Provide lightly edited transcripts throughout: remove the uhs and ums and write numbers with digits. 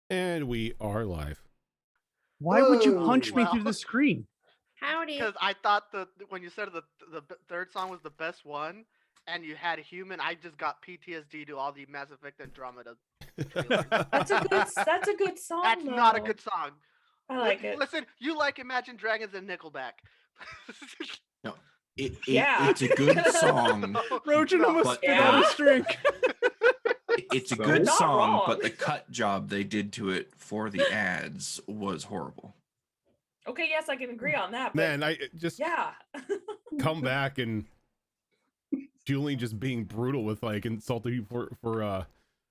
And we are live. Why would you punch me through the screen? Howdy. Because I thought when you said the third song was the best one, and you had human, I just got PTSD to all the Mass Effect Andromeda trailers. That's a good song. That's though. not a good song. I like it. Listen, you like Imagine Dragons and Nickelback. No, it's a good song. Rojan almost spit out his drink. It's a good Not song, wrong. but the cut job they did to it for the ads was horrible. Okay, yes, I can agree on that. But Man, I just yeah. come back and Julian just being brutal with like insulting you for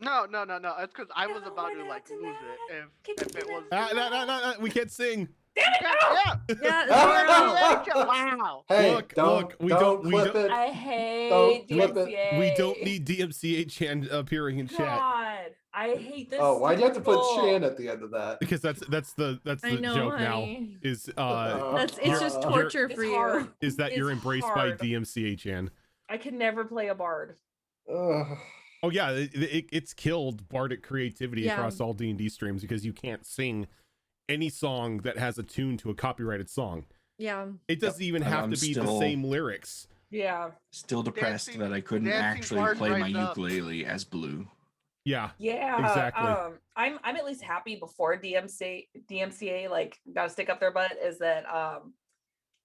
No. It's because I was about to like lose it if it was. no, we can't sing. Damn it! No! Yeah. Wow. Hey, Look, we don't clip it. I hate Don't flip it. DMCA. We don't need DMCA Chan appearing in chat God, I hate this. Oh, why'd you have to put people. Shan at the end of that? because that's the I know, joke honey. now is It's just torture It's for you. hard. is that you're It's embraced hard. by DMCA Chan. I can never play a bard. Ugh. Oh yeah, it's killed bardic creativity Yeah. across all D&D streams because you can't sing any song that has a tune to a copyrighted song. Yeah. It doesn't even And have I'm to be the still- same lyrics. Yeah. Still depressed Dancing- that I couldn't dancing actually bard play my rise up. ukulele as Blue. Yeah. Yeah. Exactly. I'm at least happy before DMCA like got to stick up their butt is that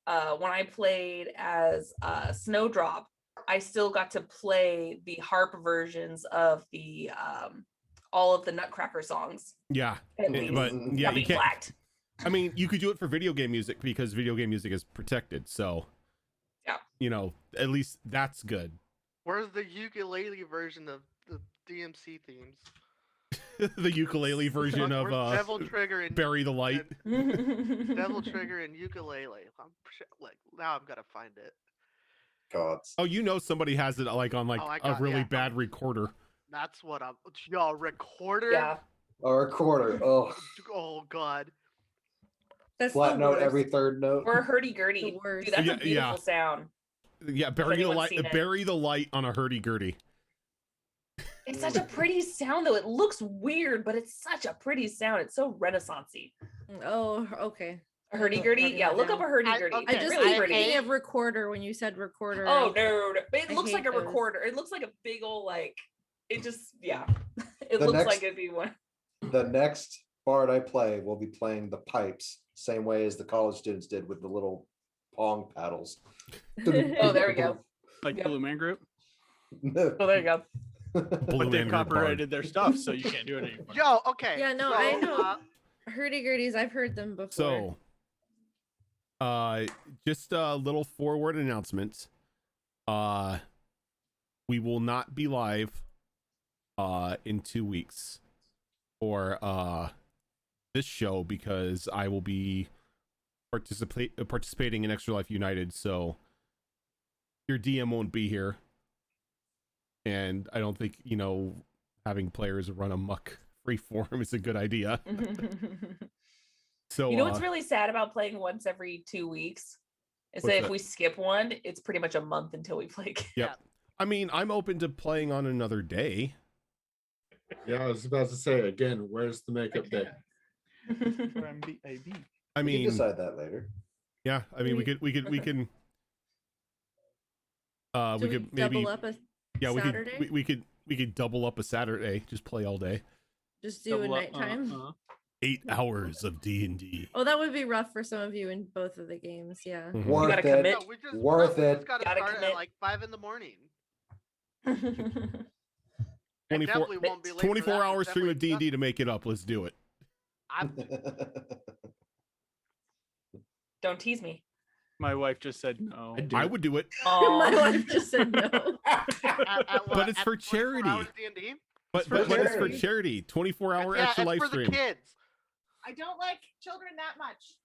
when I played as Snowdrop, I still got to play the harp versions of the all of the Nutcracker songs. Yeah. At least. But yeah, Got me you can't. flagged. I mean, you could do it for video game music because video game music is protected. So, Yeah. you know, at least that's good. Where's the ukulele version of the DMC themes? The ukulele version of Where's Devil Trigger and Bury the Light. Devil Trigger and ukulele. Like now I'm gonna find it. Gods. Oh, you know somebody has it like on like Oh, I a got- really yeah. bad recorder. That's what I'm. Yo, recorder. Yeah. A recorder. Oh, Oh God. That's flat the note worst. every third note. Or a hurdy-gurdy. The worst. Dude, that's Yeah, a beautiful yeah. sound. Yeah, bury the anyone's light. seen it. Bury the light on a hurdy-gurdy. It's such a pretty sound though. It looks weird, but it's such a pretty sound. It's so renaissance-y. Oh, okay. A hurdy-gurdy? Writing Yeah, that look down. up a hurdy-gurdy. Okay, I It's just really keep pretty. thinking of recorder when you said recorder. Oh no, it I looks like hate a those. recorder. It looks like a big old like. It just yeah. It The looks next- like it'd be one. The next bard I play will be playing the pipes, same way as the college students did with the little pong paddles. Oh, there we go. Like Yep. Blue Man Group. Oh, there you go. Blue But Man they Group copyrighted their stuff, so you can't do it anymore. Yo. Okay. Yeah, no, so, I know. Hurdy-gurdies, I've heard them before. So, just a little forward announcement. We will not be live in 2 weeks for this show because I will be participating in Extra Life United. So your DM won't be here, and I don't think having players run amok freeform is a good idea. So You know what's really sad about playing once every 2 weeks? Is What's that if that? we skip one, it's pretty much a month until we play again. Yep. I mean, I'm open to playing on another day. Yeah, I was about to say again, where's the makeup day? I We mean, can decide that later. yeah. I mean, we can. Do we could maybe. double up a Yeah, Saturday? we could double up a Saturday. Just play all day. just do a nighttime. 8 hours of D&D. Oh, that would be rough for some of you in both of the games. Yeah. Mhm. Worth gotta it. commit. No, we just, Worth we it. just gotta Gotta start commit. at like 5 in the morning. 24 Definitely won't be late for 24 that. hour It's stream of definitely D&D to make it up. Let's do it. I'm, Don't tease me. My wife just said no. I would do it, My Aw. wife just said no. at but it's for 24 charity. hours D&D? But for but it's for charity. charity. 24 hour Yeah, extra it's live for stream. the kids. I don't like children that much.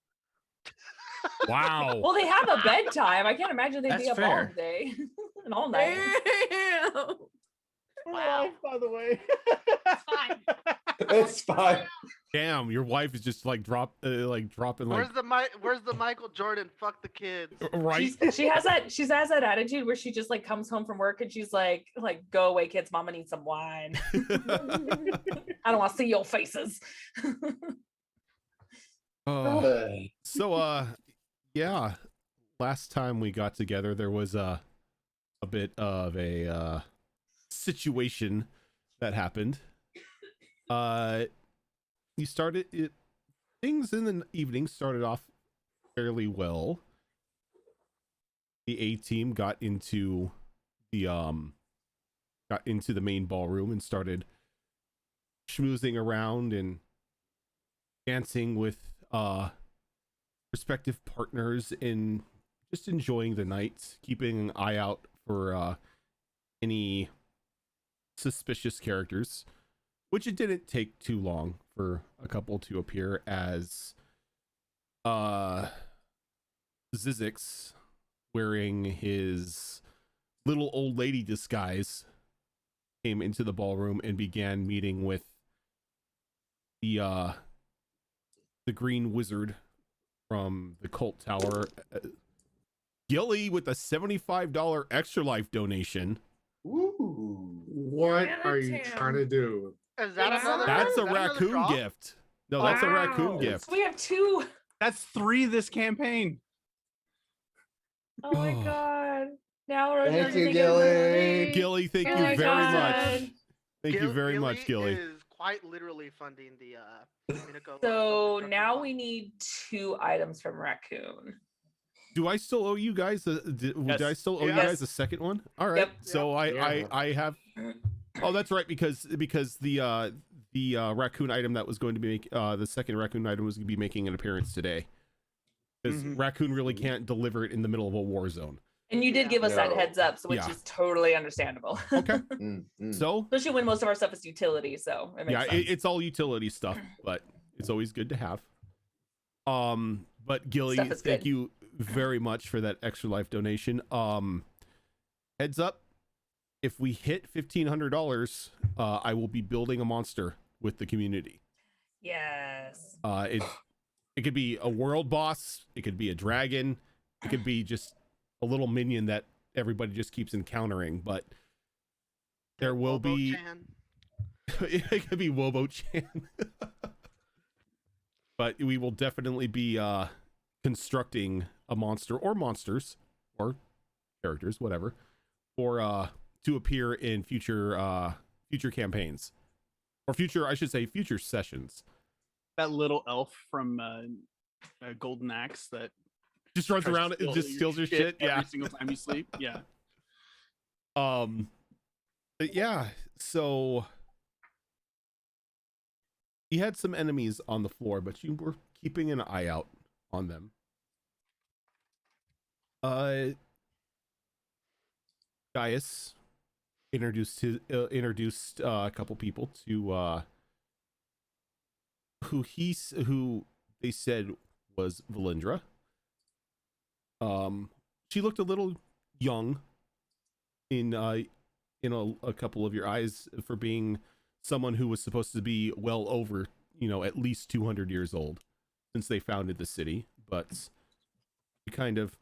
Wow. Well, they have a bedtime. I can't imagine they'd be That's up all fair. day and all night. Damn. Wow. By the way. It's fine. It's fine. Damn, your wife is just like dropping like Where's the Michael Jordan? Fuck the kids. right. She has that attitude where she just like comes home from work and she's like go away kids, mama needs some wine. I don't want to see your faces. So yeah, last time we got together there was a bit of a situation that happened. You started it, things in the evening started off fairly well. The A team got into the main ballroom and started schmoozing around and dancing with prospective partners and just enjoying the night, keeping an eye out for any suspicious characters, which it didn't take too long for a couple to appear as Zizix, wearing his little old lady disguise, came into the ballroom and began meeting with the green wizard from the cult tower, Gilly, with a $75 extra life donation. Ooh. What are you trying to do? Is that another? That's a is that another raccoon draw? gift. No, that's a raccoon gift. So we have 2. That's 3 this campaign. Oh my Oh. god. Now we're Thank you, thinking Gilly. Gilly, thank Oh you my very God. much. Thank you very much, Gilly. Is quite literally funding the Minico So Construction now Fund. we need 2 items from Raccoon. Do I still owe you guys did I still owe you Yes. guys a second one? All right. Yep. So I have. Oh, that's right, because the raccoon item that was going to be the second raccoon item was going to be making an appearance today. Because raccoon really can't deliver it in the middle of a war zone. And you did give us that No. heads up, so which Yeah. is totally understandable. Okay. Mm. So Especially when most of our stuff is utility, so it makes yeah, sense. it's all utility stuff, but it's always good to have. But Gilly, Stuff is thank good. you very much for that extra life donation. Heads up, if we hit $1,500, I will be building a monster with the community. Yes. It could be a world boss, it could be a dragon, it could be just a little minion that everybody just keeps encountering, but there will be it could be Wobo-chan. But we will definitely be constructing a monster or monsters or characters, whatever, for to appear in future campaigns, or future sessions. That little elf from Golden Axe that Just runs tries to around and just steals your shit. every Yeah. single time you sleep. Yeah. But yeah, so you had some enemies on the floor, but you were keeping an eye out on them. Gaius introduced a couple people to who they said was Valindra. She looked a little young in a couple of your eyes for being someone who was supposed to be well over, at least 200 years old since they founded the city, but you kind of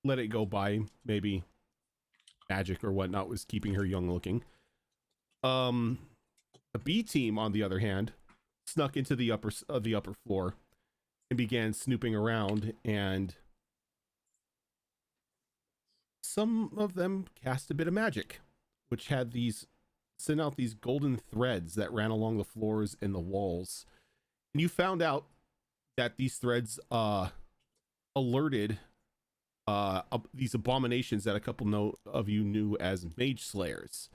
let it go by. Maybe magic or whatnot was keeping her young looking. The B team, on the other hand, snuck into the upper floor and began snooping around, and some of them cast a bit of magic, which sent out these golden threads that ran along the floors and the walls. And you found out that these threads alerted these abominations that a couple of you knew as mage slayers.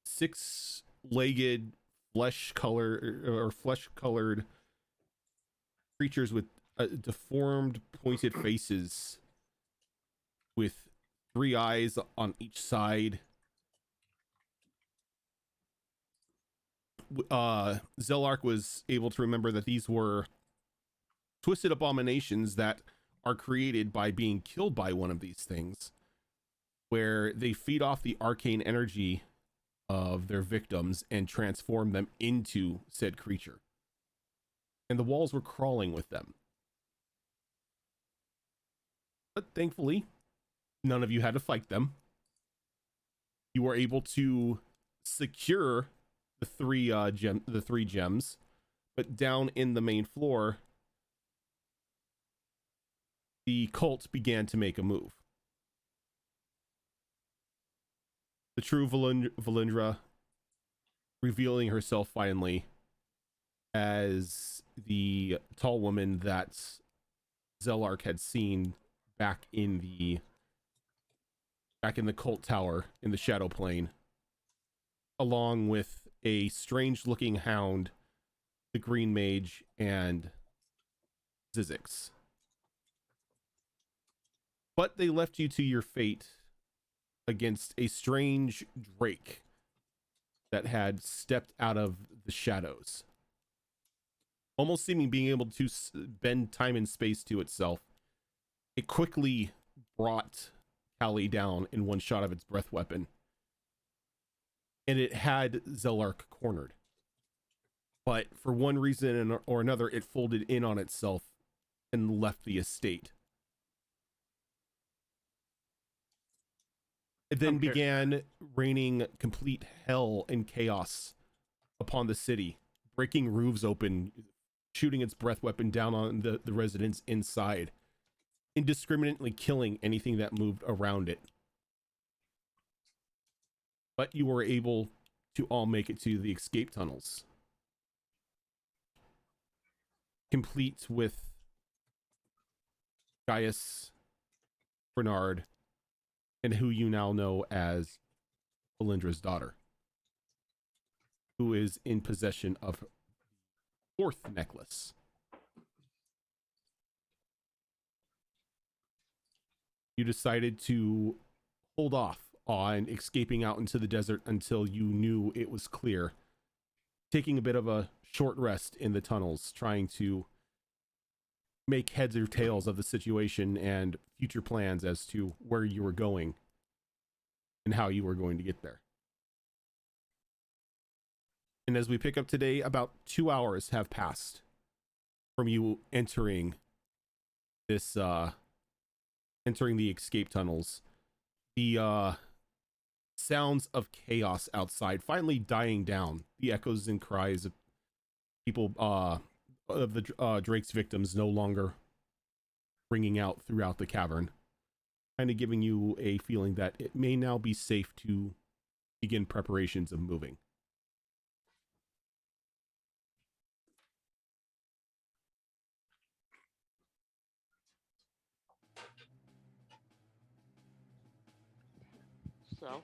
6-legged, flesh-colored creatures with deformed, pointed faces, with 3 eyes on each side. Zelark was able to remember that these were twisted abominations that are created by being killed by one of these things, where they feed off the arcane energy of their victims and transform them into said creature. And the walls were crawling with them. But thankfully, none of you had to fight them. You were able to secure the three gems, but down in the main floor, the cult began to make a move. The true Valindra revealing herself finally as the tall woman that Zelark had seen back in the cult tower in the Shadow Plane, along with a strange looking hound, the Green Mage, and Zizix. But they left you to your fate against a strange drake that had stepped out of the shadows, almost seeming being able to bend time and space to itself. It quickly brought Callie down in one shot of its breath weapon, and it had Zelark cornered. But for one reason or another, it folded in on itself and left the estate. It then began raining complete hell and chaos upon the city, breaking roofs open, shooting its breath weapon down on the residents inside, indiscriminately killing anything that moved around it. But you were able to all make it to the escape tunnels, complete with Gaius, Bernard, and who you now know as Valindra's daughter, who is in possession of the fourth necklace. You decided to hold off on escaping out into the desert until you knew it was clear, taking a bit of a short rest in the tunnels, trying to make heads or tails of the situation and future plans as to where you were going and how you were going to get there. And as we pick up today, about 2 hours have passed from you entering this entering the escape tunnels. The sounds of chaos outside finally dying down, the echoes and cries of people of the Drake's victims no longer ringing out throughout the cavern, kind of giving you a feeling that it may now be safe to begin preparations of moving. So,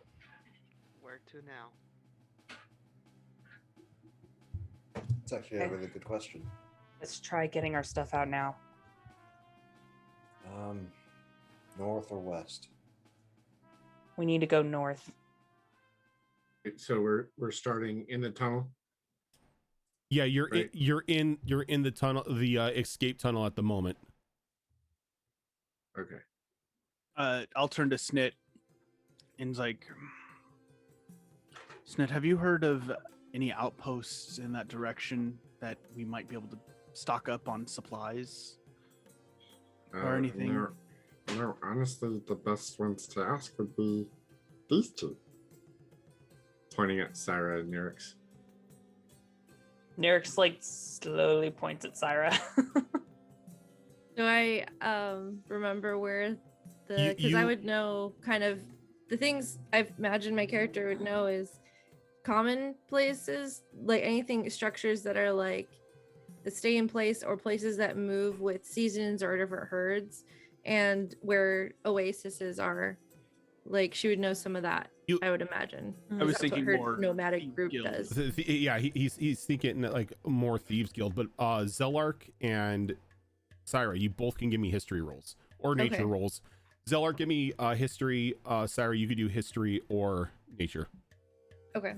where to now? It's actually a really good question. Let's try getting our stuff out now. North or west? We need to go north. So we're starting in the tunnel. Yeah, you're Right. you're in the tunnel, the escape tunnel at the moment. Okay. I'll turn to Snit and he's like, Snit, have you heard of any outposts in that direction that we might be able to stock up on supplies or anything? No, honestly, the best ones to ask would be these two. Pointing at Syra and Nyrix. Nyrix like slowly points at Syra. Do I remember where the, because I would know kind of the things I imagine my character would know is common places, like anything, structures that are like that stay in place or places that move with seasons or different herds, and where oases are. Like she would know some of that. I would imagine. I was That's thinking what her more nomadic group guild. does. Yeah, he's thinking like more Thieves Guild, but Zelark and Syra, you both can give me history rolls or nature Okay. rolls. Zelark, give me history. Syra, you could do history or nature. Okay.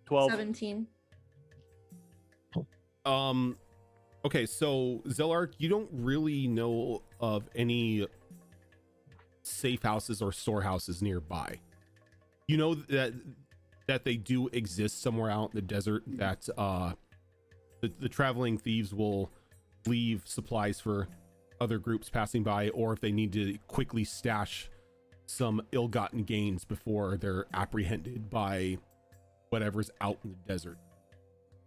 12. 17. Okay, so Zelark, you don't really know of any safe houses or storehouses nearby. You know that they do exist somewhere out in the desert, that the traveling thieves will leave supplies for other groups passing by, or if they need to quickly stash some ill-gotten gains before they're apprehended by whatever's out in the desert.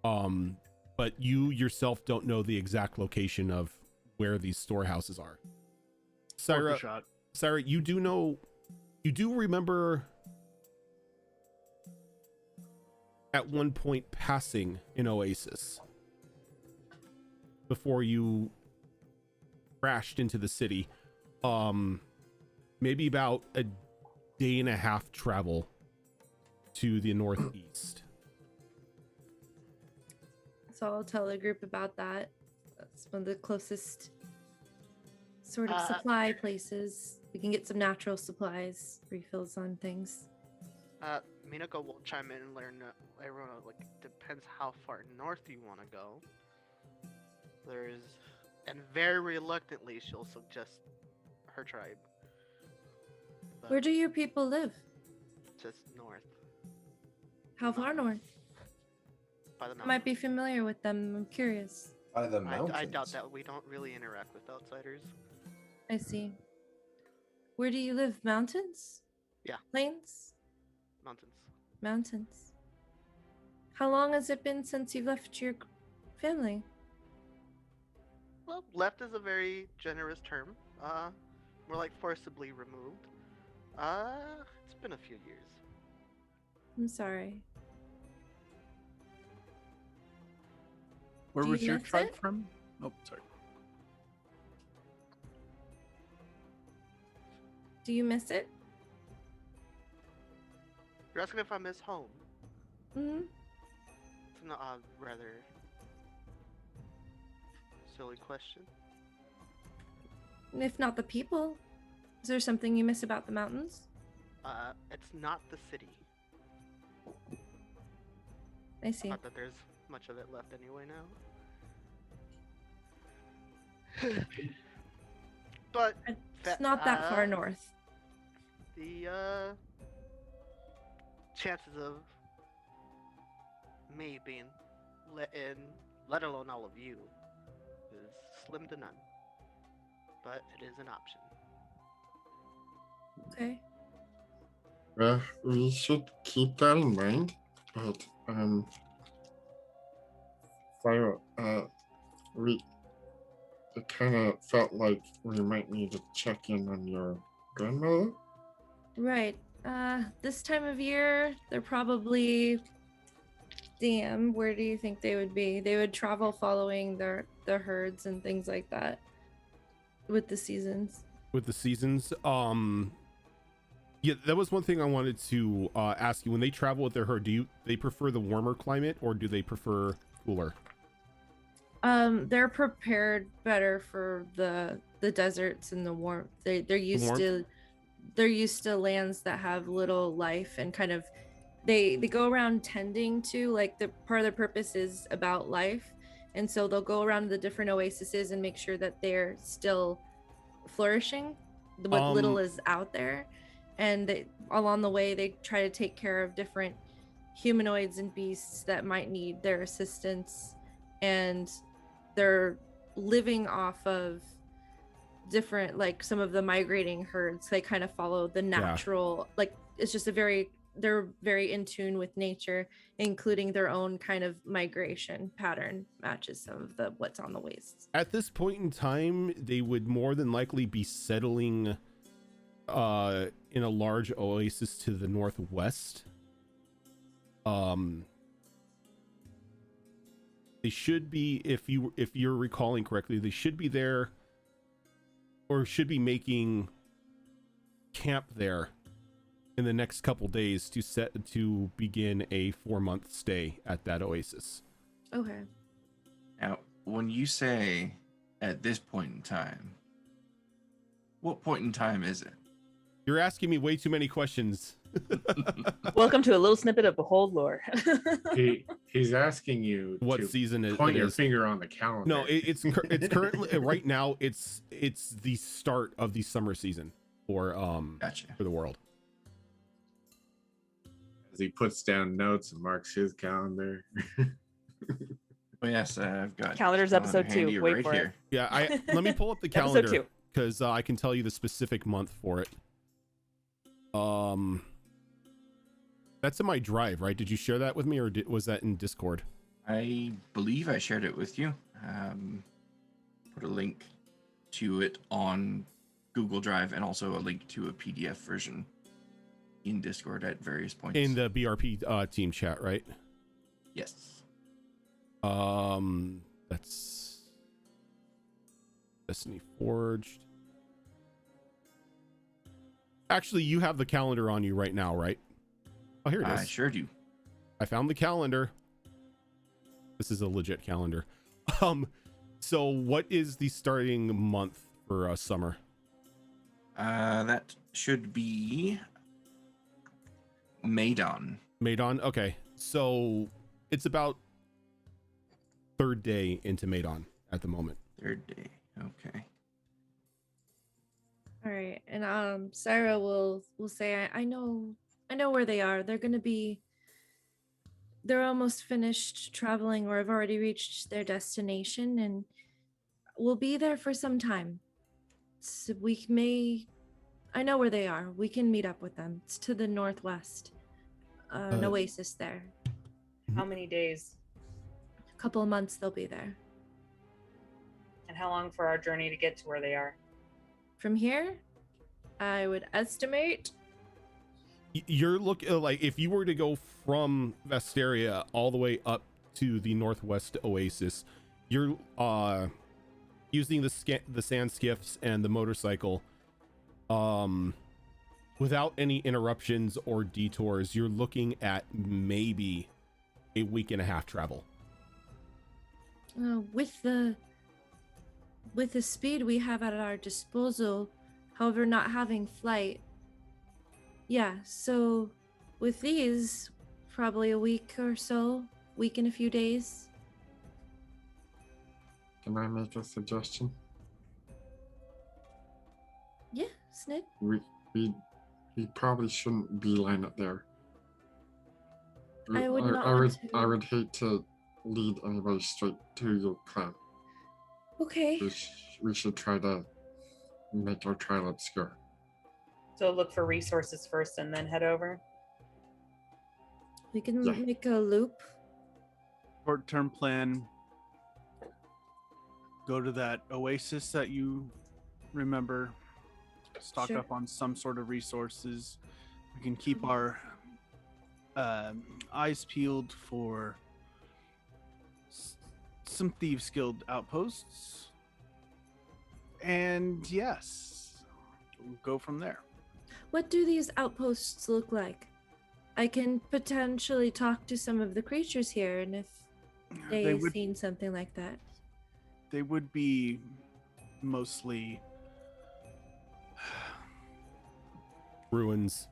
But you yourself don't know the exact location of where these storehouses are. Sarah, you do remember at one point passing an oasis before you crashed into the city. Maybe about a day and a half travel to the northeast. So I'll tell the group about that. That's one of the closest sort of supply places. We can get some natural supplies, refills on things. Minako will chime in and let everyone know, like, depends how far north you want to go. And very reluctantly, she'll suggest her tribe. But Where do your people live? just north, How far north? by the I might mountains. be familiar with them. I'm curious. By the mountains. I doubt that we don't really interact with outsiders. I see. Where do you live? Mountains? Yeah. Plains? Mountains. Mountains. How long has it been since you left your family? Well, left is a very generous term. More like forcibly removed. It's been a few years. I'm sorry. Where Do was you your miss tribe it? from? Oh, sorry. Do you miss it? You're asking if I miss home. Hmm. It's an rather silly question. If not the people, is there something you miss about the mountains? It's not the city. I see. Not that there's much of it left anyway now. But It's not that far north. the chances of me being let in, let alone all of you, is slim to none. But it is an option. Okay. Well, we should keep that in mind. But Fire, it kind of felt like we might need to check in on your grandmother. Right. This time of year, they're probably. Damn, where do you think they would be? They would travel following their herds and things like that. With the seasons. With the seasons, yeah, that was one thing I wanted to ask you. When they travel with their herd, do they prefer the warmer climate or do they prefer cooler? They're prepared better for the deserts and the warmth. They're used to lands that have little life and kind of they go around tending to, like, the part of their purpose is about life, and so they'll go around the different oases and make sure that they're still flourishing, what little is out there, and along the way they try to take care of different humanoids and beasts that might need their assistance, and they're living off of different, like, some of the migrating herds. They kind of follow the natural, like, it's just they're very in tune with nature, including their own kind of migration pattern matches some of what's on the wastes. At this point in time, they would more than likely be settling in a large oasis to the northwest. They should be, if you're recalling correctly, they should be there or should be making camp there in the next couple days to begin a 4-month stay at that oasis. Okay. Now, when you say at this point in time, what point in time is it? You're asking me way too many questions. Welcome to a little snippet of Behold Lore. He's asking you What to season it point your is. finger on the calendar. No, it's currently right now. It's the start of the summer season. Gotcha. for the world. As he puts down notes and marks his calendar. Oh yes, I've got Calendar's calendar episode 2. handy Wait right for here. Yeah, let me pull up the Episode calendar 2. because I can tell you the specific month for it. That's in my drive, right? Did you share that with me, or was that in Discord? I believe I shared it with you. Put a link to it on Google Drive and also a link to a PDF version in Discord at various points. In the BRP team chat, right? Yes. That's Destiny Forged. Actually, you have the calendar on you right now, right? Oh, here it is. I sure do. I found the calendar. This is a legit calendar. So what is the starting month for summer? That should be Maidon. Maidon? Okay. So it's about third day into Maidon at the moment. Third day. Okay. All right, and Sarah will say, I know where they are. They're almost finished traveling, or have already reached their destination, and we'll be there for some time. So I know where they are. We can meet up with them. It's to the northwest. An oasis there. How many days? A couple of months they'll be there. And how long for our journey to get to where they are? From here, I would estimate. You're looking like if you were to go from Vesteria all the way up to the northwest oasis, you're using the sand skiffs and the motorcycle without any interruptions or detours. You're looking at maybe a week and a half travel. With the speed we have at our disposal, however, not having flight. Yeah, so with these, probably a week or so, week and a few days. Can I make a suggestion? Yeah, Snid. We probably shouldn't beeline it there. I would not I want I to. would hate to lead anybody straight to your clan. Okay. We should try to make our trail obscure. So look for resources first and then head over. We can Yeah. make a loop. Short-term plan. Go to that oasis that you remember. Stock Sure. up on some sort of resources. We can keep our eyes peeled for some Thieves Guild outposts. And yes, we'll go from there. What do these outposts look like? I can potentially talk to some of the creatures here, and if they've seen something like that. They would be mostly Ruins.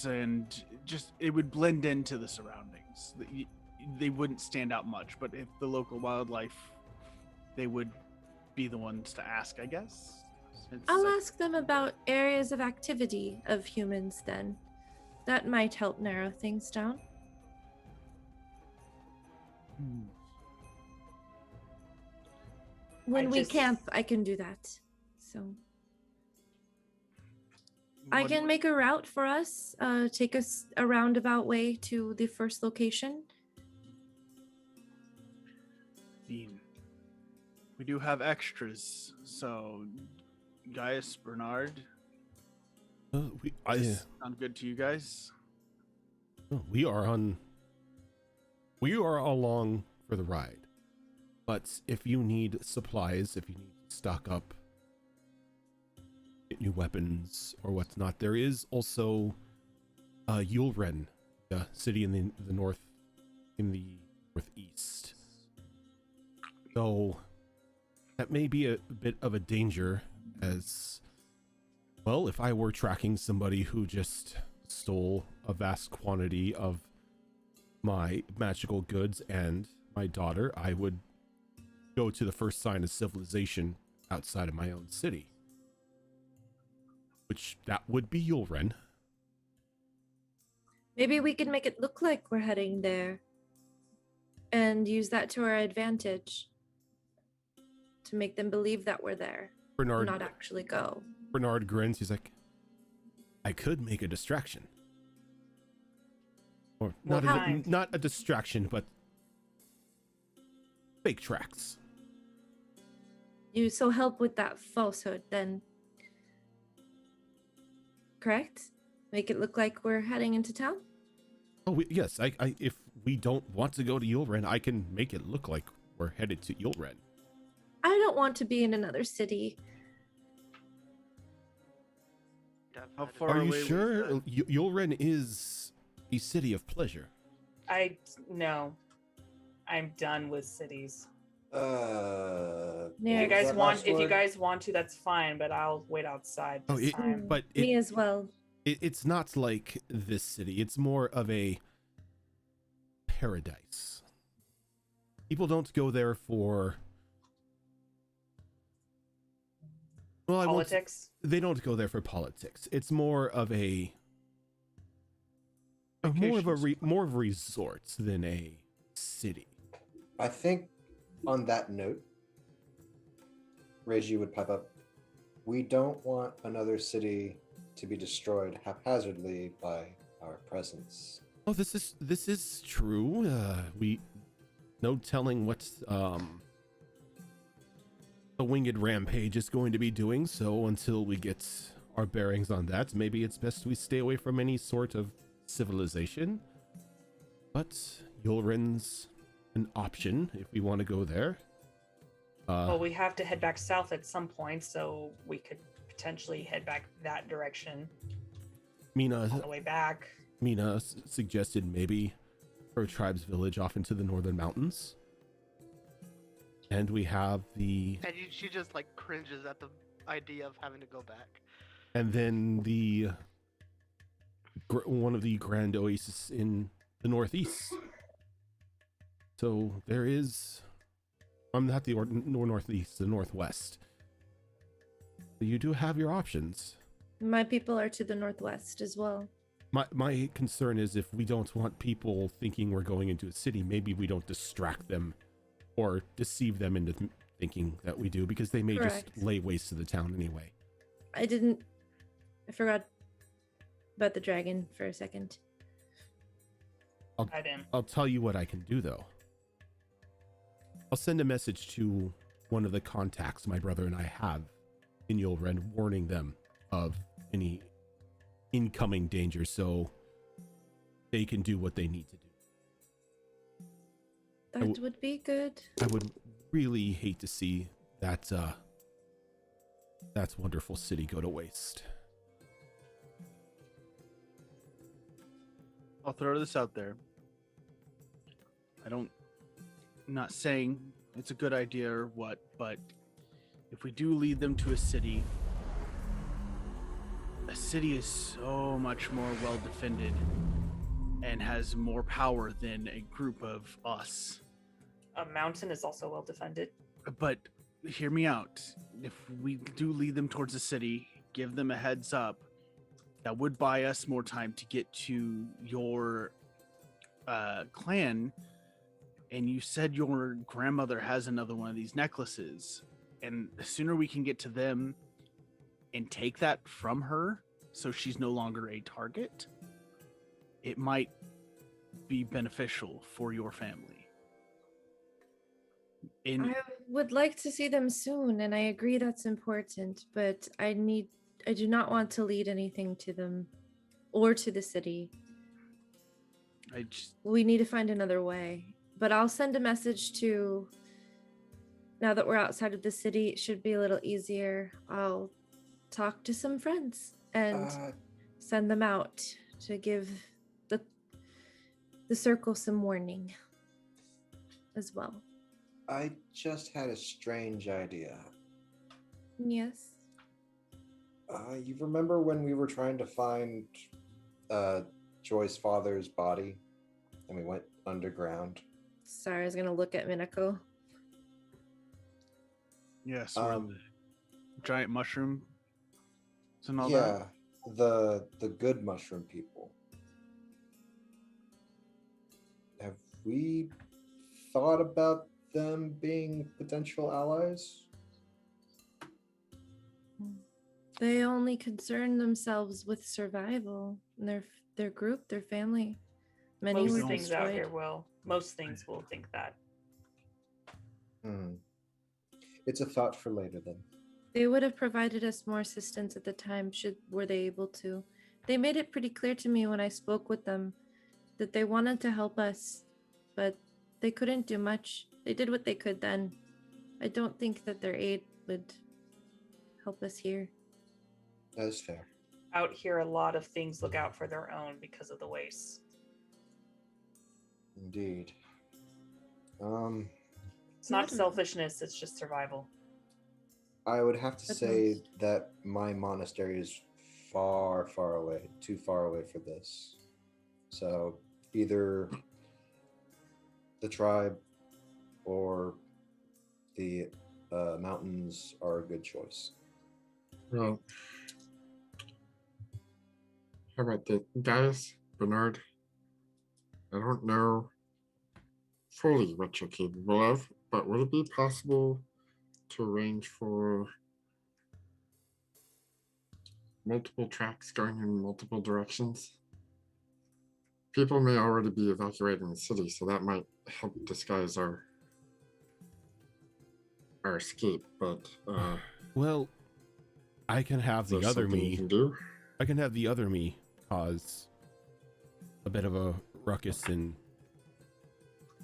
and just it would blend into the surroundings. They wouldn't stand out much, but if the local wildlife, they would be the ones to ask, I guess. I'll ask them about areas of activity of humans then. That might help narrow things down. When we camp, I can do that. So I can make a route for us, take us a roundabout way to the first location. We do have extras, so Gaius, Bernard, sound good to you guys? We are along for the ride. But if you need supplies, if you need to stock up, get new weapons or what's not, there is also Yulren, a city in the northeast. So that may be a bit of a danger, as well, if I were tracking somebody who just stole a vast quantity of my magical goods and my daughter, I would go to the first sign of civilization outside of my own city. which that would be Yulren. Maybe we can make it look like we're heading there and use that to our advantage to make them believe that we're there, Bernard, not actually go. Bernard grins. He's like, I could make a distraction. Or What kind? not a distraction, but fake tracks. You so help with that falsehood, then. Correct? Make it look like we're heading into town? Oh, yes. I if we don't want to go to Yulren, I can make it look like we're headed to Yulren. I don't want to be in another city. How far Are you away was sure? that? Yulren is a city of pleasure. No. I'm done with cities. Yeah, If you What guys that want, last if you word? guys want to, that's fine. But I'll wait outside Oh, this time. but Me as well. it's not like this city. It's more of a paradise. People don't go there for. Well, Politics. They don't go there for politics. It's more of more of a resort than a city. I think on that note, Reiji would pipe up. We don't want another city to be destroyed haphazardly by our presence. Oh, this is true. We no telling what the winged rampage is going to be doing. So until we get our bearings on that, maybe it's best we stay away from any sort of civilization. But Yulren's an option if we want to go there. Well, we have to head back south at some point, so we could potentially head back that direction on the way back. Mina suggested maybe her tribe's village off into the northern mountains. And we have the... And she just like cringes at the idea of having to go back. And then the... one of the grand oases in the northeast. So there is... I'm not the northeast, the northwest. You do have your options. My people are to the northwest as well. My concern is if we don't want people thinking we're going into a city, maybe we don't distract them or deceive them into thinking that we do, because they may Correct. just lay waste to the town anyway. I forgot about the dragon for a second. I didn't. I'll tell you what I can do, though. I'll send a message to one of the contacts my brother and I have in Yulren, warning them of any incoming danger, so they can do what they need to do. That would be good. I would really hate to see that wonderful city go to waste. I'll throw this out there. I'm not saying it's a good idea or what, but if we do lead them to a city is so much more well defended and has more power than a group of us. A mountain is also well defended. But hear me out. If we do lead them towards the city, give them a heads up, that would buy us more time to get to your clan. And you said your grandmother has another one of these necklaces. And the sooner we can get to them and take that from her so she's no longer a target, it might be beneficial for your family. I would like to see them soon, and I agree that's important, but I do not want to lead anything to them or to the city. We need to find another way. But I'll send a message to, now that we're outside of the city, it should be a little easier. I'll talk to some friends and send them out to give the circle some warning as well. I just had a strange idea. Yes. You remember when we were trying to find Joy's father's body and we went underground? Sorry, I was gonna look at Minako. Yes, where the giant mushroom and all Yeah, the good mushroom people. Have we thought about them being potential allies? They only concern themselves with survival. And their group, their family. Many Most were things out destroyed. here will. Most things will think that. Hmm. It's a thought for later then. They would have provided us more assistance at the time, were they able to. They made it pretty clear to me when I spoke with them that they wanted to help us, but they couldn't do much. They did what they could then. I don't think that their aid would help us here. That is fair. Out here, a lot of things look out for their own because of the wastes. Indeed. It's not selfishness, it's just survival. I would have to At say most. that my monastery is far, far away, too far away for this. So either the tribe or the mountains are a good choice. Well, how about the guys, Bernard? I don't know fully what you're capable of, but would it be possible to arrange for multiple tracks going in multiple directions? People may already be evacuating the city, so that might help disguise our escape. But Well, I can have is the there other something you me. can do? I can have the other me cause a bit of a ruckus in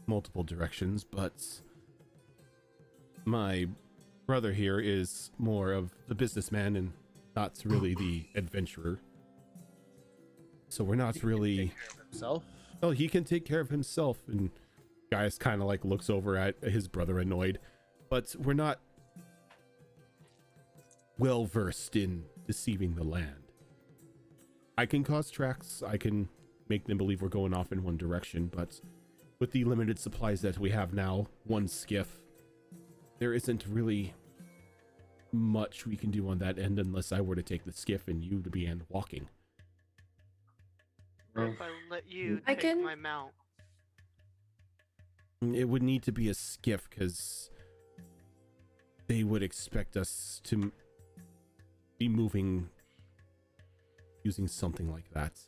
multiple directions, but my brother here is more of the businessman and not really the adventurer. So we're not really. himself. Oh, he can take care of himself. And Gaius kind of like looks over at his brother, annoyed, but we're not well versed in deceiving the land. I can cause tracks. I can make them believe we're going off in one direction, but with the limited supplies that we have now, one skiff, there isn't really much we can do on that end unless I were to take the skiff and you to begin walking. Well, If I let you I take can- my mount. It would need to be a skiff because they would expect us to be moving using something like that.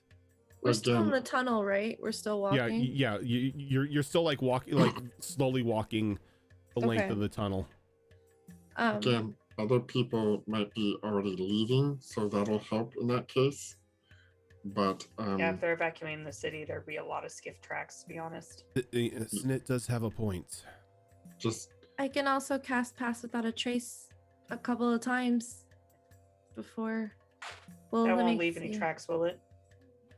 We're still in Again, the tunnel, right? We're still walking. You're still like walking, like slowly walking the length Okay. of the tunnel. again, other people might be already leaving, so that'll help in that case. But Yeah, if they're evacuating the city, there'd be a lot of skiff tracks, to be honest. Snit does have a point. just I can also cast Pass Without a Trace a couple of times before. Well, That let won't me leave any see. tracks, will it?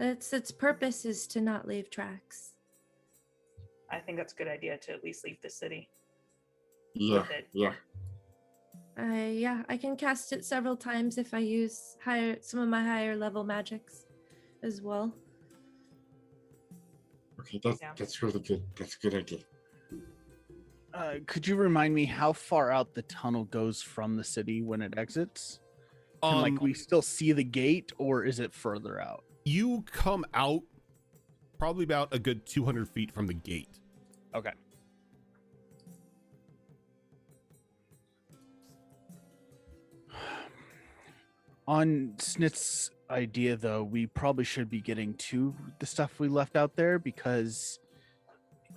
Its purpose is to not leave tracks. I think that's a good idea to at least leave the city. yeah, With it. yeah. Yeah, I can cast it several times if I use some of my higher level magics as well. Okay, Yeah. that's really good. That's a good idea. Could you remind me how far out the tunnel goes from the city when it exits? Can like we still see the gate, or is it further out? You come out probably about a good 200 feet from the gate. Okay. On Snit's idea, though, we probably should be getting to the stuff we left out there, because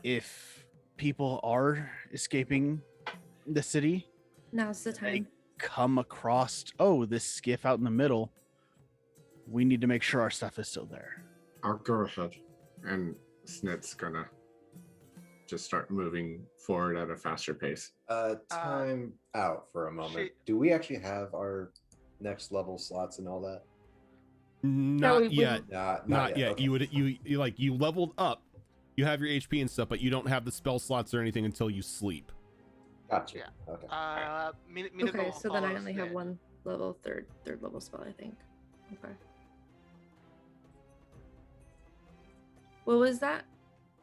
if people are escaping the city, Now's the they time. come across, this skiff out in the middle, we need to make sure our stuff is still there. I'll go ahead, and Snit's gonna just start moving forward at a faster pace. Time out for a moment. she- Do we actually have our next level slots and all that? Not we yet. Not yet. Okay. You leveled up. You have your HP and stuff, but you don't have the spell slots or anything until you sleep. Gotcha. Yeah. Okay. Minako Okay, so then I follows only have Snit. one level third level spell, I think. Okay. What was that?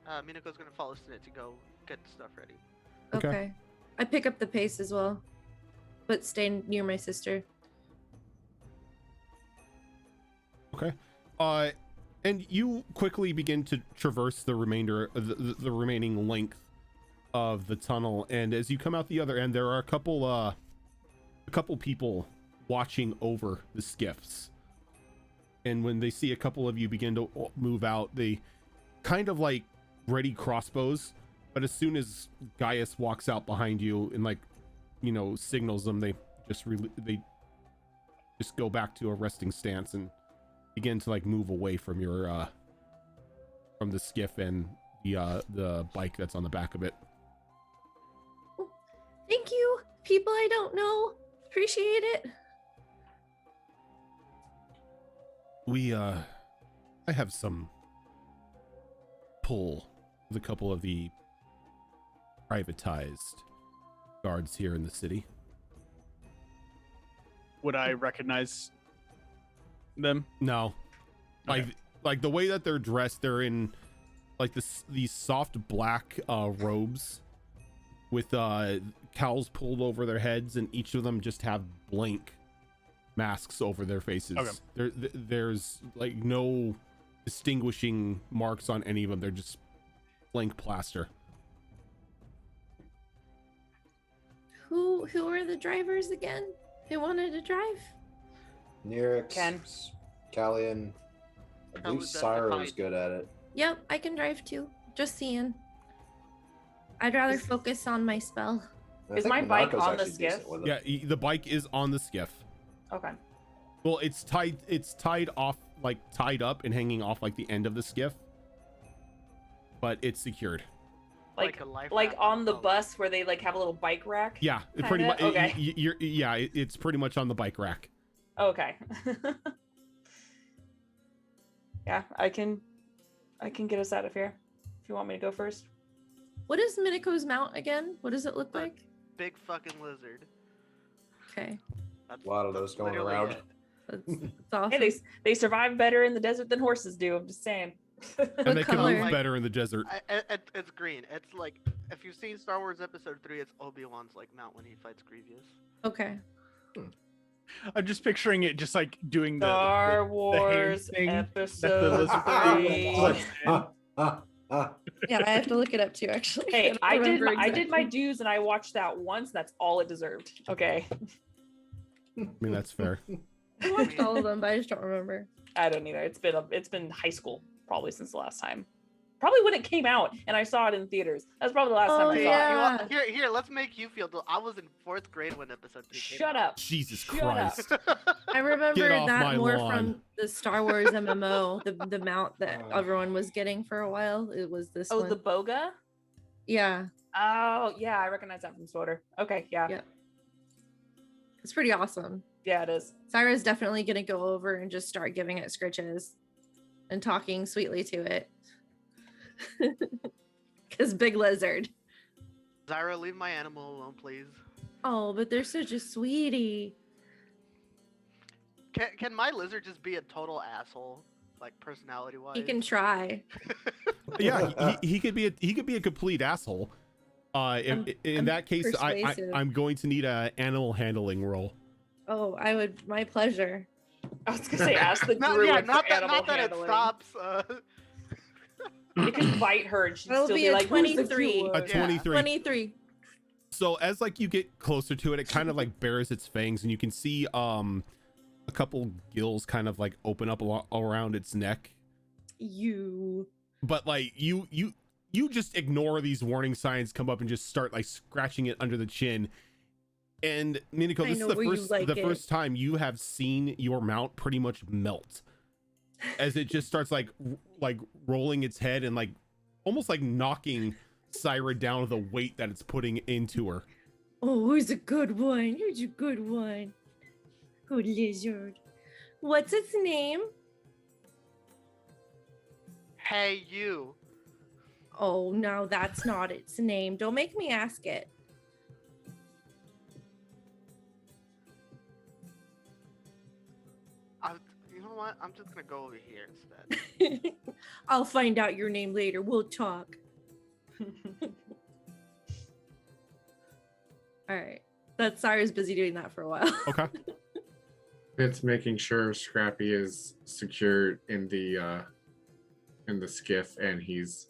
Minako's gonna follow Snit to go get the stuff ready. Okay. Okay. I pick up the pace as well, but stay near my sister. Okay. And you quickly begin to traverse the remainder of the remaining length of the tunnel, and as you come out the other end, there are a couple people watching over the skiffs. And when they see a couple of you begin to move out, they kind of like ready crossbows, but as soon as Gaius walks out behind you and like, you know, signals them, they just go back to a resting stance and begin to like move away from your from the skiff and the bike that's on the back of it. Thank you, people I don't know. Appreciate it. I have some pull with a couple of the privatized guards here in the city. Would I recognize them? No, Okay. like the way that they're dressed, they're in like these soft black robes with cowls pulled over their heads, and each of them just have blank masks over their faces. Okay. There's like no distinguishing marks on any of them. They're just blank plaster. Who are the drivers again? Who wanted to drive? Nirix, Ken. Callian. I Ken believe was Syra's identified. good at it. Yep, I can drive too. Just seeing. I'd rather focus on my spell. And I Is think my bike Monaco's on the actually decent skiff? with it. Yeah, the bike is on the skiff. Okay. Well, it's tied off, like tied up and hanging off like the end of the skiff, but it's secured. Like a life like raft on the of- bus where they like have a little bike rack. Yeah, it pretty Kinda? much. Okay. It's pretty much on the bike rack. Okay. Yeah, I can get us out of here. If you want me to go first. What is Minico's mount again? What does it look like? Big fucking lizard. Okay. That's, A lot of that's those going literally around. it. That's awesome. Hey, they survive better in the desert than horses do. I'm just saying. And they can color? move better in the desert. It's green. It's like if you've seen Star Wars Episode 3, it's Obi-Wan's like mount when he fights Grievous. Okay. I'm just picturing it just like doing the Star the hand Wars thing that the episode lizard 3. Yeah, I have to look it up too, actually. Hey, don't I did remember I did my exactly. dues and I watched that once. That's all it deserved. Okay. I mean, that's fair. I watched all of them, but I just don't remember. I don't either. It's been high school probably since the last time. Probably when it came out and I saw it in theaters. That's probably the last time I Hey, saw yeah. it. you want, here, let's make you feel. I was in 4th grade when Episode 3 came Shut out. up. Jesus Shut Christ. I remember off my that more lawn. from the Star Wars MMO, the mount that everyone was getting for a while. It was this Oh, one. the Boga? Yeah, Oh, yeah, I recognize that from Swoter. Okay, yeah. Yeah. it's pretty awesome. Yeah, it is. Syra's definitely gonna go over and just start giving it scritches and talking sweetly to it. Cause big lizard. Zyra, leave my animal alone, please. Oh, but they're such a sweetie. Can my lizard just be a total asshole, like personality-wise? He can try. Yeah, he could be a complete asshole. In I'm that case, persuasive. I'm going to need a animal handling roll. Oh, I would. My pleasure. I was gonna say ask the Not, druid yeah, for not that, animal not that it handling. stops. It could bite her and she'd That'll still be be a like, "Who's the 23. cute A one?" Yeah. 23. 23. So as like you get closer to it, it kind of like bares its fangs, and you can see a couple gills kind of like open up around its neck. You. But like you just ignore these warning signs, come up and just start like scratching it under the chin. And Miniko, I this is know the where you first like it. first time you have seen your mount pretty much melt as it just starts like rolling its head and like almost like knocking Syra down with the weight that it's putting into her. Oh, who's a good one? Who's a good one? Good lizard. What's its name? Hey, you. Oh, no, that's not its name. Don't make me ask it. You know what? I'm just gonna go over here instead. I'll find out your name later. We'll talk. All right. That Syra's busy doing that for a while. Okay. It's making sure Scrappy is secured in the skiff, and he's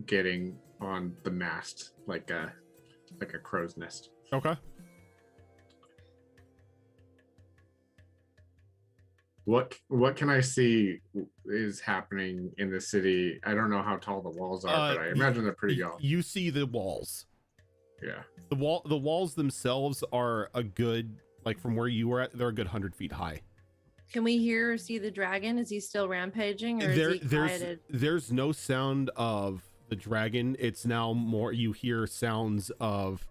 getting on the mast like a crow's nest. Okay. What can I see is happening in the city? I don't know how tall the walls are, but I imagine they're pretty tall. You see the walls. Yeah. The walls themselves are a good, like from where you were at, they're a good 100 feet high. Can we hear or see the dragon? Is he still rampaging, or is he quieted? There's no sound of the dragon. It's now more, you hear sounds of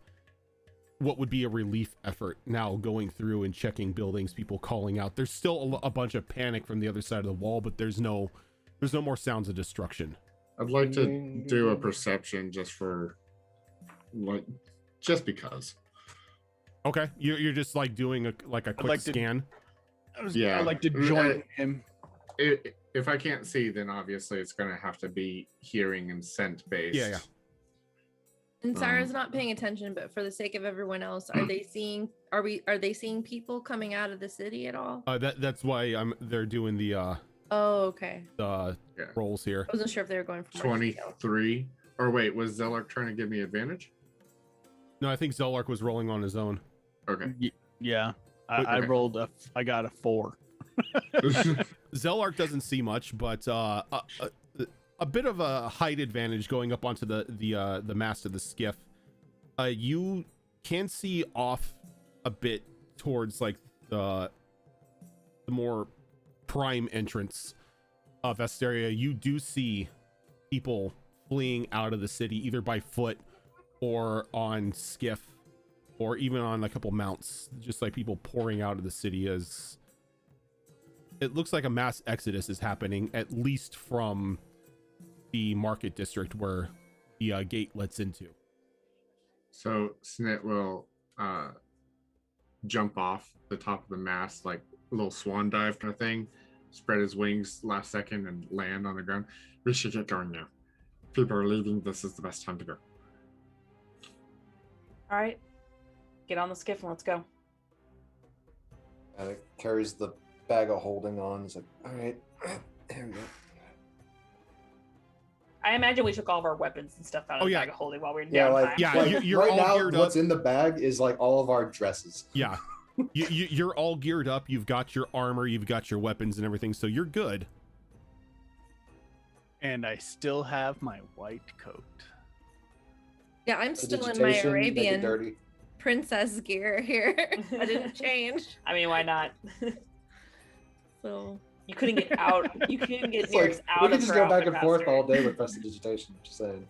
what would be a relief effort now going through and checking buildings, people calling out. There's still a bunch of panic from the other side of the wall, but there's no more sounds of destruction. I'd like to do a perception just because. Okay, you're just like doing a quick scan. Yeah, I'd like to join him. If I can't see, then obviously it's gonna have to be hearing and scent based. Yeah. And Sarah's not paying attention, but for the sake of everyone else, are they seeing people coming out of the city at all? That's why they're doing the Oh, okay. rolls here. I wasn't sure if they were going for 23. Or wait, was Zellark trying to give me advantage? No, I think Zellark was rolling on his own. Okay. Yeah, I rolled I got a 4. Zellark doesn't see much, but a bit of a height advantage going up onto the mast of the skiff. You can see off a bit towards like the more prime entrance of Vesteria. You do see people fleeing out of the city either by foot or on skiff or even on a couple mounts, just like people pouring out of the city. As it looks like a mass exodus is happening, at least from the market district where the gate lets into. So Snit will jump off the top of the mast, like a little swan dive kind of thing, spread his wings last second and land on the ground. We should get going now. People are leaving. This is the best time to go. All right, get on the skiff and let's go. And it carries the bag of holding on. It's like, all right, here we go. I imagine we took all of our weapons and stuff out of the bag of holding while we were in downtime. You're right all now, geared what's up. in the bag is like all of our dresses. Yeah. You're all geared up. You've got your armor, you've got your weapons and everything, so you're good. And I still have my white coat. Yeah, I'm still in my Prestidigitation, make it Arabian dirty. princess gear here. I didn't change. I mean, why not? So you couldn't get out. You couldn't get It's Nyrx like, out we of can just her go back outfit and forth faster. all day with prestidigitation. Just saying.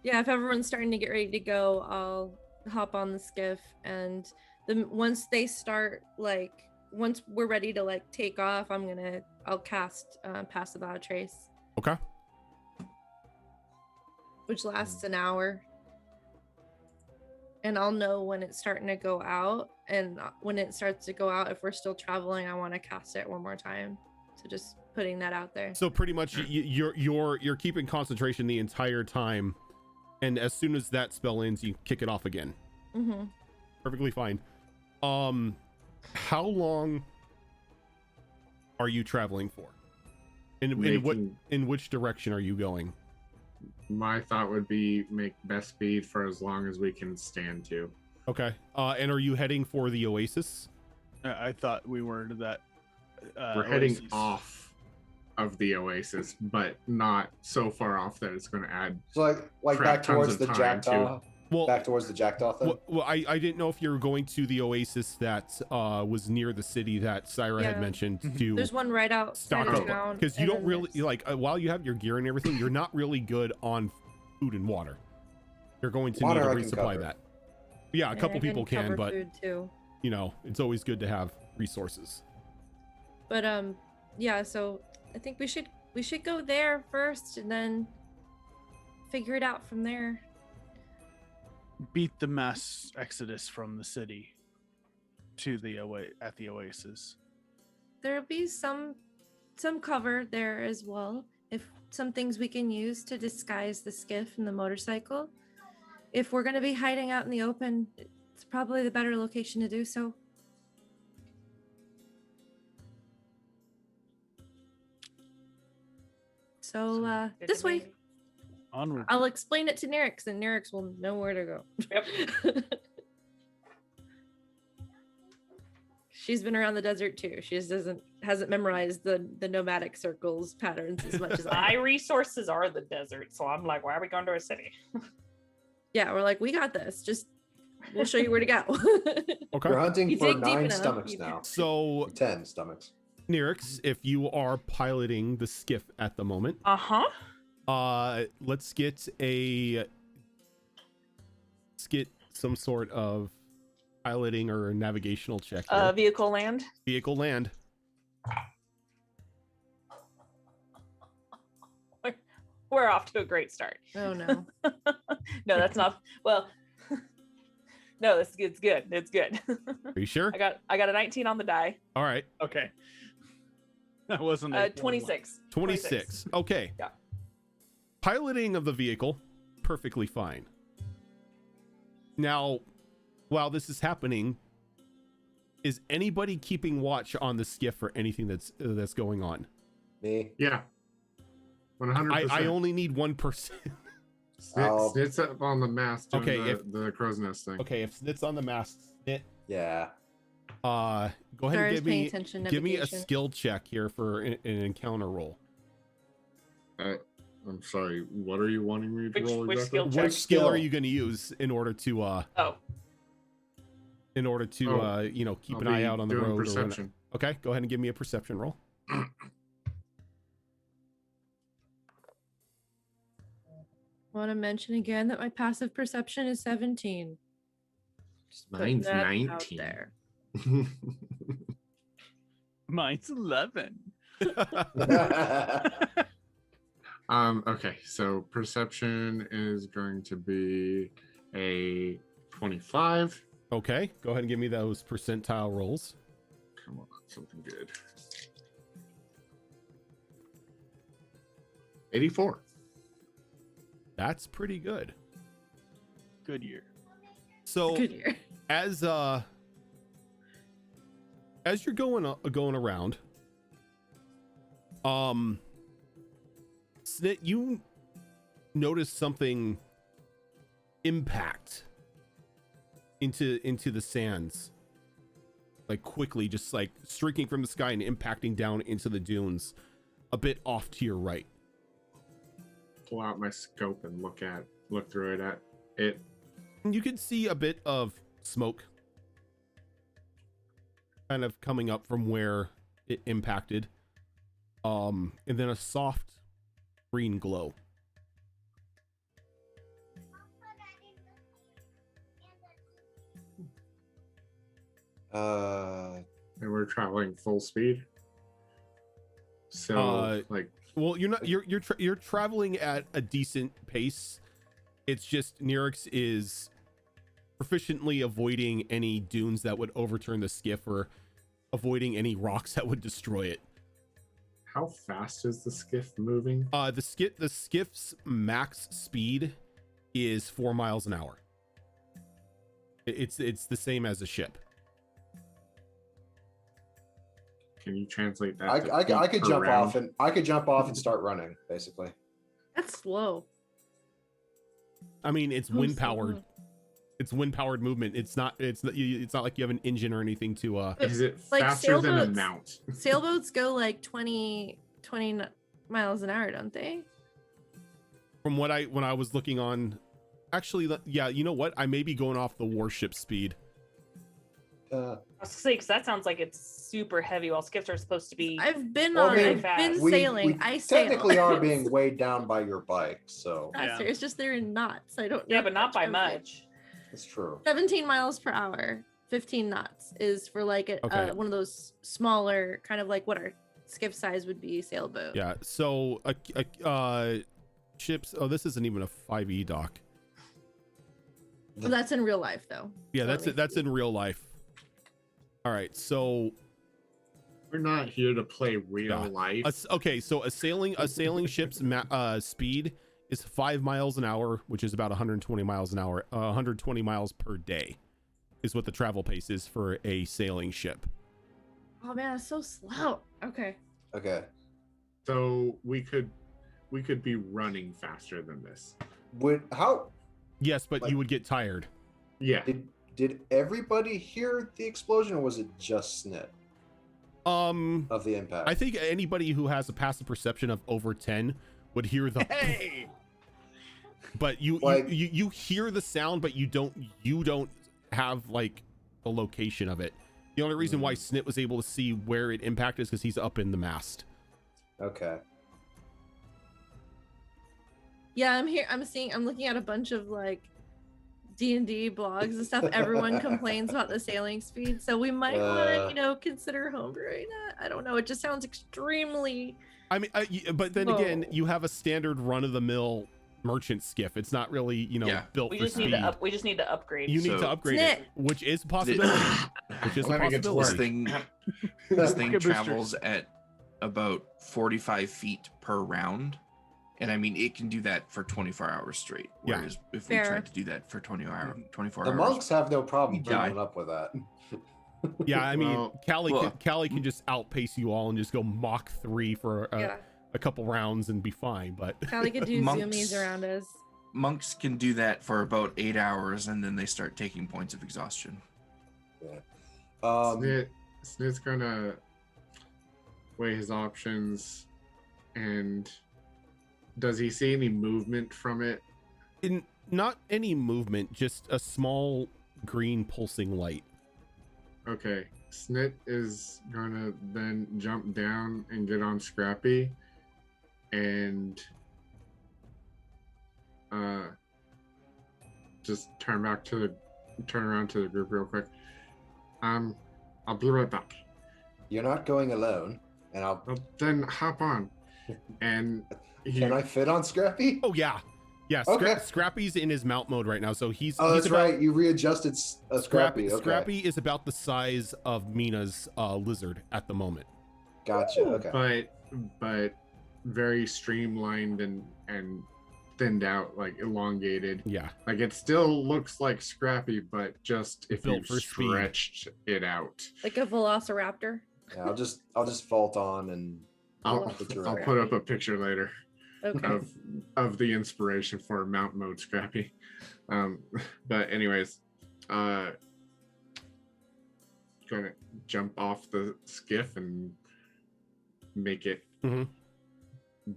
Yeah, if everyone's starting to get ready to go, I'll hop on the skiff, and once they start, like once we're ready to like take off, I'll cast Pass Without a Trace. Okay. Which lasts an hour. And I'll know when it's starting to go out, and when it starts to go out, if we're still traveling, I want to cast it one more time. So just putting that out there. So pretty much you're keeping concentration the entire time, and as soon as that spell ends, you kick it off again. Mm-hmm. Perfectly fine. How long are you traveling for? In which direction are you going? My thought would be make best speed for as long as we can stand to. Okay. And are you heading for the Oasis? I thought we were to that. We're heading Oasis. off of the Oasis, but not so far off that it's going to add. So like crap back tons towards of the time, Jackdaw. Well, Back towards the Jackdaw thing. well, I didn't know if you were going to the Oasis that was near the city that Syra had Yeah. mentioned to There's one right outside stock of town. because you and don't then really there's- like while you have your gear and everything, you're not really good on food and water. You're going to Water I need can to resupply cover. that. Yeah, a and couple I people can, cover but food too. you know, it's always good to have resources. But yeah, so I think we should go there first and then figure it out from there. Beat the mass exodus from the city to the at the Oasis. There'll be some cover there as well. If some things we can use to disguise the skiff and the motorcycle. If we're going to be hiding out in the open, It's probably the better location to do so. So Good this to way. me. Onward. I'll explain it to Nerix, and Nerix will know where to go. Yep. She's been around the desert too. She just hasn't memorized the nomadic circles patterns as much as I My have. resources are the desert, so I'm like, why are we going to a city? Yeah, we're like, we got this. Just we'll show you where to go. Okay. We're hunting You for dig deep 9 enough, stomachs you- now. So, 10 stomachs. Nirix, if you are piloting the skiff at the moment, let's get some sort of piloting or navigational check here. Vehicle land. Vehicle land. We're off to a great start. Oh no. No, that's not. Well, no, it's good. It's good. Are you sure? I got a 19 on the die. All right. Okay. That wasn't a 26. 26. Okay. Yeah. Piloting of the vehicle, perfectly fine. Now, while this is happening, is anybody keeping watch on the skiff or anything that's going on? Me. Yeah. 100%. I only need 1%. Snit's up on the mast doing Okay, the crow's nest thing. Okay, if Snit's on the mast, Snit, Yeah. go ahead Zara's and paying attention. give me a navigation. skill check here for an encounter roll. I'm sorry. What are you wanting me to Which- roll which exactly? skill check? What skill skill? are you going to use in order to Oh, keep I'll an eye be out on the doing road? or Perception. whatever. Okay, go ahead and give me a perception roll. Want to mention again that my passive perception is 17. Just putting Mine's that out 19. there. Mine's 11. Okay, so perception is going to be a 25. Okay, go ahead and give me those percentile rolls. Come on, something good. 84. That's pretty good. Good year. So Good year. as you're going around, Snit, you notice something impact into the sands, like quickly, just like streaking from the sky and impacting down into the dunes, a bit off to your right. Pull out my scope and look through it at it. And you can see a bit of smoke kind of coming up from where it impacted, and then a soft green glow. Uh, And we're traveling full speed. So Well, you're traveling at a decent pace. It's just Nirix is proficiently avoiding any dunes that would overturn the skiff or avoiding any rocks that would destroy it. how fast is the skiff moving? The skiff's max speed is 4 miles an hour. It's the same as a ship. Can you translate that? I could jump off and start running, basically. That's slow. I mean, it's Oh, wind so powered. low. It's wind powered movement. It's not like you have an engine or anything to Is it Like faster than a sailboats- mount? Sailboats go like 20 miles an hour, don't they? From when I was looking on, actually, yeah, you know what? I may be going off the warship speed. I was gonna say, 'cause that sounds like it's super heavy. While skiffs are supposed to be. I've been Well, I on. mean, I've been we sailing. I sail. technically are being weighed down by your bike, so Faster. Yeah. It's just they're in knots. I don't. Yeah, know but not by of it. much. it's true. 17 miles per hour, 15 knots is for like Okay. one of those smaller, kind of like what our skiff size would be sailboat. Yeah. So ships. Oh, this isn't even a 5e dock. But that's in real life, though. Yeah, So that's it it. That's in real life. All right. So We're not here to play real Yeah. life. okay. So a sailing ship's speed is 5 miles an hour, which is about 120 miles an hour. 120 miles per day. is what the travel pace is for a sailing ship. Oh man, it's so slow. Okay. Okay. So we could be running faster than this. How Yes, but Like- you would get tired. Yeah. did everybody hear the explosion, or was it just Snit of the impact? I think anybody who has a passive perception of over 10 would hear the Hey. but you hear the sound, but you don't have like the location of it. The only reason why Snit was able to see where it impacted is because he's up in the mast. Okay. Yeah, I'm here. I'm looking at a bunch of like D&D blogs and stuff. Everyone complains about the sailing speed, so we might want to, consider homebrewing that. I don't know. It just sounds extremely. I mean, but then slow. again, you have a standard run-of-the-mill merchant skiff. It's not really, Yeah. built We for just speed. need to we just need to upgrade. You need to So- upgrade Snit. it, which is a possibility. Which is a Let me get to possibility. work. This thing Rocket boosters. travels at about 45 feet per round. And I mean, it can do that for 24 hours straight. Yeah. Whereas if we Fair. tried to do that for 24 The hours, monks have no problem You die. keeping up with that. Yeah, I mean, Well, Callie can just outpace you all and just go Mach 3 for Yeah, a couple rounds and be fine. But Callie could do Monks. zoomies around us. monks can do that for about 8 hours, and then they start taking points of exhaustion. Snit's gonna weigh his options, and does he see any movement from it? not any movement, just a small green pulsing light. Okay, Snit is gonna then jump down and get on Scrappy, and just turn around to the group real quick. I'll be right back. You're not going alone, and I'll. Well, then hop on, and Can I fit on Scrappy? Oh yeah, Okay. Scrappy's in his mount mode right now, so he's. Oh, he's that's about, right. You readjusted Scrappy. Okay. Scrappy is about the size of Mina's lizard at the moment. Gotcha. Okay. but very streamlined and thinned out, like elongated. Yeah. Like it still looks like Scrappy, but just if you Built for speed. stretched it out. Like a velociraptor. Yeah, I'll just vault on and. I'll picture I'll it. put up a picture later Okay. of the inspiration for mount mode Scrappy. But anyways, gonna jump off the skiff and make it Mhm.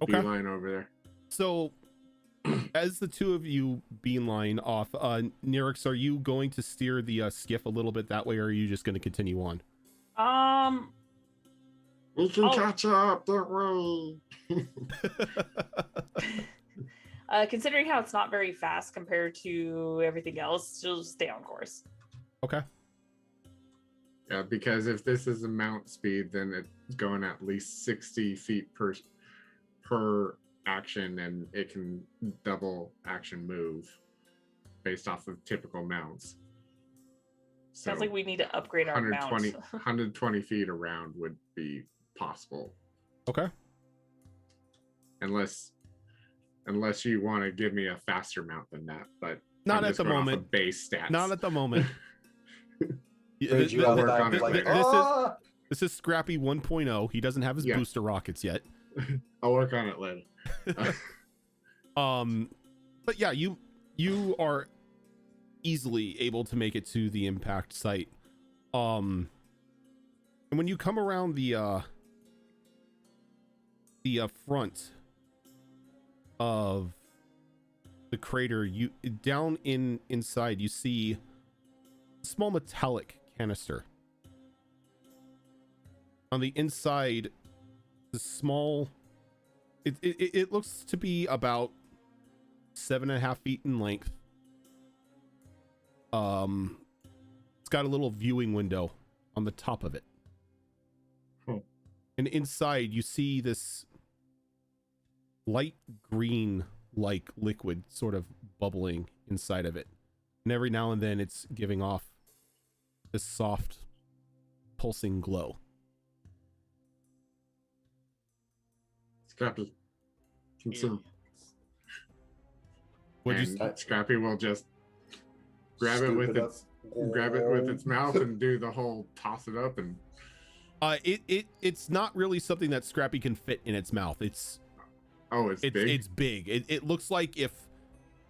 Okay. beeline over there. So, as the two of you beeline off, Nyrix, are you going to steer the skiff a little bit that way, or are you just going to continue on? We can Oh. catch up, don't worry. Considering how it's not very fast compared to everything else, she'll just stay on course. Okay. Yeah, because if this is a mount speed, then it's going at least 60 feet per action, and it can double action move based off of typical mounts. So Sounds like we need to upgrade our 120, mounts. 120 feet around would be possible, Okay. unless you want to give me a faster mount than that. But Not I'm at just the going off of moment. base stats. Not at the moment. Heard you I'll out work back on it like, later. "Ah!" This is Scrappy 1.0. He doesn't have his Yeah. booster rockets yet. I'll work on it later. But yeah, you are easily able to make it to the impact site. And when you come around the front of the crater, you down inside you see a small metallic canister. On the inside, the small it looks to be about 7.5 feet in length. It's got a little viewing window on the top of it. And inside you see this light green like liquid sort of bubbling inside of it. And every now and then it's giving off this soft pulsing glow. Scrappy, consume. Would And you Scrappy will just grab it Scoop with it up. its grab it with its mouth and do the whole toss it up and. It's not really something that Scrappy can fit in its mouth. It's big. It's big. It looks like if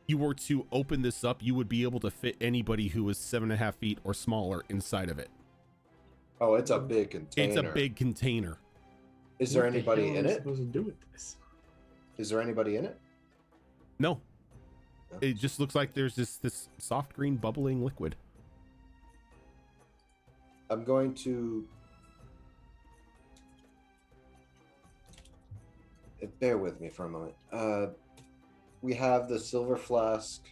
you were to open this up, you would be able to fit anybody who is 7.5 feet or smaller inside of it. Oh, it's a big container. It's a big container. Is there What the anybody hell in are we it? supposed to do with this? Is there anybody in it? No, No. it just looks like there's this soft green bubbling liquid. I'm going to bear with me for a moment. We have the silver flask,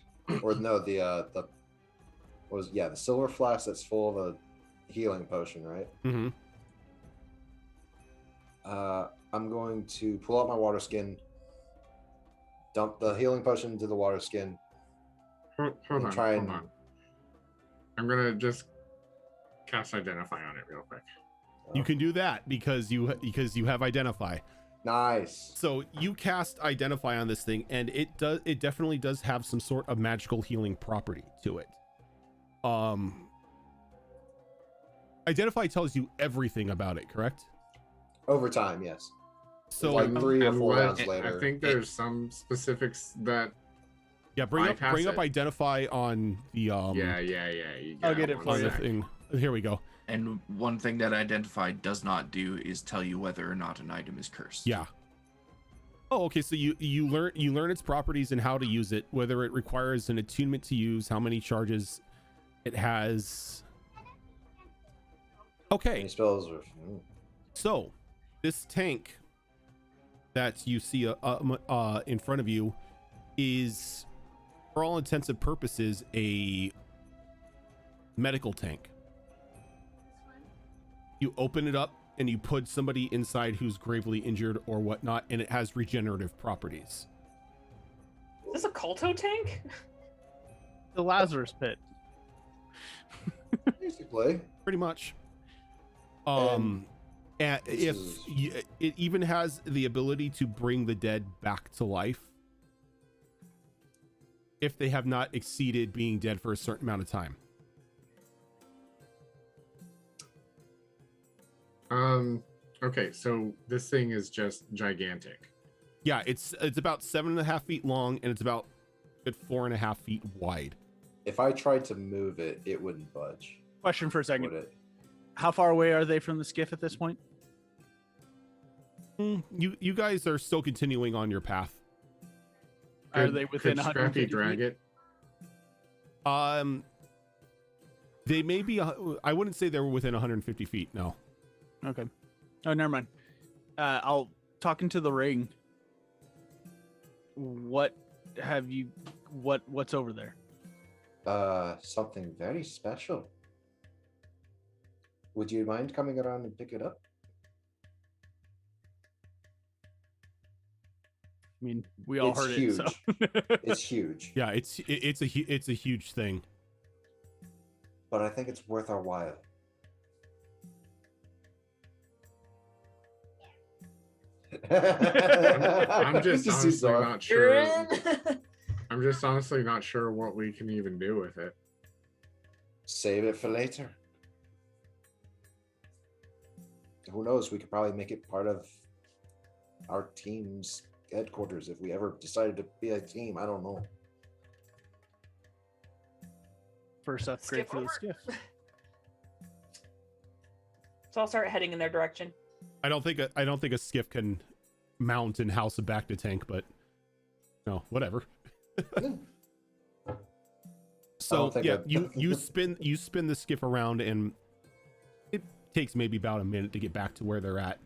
or no, the silver flask that's full of a healing potion, right? Mm-hmm. I'm going to pull out my water skin, dump the healing potion into the water skin. Hold And on, try hold and- on. I'm gonna just cast identify on it real quick. You can do that because you have identify. Nice. So you cast identify on this thing, and it definitely does have some sort of magical healing property to it. Identify tells you everything about it, correct? Over time, yes. So Like 3 or 4 Unless- rounds later. I think there's some specifics that. yeah, bring bypass up it. identify on the Yeah. on You I'll got get it one for the you. sec. thing. Here we go. And one thing that identify does not do is tell you whether or not an item is cursed. Yeah. Oh, okay. So you learn its properties and how to use it, whether it requires an attunement to use, how many charges it has. Okay. Any spells are. So, this tank that you see in front of you is, for all intents and purposes, a medical tank. You open it up and you put somebody inside who's gravely injured or whatnot, and it has regenerative properties. Is this a Colto tank? The Lazarus pit. Basically. Pretty much. And And this if is- it even has the ability to bring the dead back to life if they have not exceeded being dead for a certain amount of time. Okay, so this thing is just gigantic. Yeah, it's about 7.5 feet long and it's about 4.5 feet wide. If I tried to move it, it wouldn't budge. Question for a second. Would it? How far away are they from the skiff at this point? You guys are still continuing on your path. Are Could- they within could 150 Scrappy drag feet? it? They may be. I wouldn't say they were within 150 feet. No. Okay. Oh, never mind. I'll talk into the ring. What's over there? Something very special. Would you mind coming around and pick it up? I mean, we all It's heard huge. it. So. It's huge, Yeah, it's a huge thing. but I think it's worth our while. I'm just This is honestly bizarre. not You're sure. in. I'm just honestly not sure what we can even do with it. Save it for later. Who knows? We could probably make it part of our team's headquarters if we ever decided to be a team. I don't know. First upgrade Skiff for the over. skiff. So I'll start heading in their direction. I don't think a skiff can mount and house a back to tank, but no, whatever. So don't think yeah, I'd- you spin the skiff around, and it takes maybe about a minute to get back to where they're at.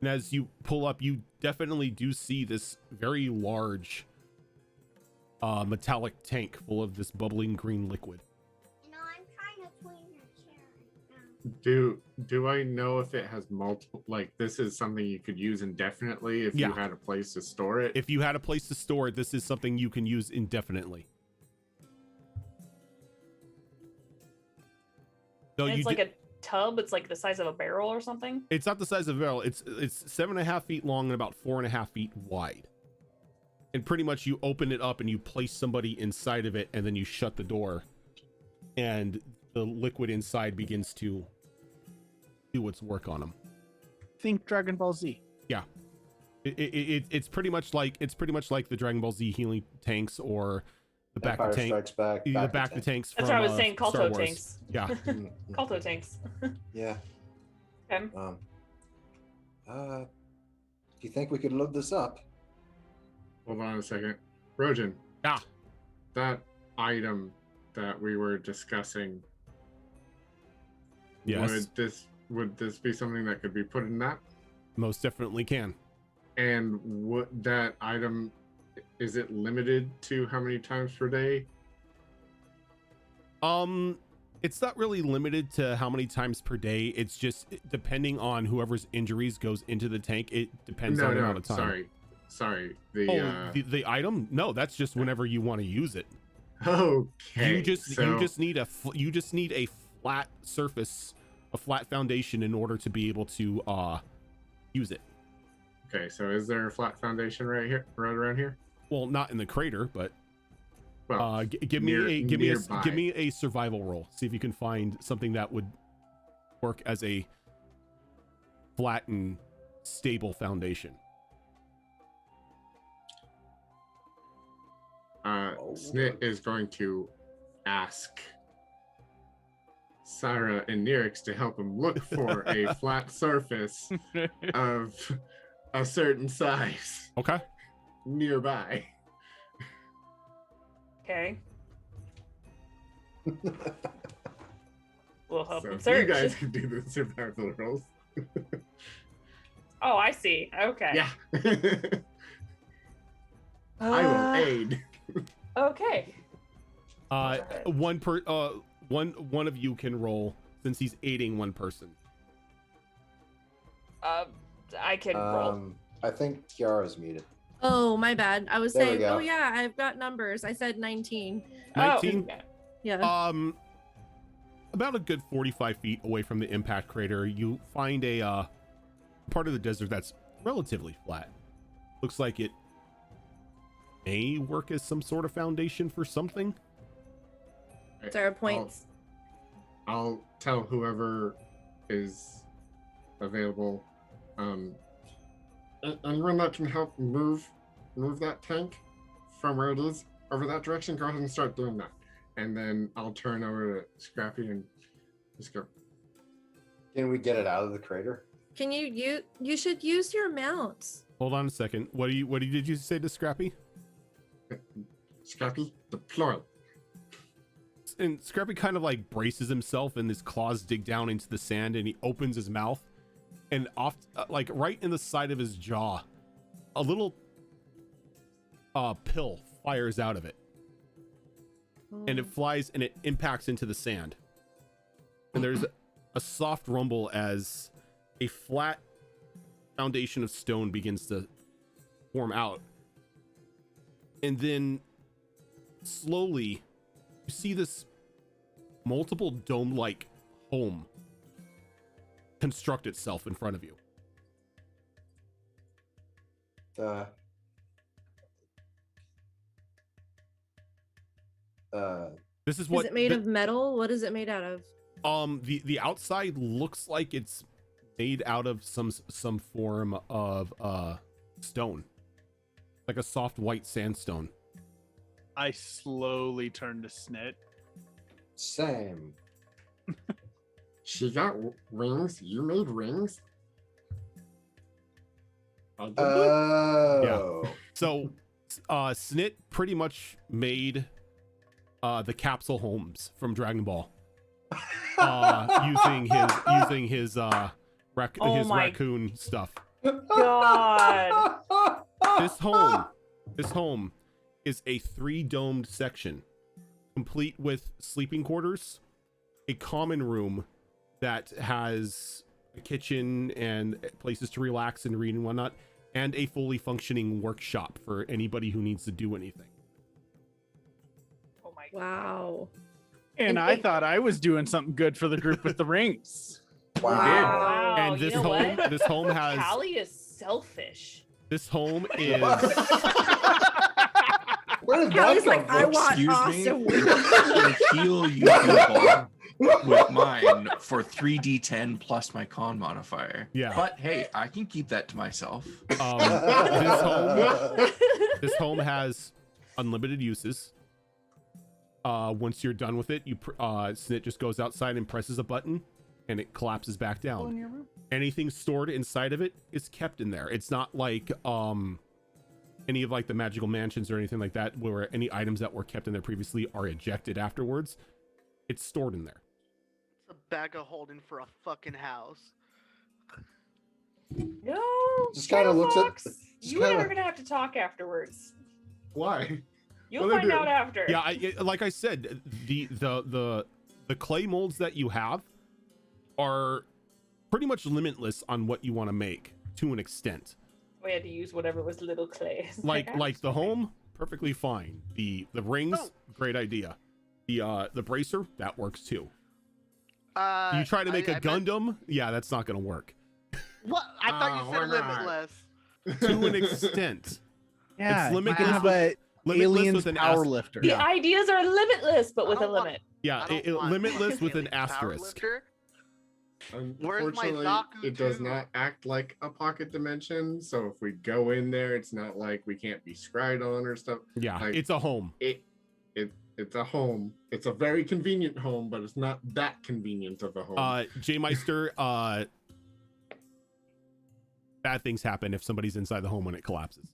And as you pull up, you definitely do see this very large metallic tank full of this bubbling green liquid. You know, I'm trying to clean your chair. Do I know if it has multiple? Like, this is something you could use indefinitely if Yeah. you had a place to store it. If you had a place to store it, this is something you can use indefinitely. So And you it's like a tub. It's like the size of a barrel or something. It's not the size of a barrel. It's 7.5 feet long and about 4.5 feet wide. And pretty much you open it up and you place somebody inside of it, and then you shut the door. And the liquid inside begins to do its work on him. Think Dragon Ball Z. Yeah, it's pretty much like the Dragon Ball Z healing tanks or the back Empire to tank, Strikes Back. the Back back to tanks. That's from, what I was saying. Star Kalto Wars. tanks. Yeah. Kalto tanks. Yeah. Okay. Do you think we could load this up? Hold on a second. Rojan. Yeah. That item that we were discussing. Yes. Would this be something that could be put in that? Most definitely can. And what that item, is it limited to how many times per day? It's not really limited to how many times per day. It's just depending on whoever's injuries goes into the tank. It depends on the amount of time. Sorry. The item? No, that's just whenever you want to use it. Okay. You just need a flat surface, a flat foundation in order to be able to use it. Okay, so is there a flat foundation right around here? Well, not in the crater, but Well, give me nearby. a survival roll. See if you can find something that would work as a flat and stable foundation. Snit is going to ask Sarah and Nirix to help him look for a flat surface of a certain size Okay. nearby. Okay. We'll help So him if search. you guys can do the survival rolls. Oh, I see. Okay. Yeah. I will aid. Okay. One of you can roll since he's aiding one person. I can roll. I think Kiara's muted. Oh, my bad. I was There we saying, go. oh yeah, I've got numbers. I said 19. 19. Oh, Yeah. About a good 45 feet away from the impact crater, you find a part of the desert that's relatively flat. Looks like it may work as some sort of foundation for something. Sarah points. I'll tell whoever is available. Anyone that can help move that tank from where it is over that direction, go ahead and start doing that. And then I'll turn over to Scrappy and just go. Can we get it out of the crater? Can you should use your mounts. Hold on a second. What did you say to Scrappy? Scrappy, deploy. And Scrappy kind of like braces himself and his claws dig down into the sand and he opens his mouth and off like right in the side of his jaw, a little pill fires out of it. And it flies and it impacts into the sand. And there's a soft rumble as a flat foundation of stone begins to form out. And then slowly you see this multiple dome-like home construct itself in front of you. This is what Is it made of metal? What is it made out of? The outside looks like it's made out of some form of stone, like a soft white sandstone. I slowly turn to Snit. Same. She got wings. You made rings. Oh. So Snit pretty much made the capsule homes from Dragon Ball using his raccoon stuff. God. This home is a 3-domed section complete with sleeping quarters, a common room that has a kitchen and places to relax and read and whatnot, and a fully functioning workshop for anybody who needs to do anything. Oh my. Wow. And I thought I was doing something good for the group with the rings. Wow. Wow. And you know what? this home has Callie is selfish. this home is Where did that Callie's come like, I from? want Excuse me? awesome To heal you people, with mine for 3d10 plus my con modifier. Yeah. But hey, I can keep that to myself. This home has unlimited uses. Once you're done with it, Snit just goes outside and presses a button, and it collapses back down. Anything stored inside of it is kept in there. It's not like any of like the magical mansions or anything like that, where any items that were kept in there previously are ejected afterwards. It's stored in there. It's a bag of holding for a fucking house. No. Just kinda looks at- Fox, just you and I kinda- are gonna have to talk afterwards. Why? You'll What do I find do? out after. Yeah, like I said, the clay molds that you have are pretty much limitless on what you want to make to an extent. We had to use whatever was little clay. It's Like the home, perfectly fine. The rings, Oh. great idea. The bracer, that works too. Uh, You try to make a meant- Gundam, yeah, that's not gonna work What? I thought you why said not? limitless. to an extent. Yeah, limitless you can have a Limitless aliens with an power ast- lifter. The Yeah. ideas are limitless, but with I a don't want- limit. Yeah, I don't want limitless with an alien power asterisk. lifter. Where's my Unfortunately, Zaku it does 2? not act like a pocket dimension. So if we go in there, it's not like we can't be scryed on or stuff. Yeah, Like- it's a home. It's a home. It's a very convenient home, but it's not that convenient of a home. J Meister, bad things happen if somebody's inside the home when it collapses.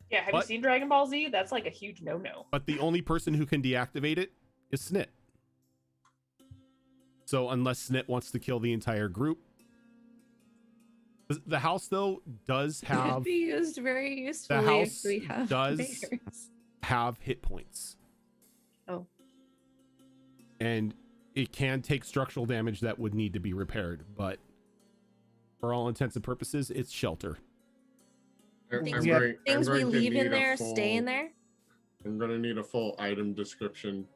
Yeah, have What? you seen Dragon Ball Z? That's like a huge no-no. But the only person who can deactivate it is Snit. So unless Snit wants to kill the entire group. The house, though, does Could have be used very usefully house if we have does- bears. hit points. Oh. And it can take structural damage that would need to be repaired, but for all intents and purposes, it's shelter. Things, Yeah. things we going to leave in need a there stay in full- there. I'm gonna need a full item description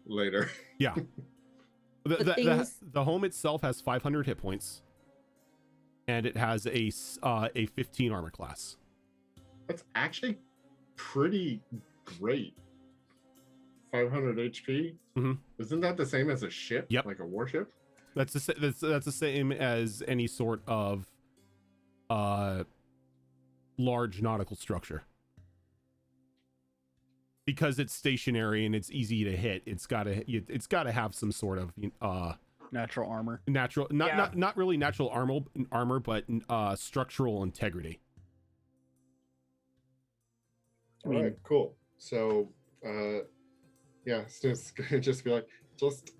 later. Yeah. The, But the, things- the home itself has 500 hit points, and it has a 15 armor class. That's actually pretty great. 500 HP. Mhm. Isn't that the same as a ship? Yep. Like a warship? That's the same as any sort of large nautical structure. Because it's stationary and it's easy to hit, it's got to have some sort of Natural armor. natural, Yeah. not really natural armor, but structural integrity. I mean- Alright, cool. So yeah, it's just gonna just be like, just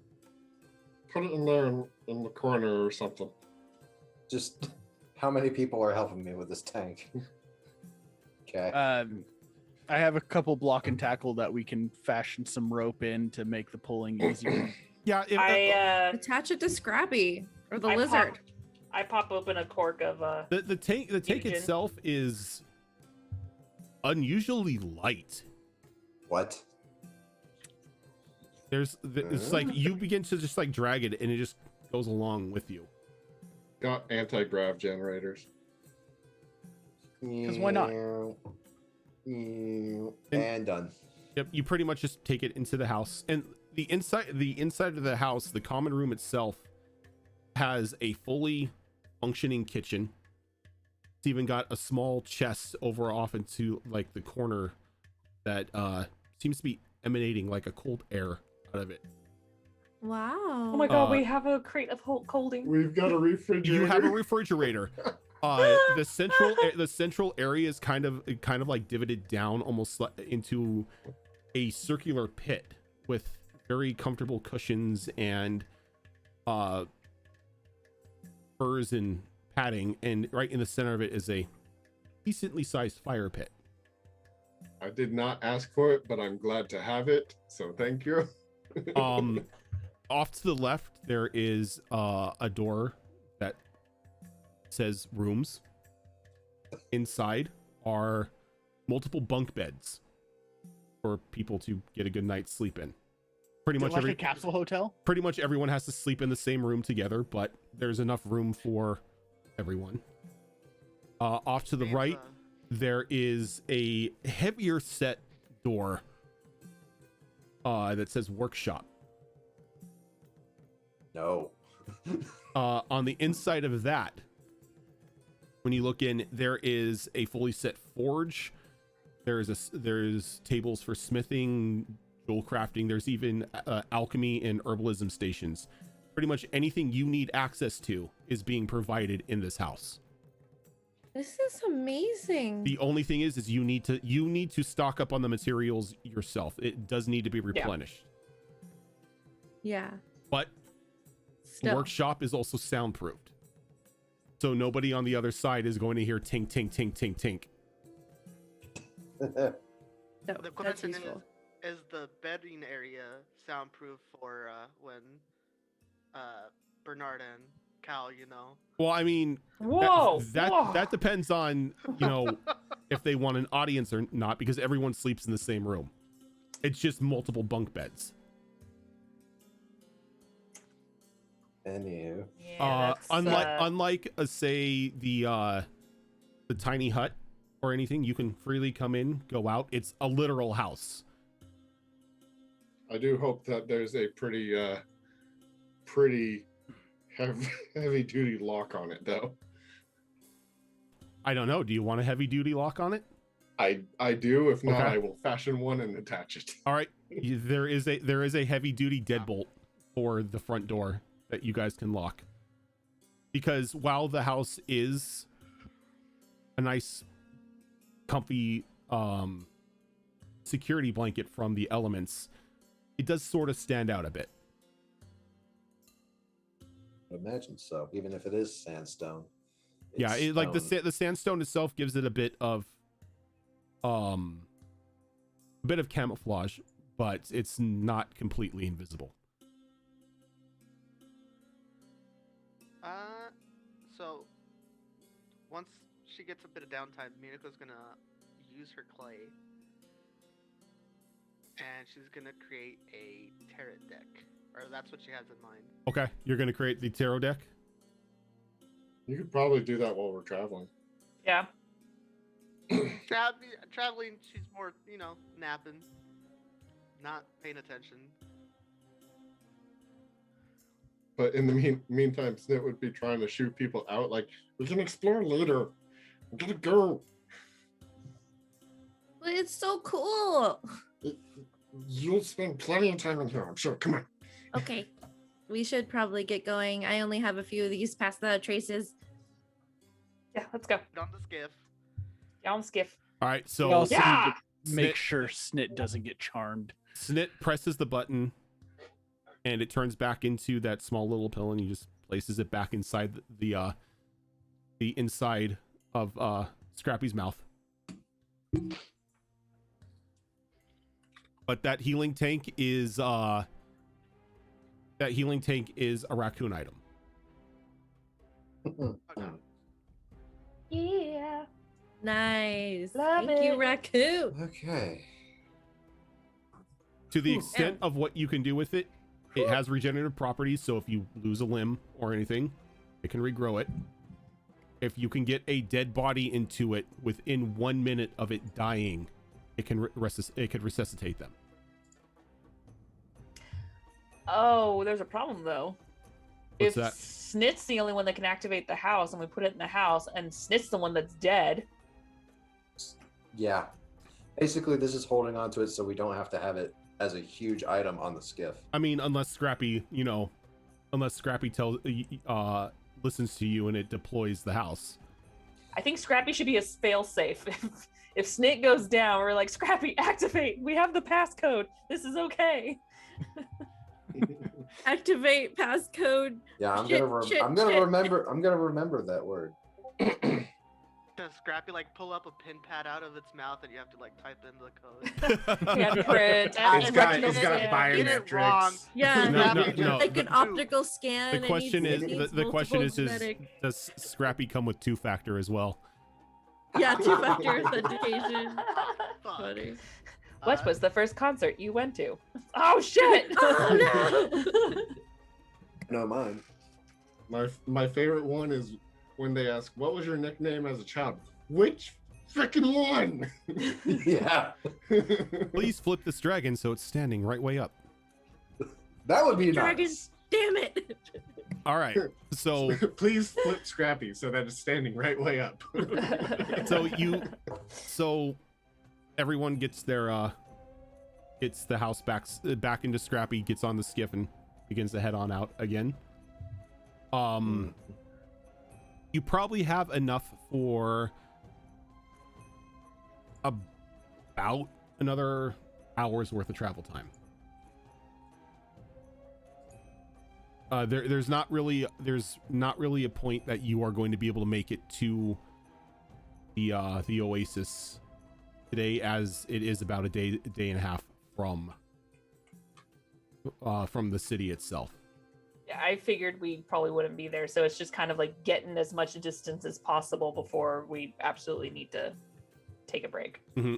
put it in there in the corner or something. Just how many people are helping me with this tank? Okay. I have a couple block and tackle that we can fashion some rope in to make the pulling easier. Yeah, Attach it to Scrappy or the I lizard. I pop open a cork of the tank Fusion. itself is unusually light. What? It's like you begin to just like drag it and it just goes along with you. Got anti-grav generators. 'Cause why not? And done. Yep, you pretty much just take it into the house, and the inside of the house, the common room itself, has a fully functioning kitchen. It's even got a small chest over off into like the corner that seems to be emanating like a cold air out of it. Wow. Oh my god, Uh, we have a crate of colding. We've got a refrigerator. You have a refrigerator. The central area is kind of like divoted down almost into a circular pit with very comfortable cushions and furs and padding, and right in the center of it is a decently sized fire pit. I did not ask for it, but I'm glad to have it. So thank you. Off to the left there is a door that says rooms. Inside are multiple bunk beds for people to get a good night's sleep in. Pretty much like a capsule hotel. pretty much everyone has to sleep in the same room together, but there's enough room for everyone. Off to the right there is a heavier set door that says workshop. No. On the inside of that, when you look in, there is a fully set forge. There's tables for smithing, jewel crafting. There's even alchemy and herbalism stations. Pretty much anything you need access to is being provided in this house. This is amazing. The only thing is you need to stock up on the materials yourself. It does need to be replenished. Yeah. But Still. workshop is also soundproofed, so nobody on the other side is going to hear tink tink tink tink tink. No, The that's question useful. is the bedding area soundproof for when Bernard and Cal, you know? Well, I mean, Whoa! that depends on, you know, if they want an audience or not, because everyone sleeps in the same room. It's just multiple bunk beds. Anywho. Yeah, that's, unlike say the tiny hut or anything, you can freely come in, go out. It's a literal house. I do hope that there's a pretty heavy duty lock on it, though. I don't know. Do you want a heavy duty lock on it? I do. If not, Okay. I will fashion one and attach it. All right. There is a heavy duty deadbolt for the front door that you guys can lock. Because while the house is a nice, comfy security blanket from the elements, it does sort of stand out a bit. I imagine so, even if it is sandstone. Yeah, It's like stone. the sandstone itself gives it a bit of camouflage, but it's not completely invisible. So once she gets a bit of downtime, Minako's gonna use her clay, and she's gonna create a tarot deck, or that's what she has in mind. Okay, you're going to create the tarot deck? You could probably do that while we're traveling. yeah. Traveling, she's more, you know, napping, not paying attention. But in the meantime, Snit would be trying to shoot people out. Like, we can explore later. I'm gonna go. But it's so cool. You'll spend plenty of time in here, I'm sure. Come on. Okay. We should probably get going. I only have a few of these past the traces. Yeah, let's go. Get on the skiff. Down skiff. All right, We so also Yeah! need to make Snit- sure Snit doesn't get charmed. Snit presses the button and it turns back into that small little pill, and he just places it back inside the inside of Scrappy's mouth. But that healing tank is a raccoon item. Okay. Yeah. Nice. Love Thank you, it. raccoon. Okay. To the extent of what you can do with it, it has regenerative properties, so if you lose a limb or anything, it can regrow it. If you can get a dead body into it within 1 minute of it dying, it can resuscitate them. Oh, there's a problem though. What's if that? Snit's the only one that can activate the house, and we put it in the house, and Snit's the one that's dead. Yeah. Basically, this is holding on to it so we don't have to have it as a huge item on the skiff. I mean, unless Scrappy tells listens to you and it deploys the house. I think Scrappy should be a fail-safe. If Snit goes down, we're like, Scrappy, activate. We have the passcode. This is okay. Activate passcode. Yeah, I'm Shit, gonna shit, I'm gonna shit. remember that word. Does Scrappy like pull up a pin pad out of its mouth and you have to like type in the code? Yeah, print. It's got Get it wrong. Yeah. No. Like an optical scan. The and question needs- is needs the question multiple is genetic- does Scrappy come with 2-factor as well? Yeah, 2-factor authentication. Fuck. Funny. What was the first concert you went to? Oh shit! Oh No, mine. My favorite one is when they ask, "What was your nickname as a child?" Which Freaking one! Yeah, Please flip this dragon so it's standing right way up. that would be Dragon, nice. damn it! All right. So Please flip Scrappy so that it's standing right way up. so everyone gets their gets the house back into Scrappy, gets on the skiff and begins to head on out again. You probably have enough for about another hour's worth of travel time. There's not really a point that you are going to be able to make it to the oasis today, as it is about a day and a half from the city itself. Yeah, I figured we probably wouldn't be there, so it's just kind of like getting as much distance as possible before we absolutely need to take a break. Mm-hmm.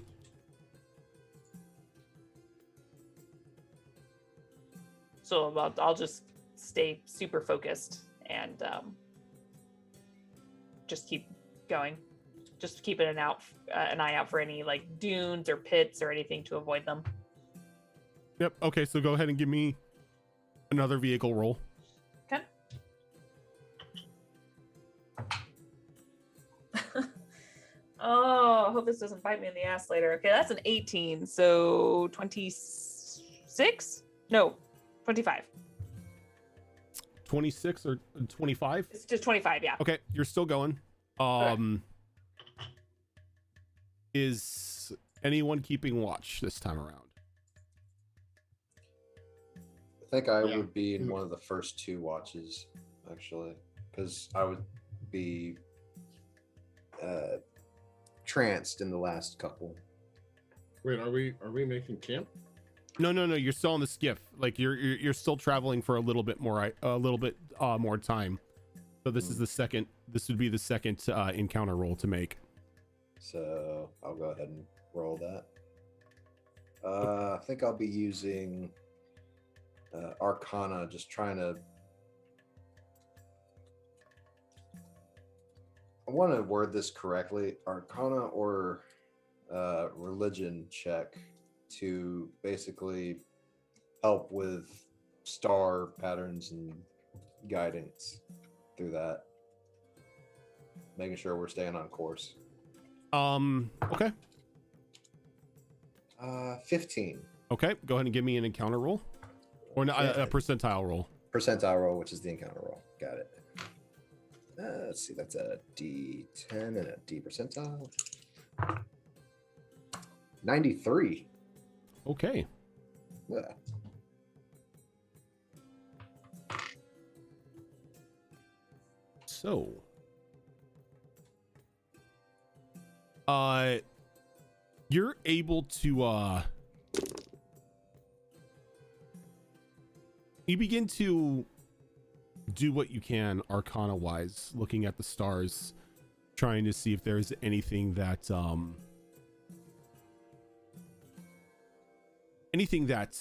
So I'll just stay super focused and just keep going. Just keeping an eye out for any like dunes or pits or anything to avoid them. Yep. Okay, so go ahead and give me another vehicle roll. Okay. Oh, I hope this doesn't bite me in the ass later. Okay, that's an 18, so 26? No, 25. 26 or 25? It's just 25, yeah. Okay, you're still going. Okay. Is anyone keeping watch this time around? I think I Yeah. would be in one of the first two watches, actually, because I would be tranced in the last couple. Wait, are we making camp? No. You're still on the skiff. Like you're still traveling for a little bit more time. So this is the second. This would be the second encounter roll to make. So I'll go ahead and roll that. I think I'll be using Arcana, just trying to. I want to word this correctly. Arcana or religion check to basically help with star patterns and guidance through that, making sure we're staying on course. Okay. 15 Okay, go ahead and give me an encounter roll, or a Okay. percentile roll. percentile roll, which is the encounter roll. Got it. Let's see, that's a D10 and a D percentile. 93. Okay. Yeah. So, you're able to, you begin to do what you can arcana-wise, looking at the stars, trying to see if there's anything that, anything that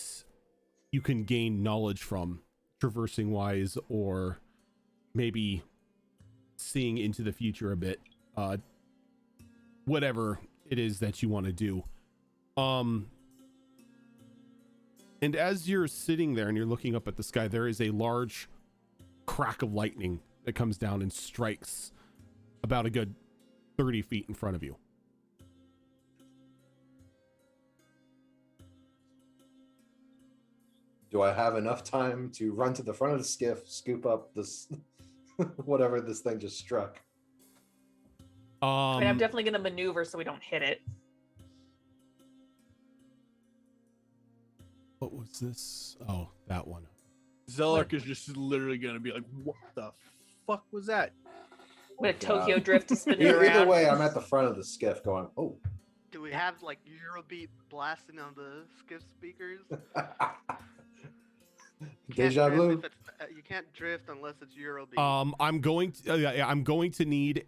you can gain knowledge from, traversing-wise, or maybe seeing into the future a bit, whatever it is that you want to do. And as you're sitting there and you're looking up at the sky, there is a large crack of lightning that comes down and strikes about a good 30 feet in front of you. Do I have enough time to run to the front of the skiff, scoop up this whatever this thing just struck? I mean, I'm definitely going to maneuver so we don't hit it. What was this? Oh, that one. Zellark is just literally gonna be like, "What the fuck was that?" I'm going to Tokyo drift to spin it Either around. way, I'm at the front of the skiff going, "Oh." Do we have like Eurobeat blasting on the skiff speakers? You can't Deja drift vu. if it's- you can't drift unless it's Eurobeat. I'm going to need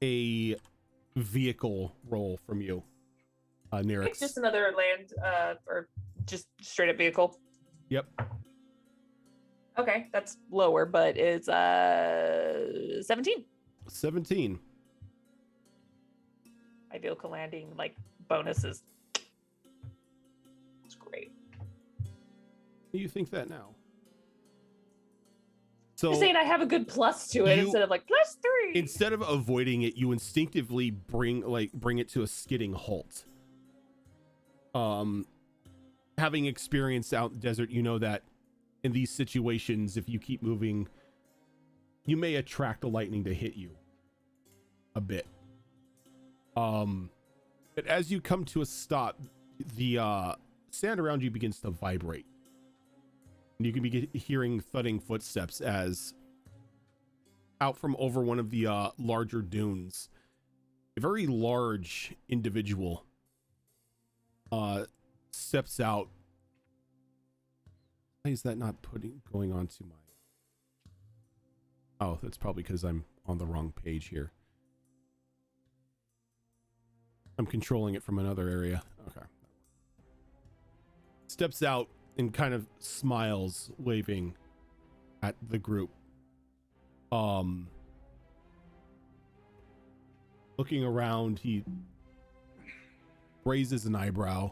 a vehicle roll from you, It's Nyrix. just another land or just straight up vehicle. Yep. Okay, that's lower, but it's 17. 17. ideal landing like bonuses. It's great. You think that now? So You're saying I have a good plus to it you- instead of like +3. instead of avoiding it, you instinctively bring it to a skidding halt. Having experienced out in the desert, you know that in these situations, if you keep moving, you may attract the lightning to hit you a bit. But as you come to a stop, the sand around you begins to vibrate. And you can be hearing thudding footsteps as out from over one of the larger dunes, a very large individual steps out. Why is that not going on to my... Oh, that's probably because I'm on the wrong page here. I'm controlling it from another area. Okay. Steps out and kind of smiles, waving at the group. Looking around, he raises an eyebrow,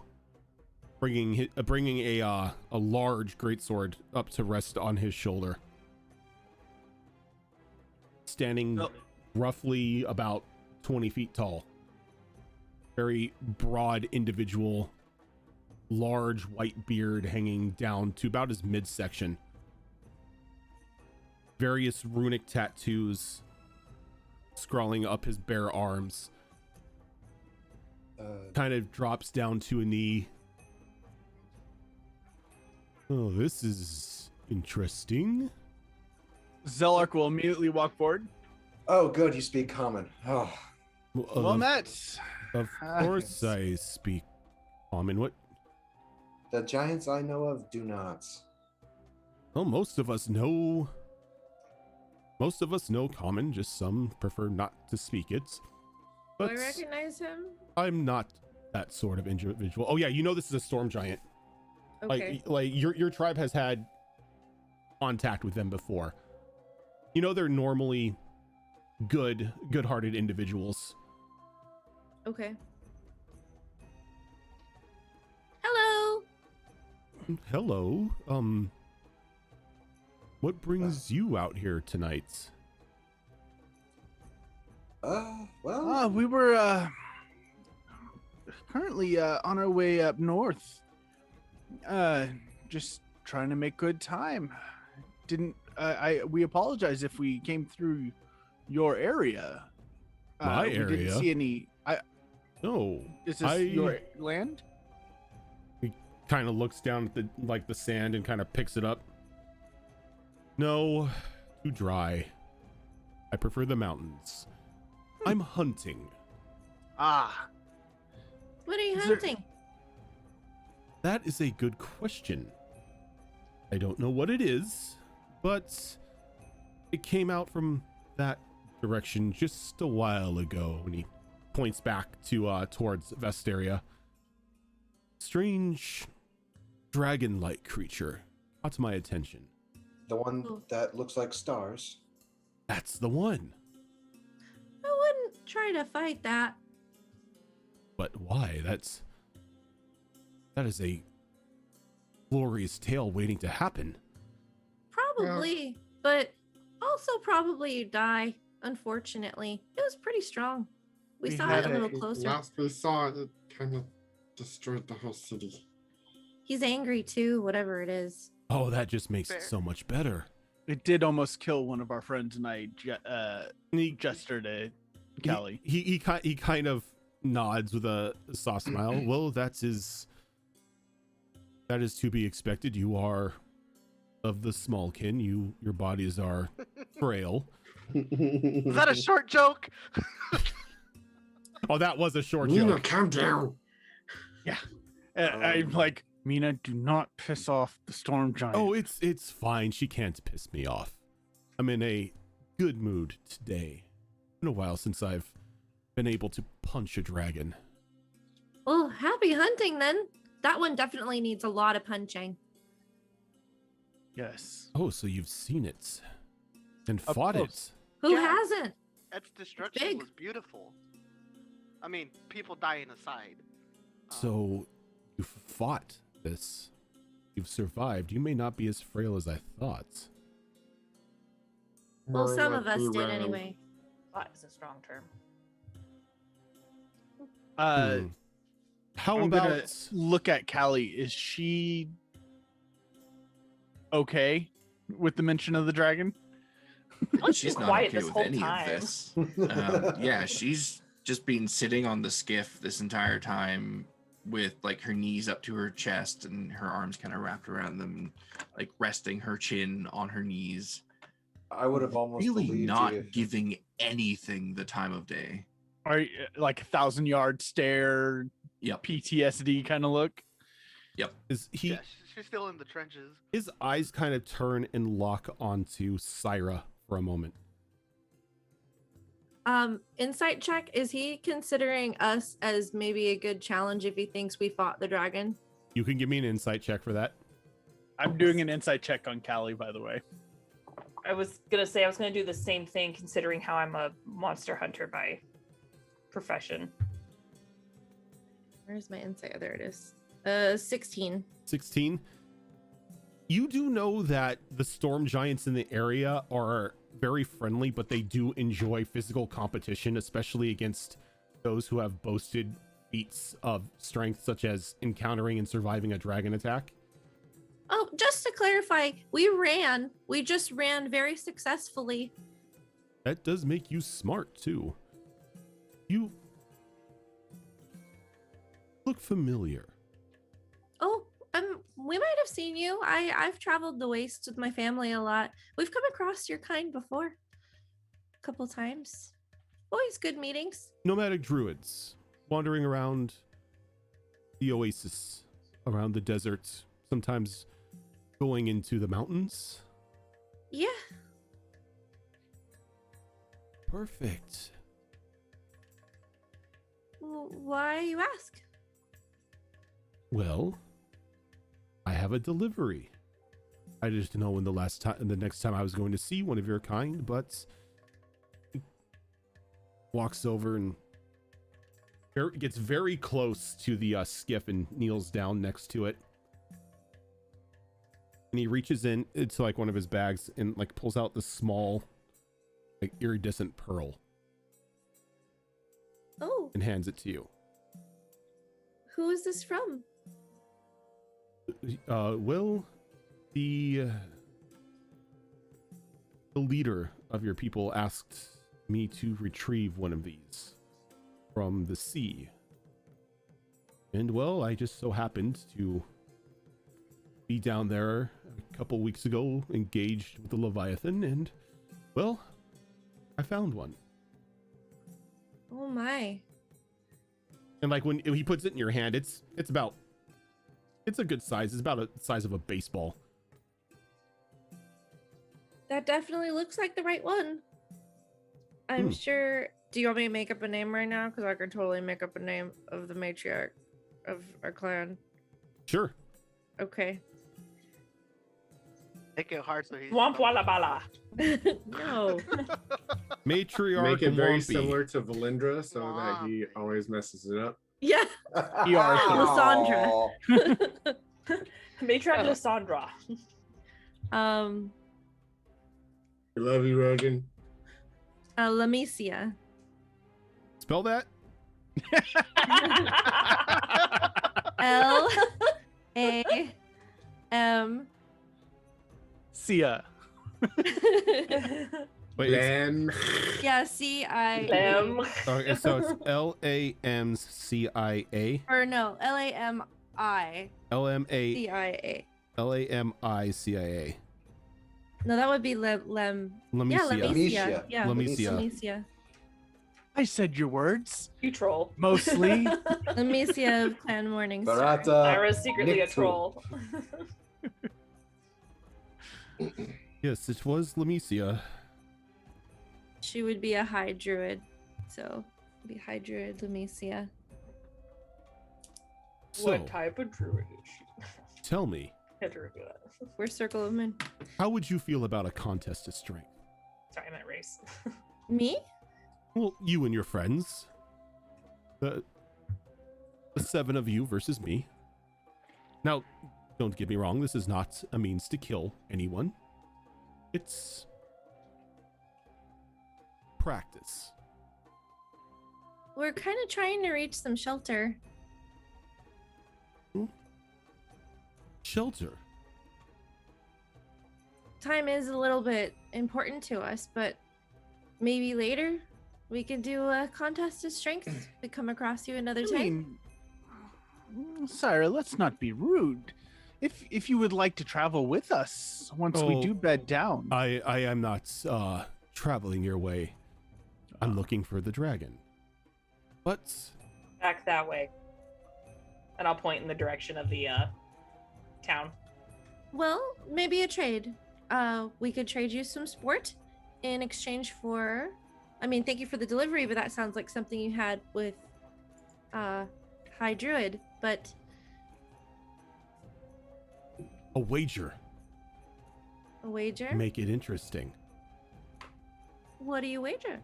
bringing a large greatsword up to rest on his shoulder. Standing roughly about 20 feet tall. Very broad individual, large white beard hanging down to about his midsection. Various runic tattoos scrawling up his bare arms. Kind of drops down to a knee. Oh, this is interesting. Zelark will immediately walk forward. Oh, good. You speak common. Oh, Well met. Of course I speak common. What? the giants I know of do not. Well, most of us know common, just some prefer not to speak it. Do But I recognize him? I'm not that sort of individual. Oh yeah, you know this is a storm giant. Okay. Like your tribe has had contact with them before. You know they're normally good-hearted individuals. Okay. Hello. Hello. What brings you out here tonight? Well, We were currently on our way up north. Just trying to make good time. We apologize if we came through your area. My We area? didn't see any. No. Is this your land? He kind of looks down at the sand and kind of picks it up. No, too dry. I prefer the mountains. I'm hunting. Ah, What are you Is there- hunting? That is a good question. I don't know what it is, but it came out from that direction just a while ago. And he points back to towards Vesteria. Strange dragon-like creature caught my attention. the one Oh. that looks like stars. That's the one. I wouldn't try to fight that. But why? That is a glorious tale waiting to happen. Probably, but also probably you die. Unfortunately, it was pretty strong. We We saw had it a little It- closer. Last we saw it, it kind of destroyed the whole city. He's angry too, whatever it is. Oh, that just makes Fair. it so much better. it did almost kill one of our friends and I. He, Jester to Callie. he kind of nods with a soft smile. Well, that is to be expected. You are of the smallkin. Your bodies are frail. Was that a short joke? Oh, that was a short Nina, joke. calm down. I'm like, Mina, do not piss off the storm giant. Oh, it's fine. She can't piss me off. I'm in a good mood today. Been a while since I've been able to punch a dragon. Well, happy hunting then. That one definitely needs a lot of punching. Yes. Oh, so you've seen it and Up fought close. it. Who Yeah. hasn't? Its destruction big. was beautiful. I mean, people dying aside. So, you fought this. You've survived. You may not be as frail as I thought. Well, More some of like us we did ran. anyway. Thought is a strong term. How I'm about gonna look at Callie. Is she okay with the mention of the dragon? She's She's not quiet okay this with whole any time. of this. Yeah, she's just been sitting on the skiff this entire time with like her knees up to her chest and her arms kind of wrapped around them, like resting her chin on her knees. I would have almost Really believed not you if giving anything the time of day. Are you, like 1,000-yard stare, Yep. PTSD kind of look? is he? Yeah, she's still in the trenches. His eyes kind of turn and lock onto Syra for a moment. Insight check. Is he considering us as maybe a good challenge if he thinks we fought the dragon? You can give me an insight check for that. I'm doing an insight check on Callie, by the way. I was gonna say I was gonna do the same thing, considering how I'm a monster hunter by profession. Where's my insight? Oh, there it is. 16. 16. You do know that the storm giants in the area are very friendly, but they do enjoy physical competition, especially against those who have boasted feats of strength, such as encountering and surviving a dragon attack. Oh, just to clarify, we just ran very successfully. That does make you smart, too. You look familiar. Oh, we might have seen you. I've traveled the wastes with my family a lot. We've come across your kind before. A couple times. Always good meetings. Nomadic druids wandering around the oasis, around the desert, sometimes going into the mountains. Yeah. Perfect. Why you ask? Well, I have a delivery. I just didn't know when the next time I was going to see one of your kind, but he walks over and gets very close to the skiff and kneels down next to it. And he reaches in into like one of his bags and like pulls out this small, like iridescent pearl Oh, and hands it to you. who is this from? Well, the leader of your people asked me to retrieve one of these from the sea. And well, I just so happened to be down there a couple weeks ago, engaged with the Leviathan, and well, I found one. Oh my. And like when he puts it in your hand, it's a good size. It's about the size of a baseball. That definitely looks like the right one. I'm sure. Do you want me to make up a name right now? Because I could totally make up a name of the matriarch of our clan. Sure. Okay. Make it hard so he's. Womp walla bala. No. Matriarch Make it very Lumpy. similar to Valindra so that he always messes it up. Yeah. You are Lysandra. Aw. Matriarch Oh. Lysandra. We love you, Rogan. Lamecia. Spell that. L-A-M. Sia. Wait, it's, Lamb. Yeah, C-I. Lamb. okay, so it's Lamcia. Or no, L-A-M-I. LMA C-I-A. LAMICIA. No, that would be Lem. Let me Yeah, see. Lamecia. Lamecia. Yeah, Lamecia. Lamecia. I said your words. You troll. Mostly. Lamecia of Clan Morningstar. Barata. Ira's secretly a Nick troll. Yes, it was Lamecia. She would be a high druid. So, be high druid Lamecia. So, What type of druid is she? tell me, Had to review that. We're Circle of Moon. how would you feel about a contest of strength? Sorry, I meant race. Me? Well, you and your friends. The seven of you versus me. Now, don't get me wrong, this is not a means to kill anyone. It's practice. We're kind of trying to reach some shelter. Shelter. Time is a little bit important to us, but maybe later we could do a contest of strength if we come across you another I time. mean, Sire, let's not be rude. If you would like to travel with us once we do bed down. I am not traveling your way. I'm looking for the dragon. But Back that way. And I'll point in the direction of the town. Well, maybe a trade. We could trade you some sport in exchange for, I mean, thank you for the delivery, but that sounds like something you had with High Druid, but a wager. a wager? Make it interesting. What do you wager?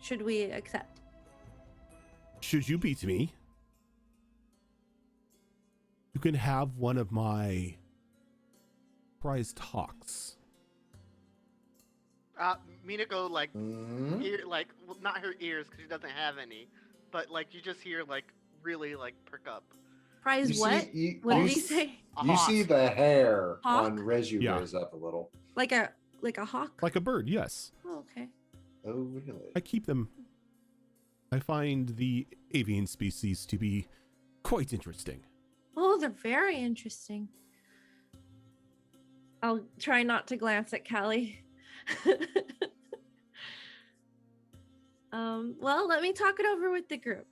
Should we accept? Should you beat me, you can have one of my prized hawks. Minako like Mhm. ear, like well, not her ears because she doesn't have any, but like you just hear like really like perk up. Prize You see- what? you- What you did he s- say? A You hawk. see the hair Hawk? on Reju Yeah. raise up a little. Like a hawk? Like a bird, yes. Oh, okay. Oh, really? I keep them. I find the avian species to be quite interesting. Oh, they're very interesting. I'll try not to glance at Callie. Well, let me talk it over with the group.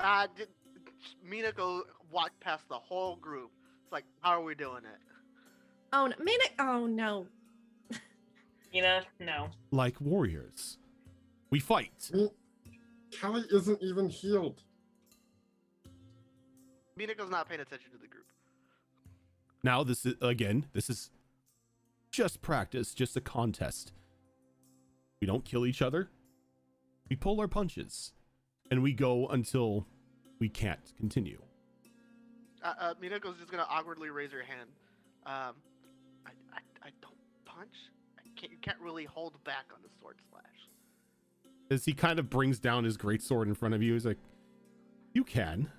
Minako walked past the whole group. It's like, how are we doing it? Oh, no, oh no. No. Like warriors. We fight. Callie isn't even healed. Minako's not paying attention to the group. Now this is just practice, just a contest. We don't kill each other. We pull our punches. And we go until we can't continue. Minako's just gonna awkwardly raise her hand. I don't punch. You can't really hold back on the sword slash. As he kind of brings down his greatsword in front of you, he's like, you can.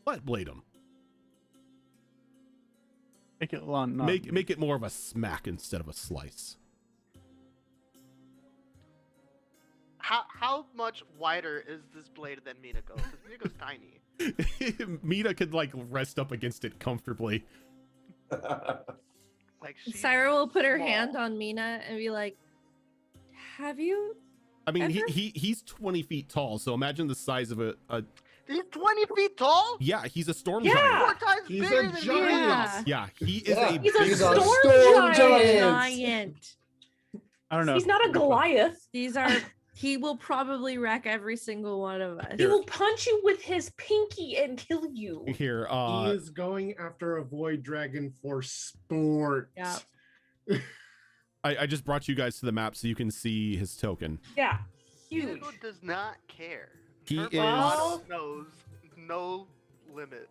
Let blade him. Make it long. Not Make it more of a smack instead of a slice. How much wider is this blade than Minako? Because Minako's tiny. Mita could like rest up against it comfortably. Like she's Syra will put her small. hand on Mina and be like, have you? I mean, Ever? he's 20 feet tall, so imagine the size of a He's 20 feet tall. yeah, he's a storm Yeah. giant. 4 times He's bigger a than giant. me. Yeah, he is Yeah. a He's a big He's storm a storm giant. Giant. I don't know. He's not a Goliath. These are, he will probably wreck every single one of us. He will punch you with his pinky and kill you. Here, He is going after a void dragon for sport. Yeah. I just brought you guys to the map so you can see his token. Yeah. Huge. Minako does not care. He Her is- bottom knows no limit.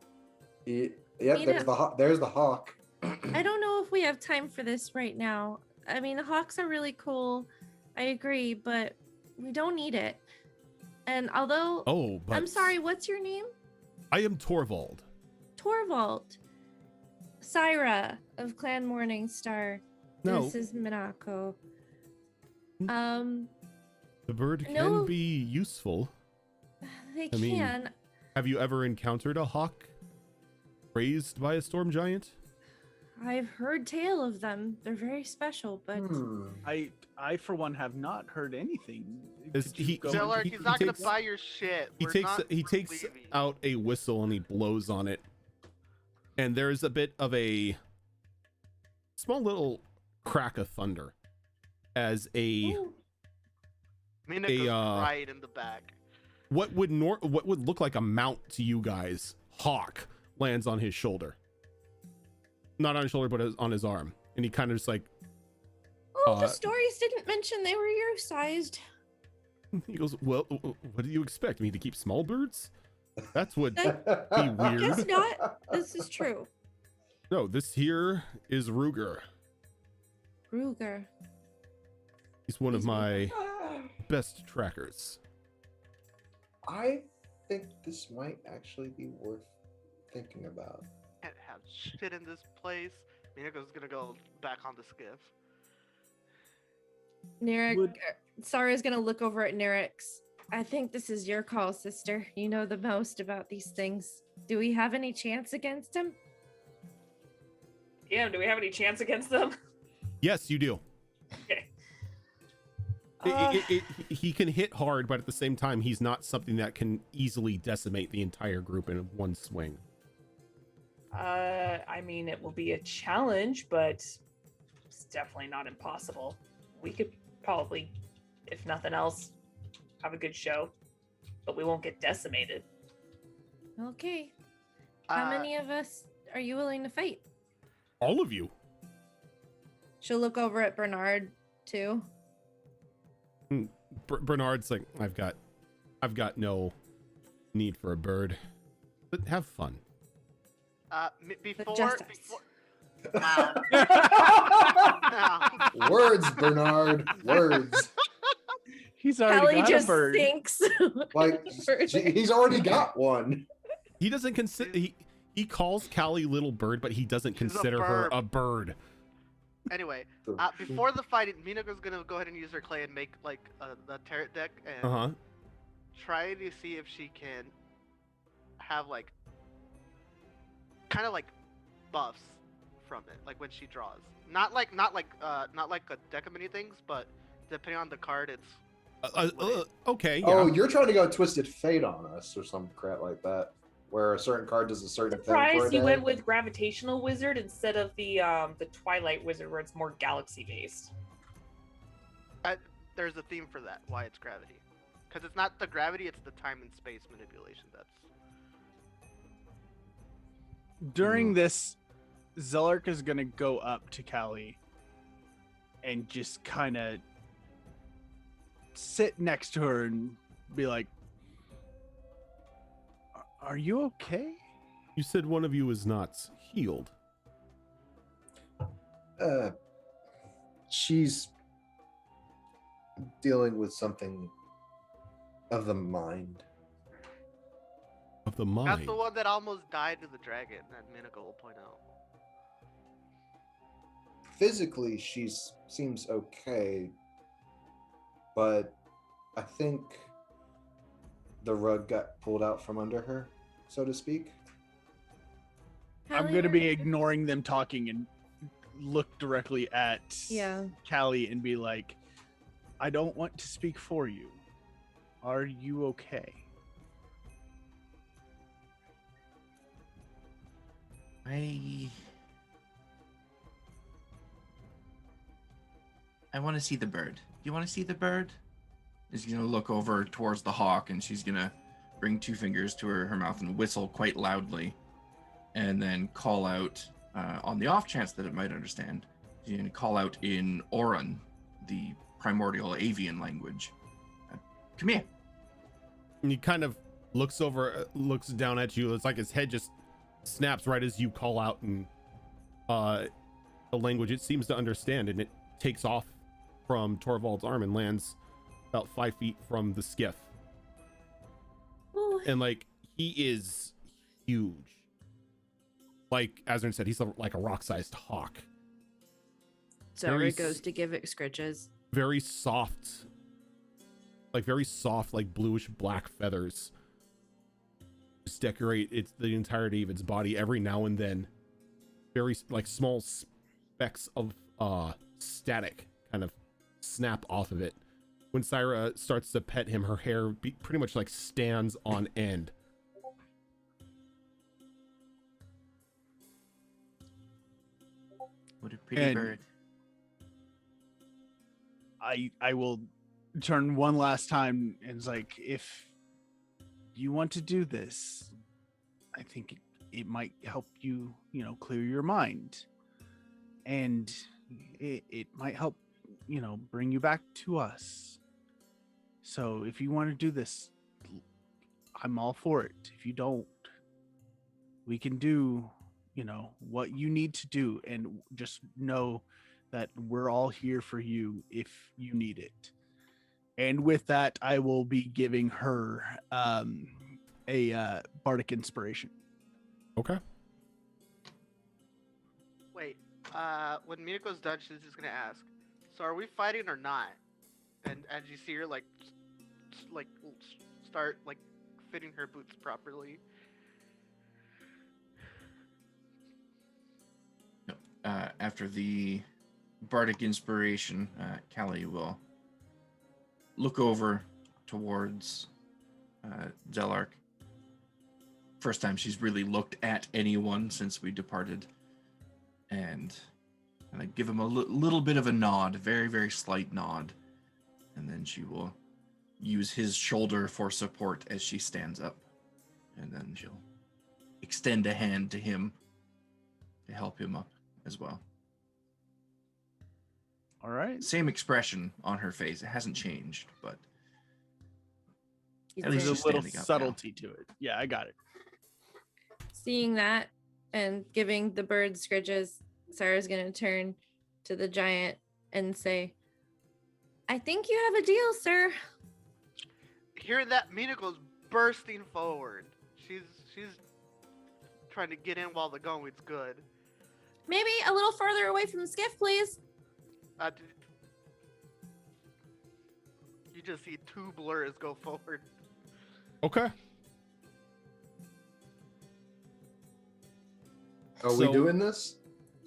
Yep, Mita- there's the hawk. I don't know if we have time for this right now. I mean, the hawks are really cool. I agree, but we don't need it. And although, Oh, but I'm sorry, what's your name? I am Torvald. Torvald. Syra of Clan Morningstar. No, This is Minako. Hmm. the bird can no. be useful. They I mean- can. Have you ever encountered a hawk raised by a storm giant? I've heard tale of them. They're very special, but Hmm. I for one have not heard anything. Is Could you he- go So, Zeller, he- he's he not gonna takes- buy your shit. He We're takes not he takes leaving. out a whistle and he blows on it, and there's a bit of a small little crack of thunder as a Ooh, Minako's a, right in the back. what would look like a mount to you guys hawk lands on his shoulder, not on his shoulder but on his arm, and he kind of just like oh, the Uh, stories didn't mention they were your sized. He goes, well, what do you expect me to keep small birds? That's what be Guess weird. not. This is true. No, this here is Ruger. Ruger. He's one of He's my best trackers. I think this might actually be worth thinking about. Can't have shit in this place. Minako's gonna go back on the skiff. Narek, Sara's gonna look over at Nerex. I think this is your call, sister. You know the most about these things. Do we have any chance against him? Yeah, do we have any chance against them? Yes, you do. Okay. He can hit hard, but at the same time, he's not something that can easily decimate the entire group in one swing. I mean, it will be a challenge, but it's definitely not impossible. We could probably, if nothing else, have a good show, but we won't get decimated. Okay. How many of us are you willing to fight? All of you. She'll look over at Bernard too. Bernard's like, I've got no need for a bird, but have fun. Before. Wow. Words, Bernard. Words. He's already Callie got just a bird. thinks. Like he's already got one. He doesn't consider he calls Callie little bird, but he doesn't She's a consider her bird. a bird. Anyway, before the fight, Minako's gonna go ahead and use her clay and make like the tarot deck and try to see if she can have like kind of like buffs from it, like when she draws. Not like a deck of many things, but depending on the card, it's Okay. Yeah. Oh, you're trying to go Twisted Fate on us or some crap like that, where a certain card does a certain thing for a Surprised you day. went with Gravitational Wizard instead of the Twilight Wizard, where it's more galaxy based. there's a theme for that. Why it's gravity? Because it's not the gravity; it's the time and space manipulation. That's During this, Zellark is gonna go up to Callie and just kind of sit next to her and be like, "Are you okay?" You said one of you is not healed. She's dealing with something of the mind. Of the mind. that's the one that almost died to the dragon. That Minako will point out. Physically, she seems okay, but I think the rug got pulled out from under her, so to speak. I'm Callie, gonna are be you- ignoring them talking and look directly at Yeah. Callie and be like, "I don't want to speak for you. Are you okay?" I want to see the bird. You want to see the bird? She's gonna look over towards the hawk, and she's gonna bring two fingers to her mouth and whistle quite loudly, and then call out on the off chance that it might understand. She's gonna call out in Oran, the primordial avian language. Come here. And he kind of looks down at you. It's like his head just snaps right as you call out in a language it seems to understand, and it takes off from Torvald's arm and lands about 5 feet from the skiff. Ooh. And like, he is huge. Like Azrin said, he's like a rock-sized hawk. Zara very goes to give it scritches. Very soft, like bluish black feathers just decorate the entirety of its body. Every now and then, very like small specks of static kind of snap off of it. When Syra starts to pet him, her hair pretty much like stands on end. What a pretty And- bird. I will turn one last time and it's like, if you want to do this, I think it might help you, clear your mind. And it might help, bring you back to us. So if you want to do this, I'm all for it. If you don't, we can do, what you need to do, and just know that we're all here for you if you need it. And with that, I will be giving her a bardic inspiration. Okay. Wait, when Minako's done, she's just gonna ask, so are we fighting or not? And as you see her start fitting her boots properly. After the bardic inspiration, Callie will look over towards Zelark. First time she's really looked at anyone since we departed, and kind of give him a little bit of a nod, very, very slight nod, and then she will use his shoulder for support as she stands up, and then she'll extend a hand to him to help him up as well. All right. Same expression on her face. It hasn't changed, but at least There's she's a little standing up subtlety to it. Yeah, I got it. Seeing that and giving the bird scritches, Sarah's going to turn to the giant and say, I think you have a deal, sir. Hearing that, Minako's bursting forward. She's trying to get in while the going's good. Maybe a little further away from the skiff, please. You just see two blurs go forward. Okay. Are we doing this?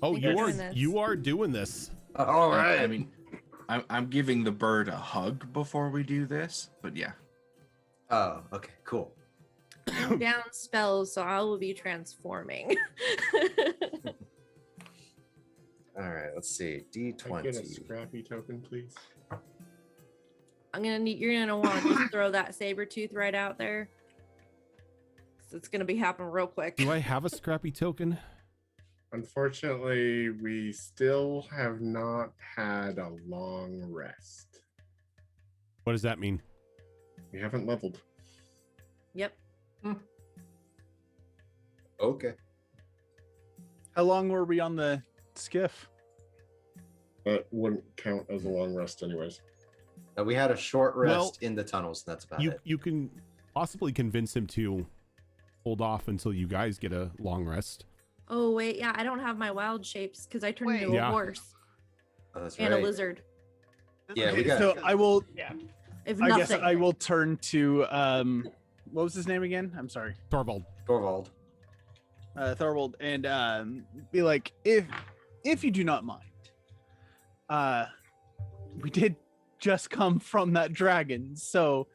Oh, think you we're are doing this. you are doing this. All right. I mean, I'm giving the bird a hug before we do this, but yeah. Oh, okay, cool. I'm down spells, so I will be transforming. All right, let's see. Can I get a D20. scrappy token, please? You're gonna want to just throw that saber tooth right out there. 'Cause it's gonna be happening real quick. Do I have a scrappy token? Unfortunately, we still have not had a long rest. What does that mean? We haven't leveled. Yep. Okay. How long were we on the skiff? That wouldn't count as a long rest anyways. We had a short rest Well, in the tunnels, and that's about it. You can possibly convince him to hold off until you guys get a long rest. Oh wait, yeah, I don't have my wild shapes because I turned Wait. into Yeah. a horse Oh, that's and right. a lizard. Yeah, we Okay, got- so I will. If I nothing. guess I will turn to what was his name again? I'm sorry, Torvald. Torvald. Thorwald, and be like, if you do not mind, we did just come from that dragon, so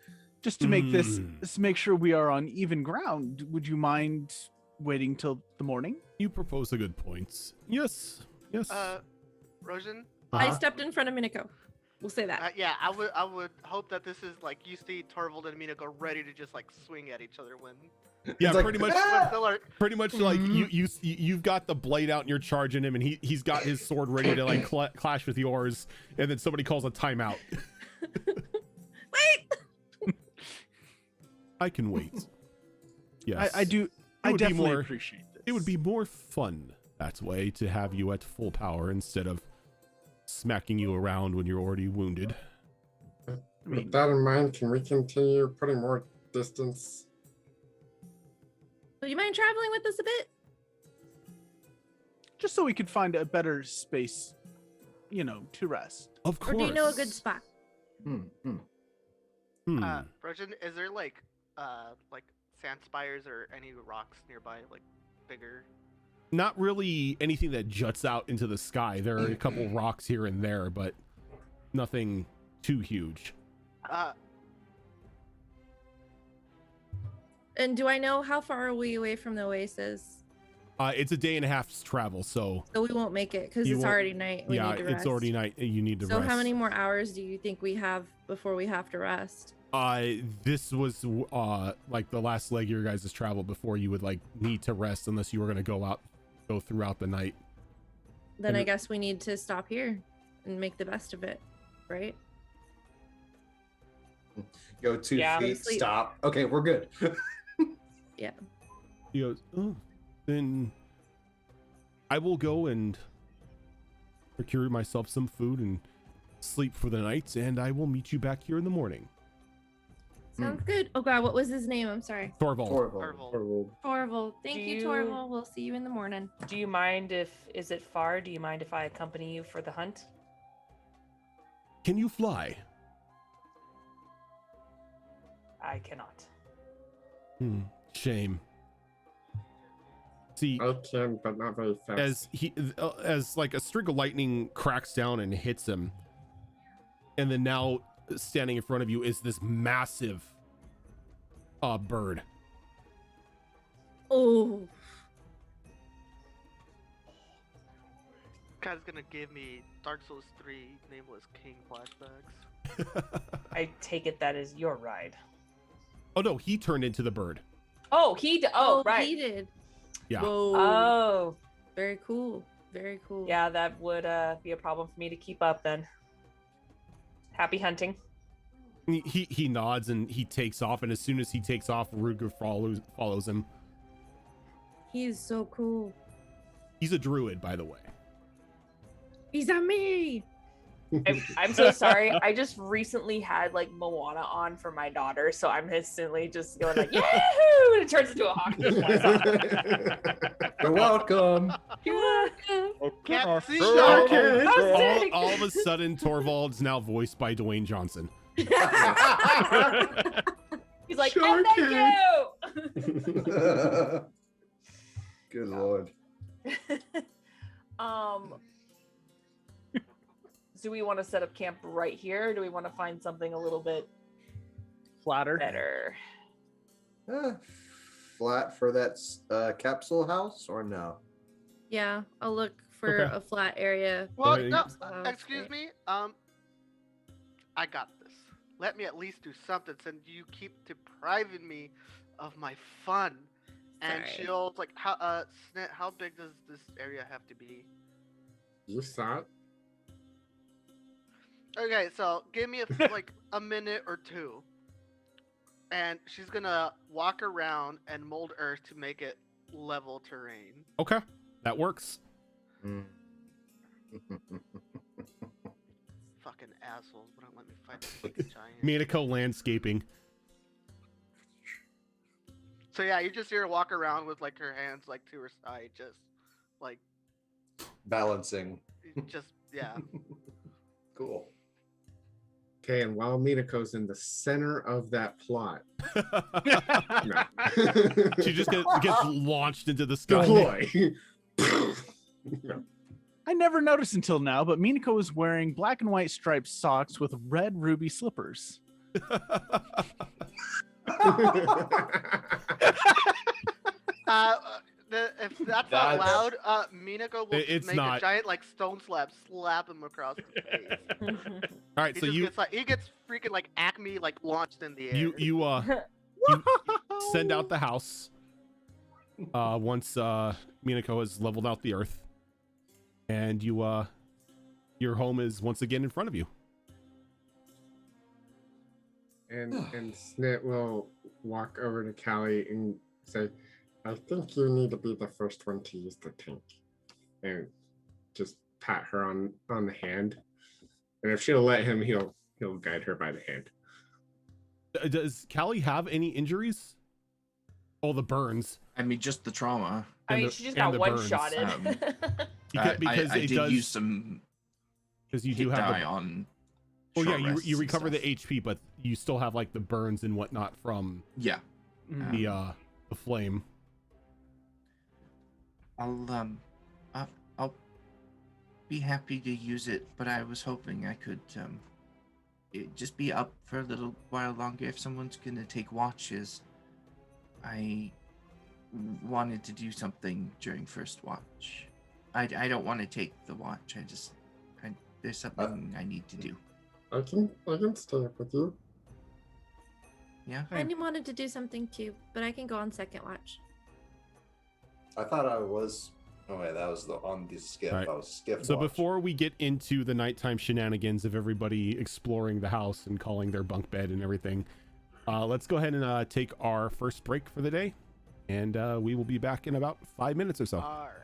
just to make this make sure we are on even ground, would you mind waiting till the morning? You propose a good point. Yes. Yes. Rojan? I Uh-huh. stepped in front of Minako. We'll say that. Yeah, I would hope that this is like you see Torvald and Minako ready to just like swing at each other when Yeah, It's like, pretty much. "Ah!" Pretty much like you've got the blade out and you're charging him, and he's got his sword ready to like clash with yours, and then somebody calls a timeout. Wait. I can wait. Yes, I do. It I would be definitely more- appreciate this. It would be more fun that way to have you at full power instead of smacking you around when you're already wounded. With that in mind, can we continue putting more distance? Would you mind traveling with us a bit? just so we could find a better space, to rest. Of course. Or do you know a good spot? Rojan, is there like sand spires or any rocks nearby, like bigger? Not really anything that juts out into the sky. There are a couple rocks here and there, but nothing too huge. And do I know how far are we away from the oasis? It's a day and a half's travel, so So we won't make it because You it's won't- already night. We yeah, need to it's rest. already night. And you need to So rest. how many more hours do you think we have before we have to rest? This was like the last leg of your guys' travel before you would like need to rest, unless you were gonna go throughout the night. Then And I it- guess we need to stop here and make the best of it, right? Go 2 Yeah. feet, Sleep. stop. Okay, we're good. He goes, oh, then I will go and procure myself some food and sleep for the night, and I will meet you back here in the morning. Sounds good. Oh god, what was his name? I'm sorry. Torvald. Orville. Torval. Thank Do you, you- Torval. We'll see you in the morning. Do you mind is it far? Do you mind if I accompany you for the hunt? Can you fly? I cannot. Shame. See, I can, but not very fast. as like a streak of lightning cracks down and hits him, and then now standing in front of you is this massive bird. Oh, Guy's gonna give me Dark Souls 3 Nameless King flashbacks. I take it that is your ride. Oh no, he turned into the bird. Oh, oh, right. he did. Yeah. Whoa. Oh, Very cool. Very cool. yeah, that would be a problem for me to keep up then. Happy hunting. He nods and he takes off, and as soon as he takes off, Ruger follows him. He is so cool. He's a druid, by the way. He's on me. I'm so sorry. I just recently had like Moana on for my daughter, so I'm instantly just going like yahoo, and it turns into a hawk. and just flies off. You're welcome. Can't see Sure you. can. sick. All of a sudden, Torvald's now voiced by Dwayne Johnson. He's like, Sure oh, thank Good lord. you. Do we want to set up camp right here, or do we want to find something a little bit Flatter. better? Flat for that capsule house or no? Yeah, I'll look for Okay. a flat area. Well, Okay. no, Oh, excuse okay. me. I got this. Let me at least do something, since you keep depriving me of my fun. And Sorry. she'll like, Snit, how big does this area have to be? You saw it? Okay, so give me like a minute or two, and she's gonna walk around and mold earth to make it level terrain. Okay, that works. Fucking assholes wouldn't let me fight the fucking giant. Minako landscaping. So yeah, you just hear her walk around with like her hands like to her side, just like Balancing. yeah. Cool. Okay, and while Minako's in the center of that plot, no. She just gets launched into the sky. deploy. No. I never noticed until now, but Minako is wearing black and white striped socks with red ruby slippers. If that's not That's- loud, Minako will just It's make not. a giant like stone slap him across the face. All right, He so just you gets like he gets freaking like Acme like launched in the air. you send out the house once Minako has leveled out the earth, and your home is once again in front of you. and Snit will walk over to Callie and say, I think you need to be the first one to use the tank. And just pat her on the hand. And if she'll let him, he'll guide her by the hand. Does Callie have any injuries? Oh, the burns. I mean, just the trauma. I mean, the- she just and got the one burns. shotted. Because I it did does use some because you hit do have die the, on. oh yeah, short rests you and recover stuff. the HP, but you still have like the burns and whatnot from Yeah, the flame. I'll be happy to use it, but I was hoping I could just be up for a little while longer if someone's gonna take watches. I wanted to do something during first watch. I don't want to take the watch. There's something I need to do. I can stay up with you. Yeah. I wanted to do something too, but I can go on second watch. I thought I was Oh wait, that was on the skiff. All right. I was skiff. So watch. before we get into the nighttime shenanigans of everybody exploring the house and calling their bunk bed and everything, let's go ahead and take our first break for the day, and we will be back in about 5 minutes or so. All right.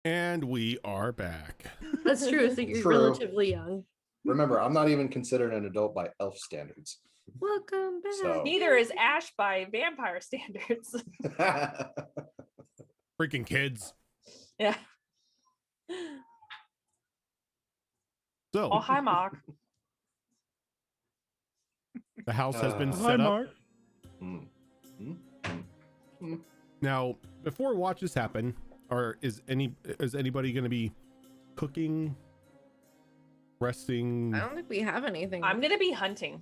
And we are back. That's true. So you're True. relatively young. Remember, I'm not even considered an adult by elf standards. Welcome back. So- Neither is Ash by vampire standards. Freaking kids. Yeah. So Oh, hi, Mark. the house has been Hi, set up. Mark. Mm. Now, before watches happen, is anybody going to be cooking, resting? I don't think we have anything. I'm gonna be hunting.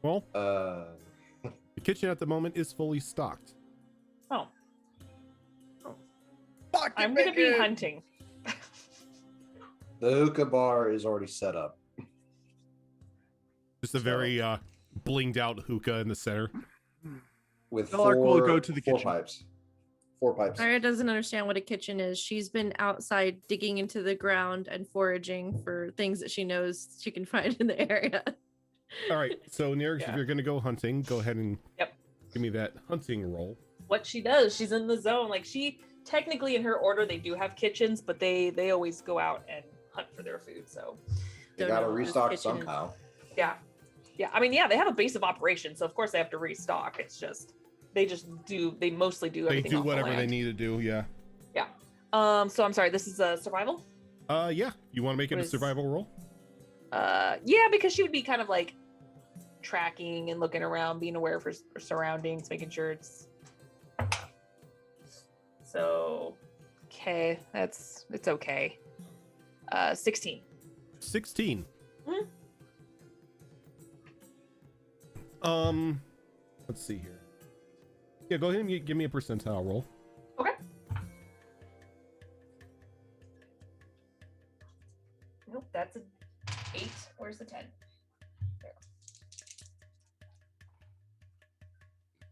Well, Uh, the kitchen at the moment is fully stocked. Oh, Fuck I'm gonna be hunting. the hookah bar is already set up. Just a very blinged out hookah in the center. With Bellark will four, go to the four kitchen. pipes. 4 pipes. Arya doesn't understand what a kitchen is. She's been outside digging into the ground and foraging for things that she knows she can find in the area. All right, so Nerix, Yeah. if you're going to go hunting, go ahead and Yep. give me that hunting roll. What she does, she's in the zone. Like she technically in her order, they do have kitchens, but they always go out and hunt for their food. So You Don't gotta know what this restock kitchen is. somehow. yeah. I mean, yeah, they have a base of operations, so of course they have to restock. It's just they mostly do They everything. do off the whatever they land. need to do, yeah. So I'm sorry, this is a survival? Yeah, you want to make it a Was- survival roll? Yeah, because she would be kind of like tracking and looking around, being aware of her surroundings, making sure it's so okay. It's okay. 16. 16. Mhm. Let's see here. Yeah, go ahead and give me a percentile roll. Okay. Nope, that's a 8. Where's the 10? There.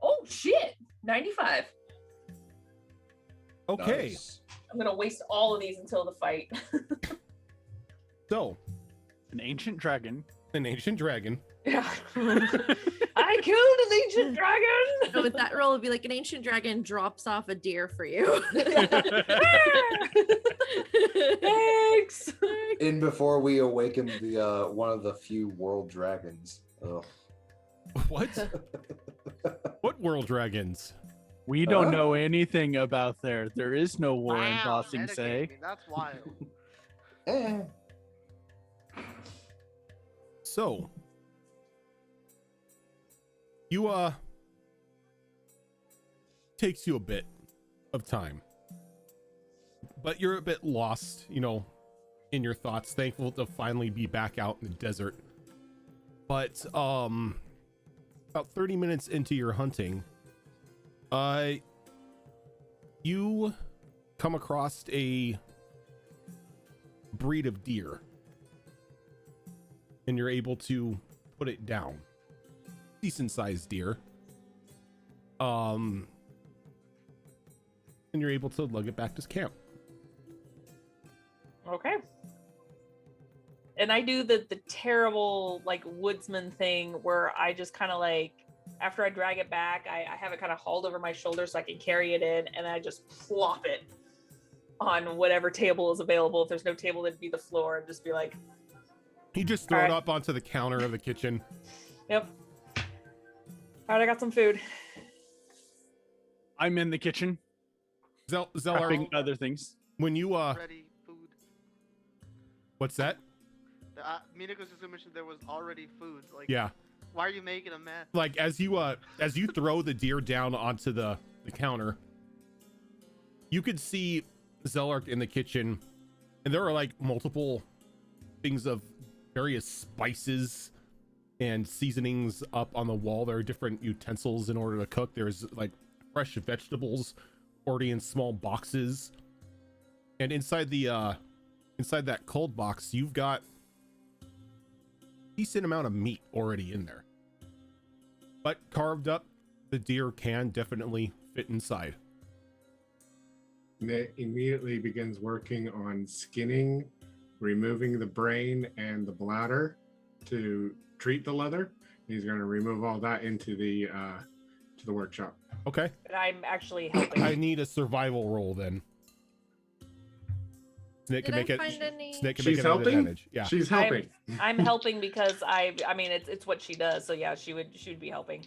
Oh shit! 95. Okay, Nice. I'm gonna waste all of these until the fight. so An ancient dragon. an ancient dragon. Yeah. I killed an ancient dragon. So with that roll, it'd be like an ancient dragon drops off a deer for you. Thanks. In before we awaken the one of the few world dragons. Ugh. What? What world dragons? We don't Huh? know anything about there. There is no war in Wow, Bossing metagaming, Say. That's wild. Eh. So you takes you a bit of time, but you're a bit lost, you know, in your thoughts, thankful to finally be back out in the desert. But about 30 minutes into your hunting, you come across a breed of deer, and you're able to put it down. Decent sized deer. And you're able to lug it back to camp. Okay. And I do the terrible like woodsman thing where I just kind of like after I drag it back, I have it kind of hauled over my shoulder so I can carry it in, and I just plop it on whatever table is available. If there's no table, that'd be the floor, and just be like, You just throw it Alright. up onto the counter of the kitchen. "Yep, all right, I got some food." I'm in the kitchen, Zeller, prepping other things. when you Ready food. what's that? Minako's just mentioned there was already food. Like, Yeah. why are you making a mess? Like as you throw the deer down onto the counter, you could see Zellark in the kitchen, and there are like multiple things of various spices and seasonings up on the wall. There are different utensils in order to cook. There's like fresh vegetables already in small boxes, and inside that cold box, you've got decent amount of meat already in there. But carved up, the deer can definitely fit inside. Nick immediately begins working on skinning, removing the brain and the bladder to treat the leather. He's going to remove all that into the workshop. Okay, And I'm actually helping. I need a survival roll then. Snake can Did I make it. find any? Snake can She's make it an helping? advantage. Yeah. She's helping. I'm helping because I mean it's what she does. So yeah, she would be helping.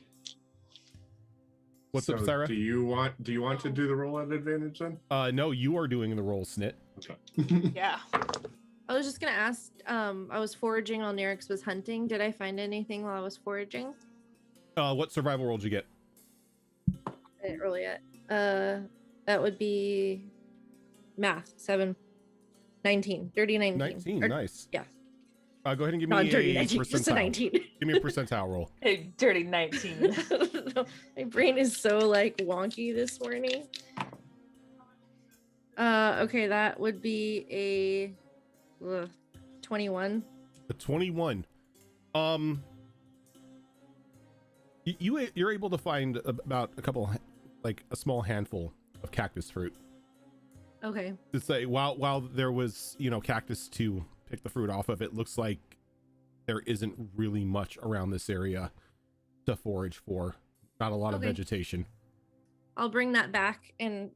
What's up, So Sarah? Do you want to do the roll at advantage then? No, you are doing the roll, Snit. Okay. Yeah. I was just gonna ask. I was foraging while Nyrix was hunting. Did I find anything while I was foraging? What survival roll did you get? I didn't roll yet. That would be math 7, 19, dirty 19. 19. Or- Nice. yeah. Go ahead and give me Not dirty a 19, just a percentile. 19. Give me a percentile roll. A dirty 19. My brain is so like wonky this morning. Okay, that would be a 21. A 21. You're able to find about a couple, like a small handful of cactus fruit. Okay. To say while there was cactus to pick the fruit off of, it looks like there isn't really much around this area to forage for. Not a lot of Okay. vegetation. I'll bring that back and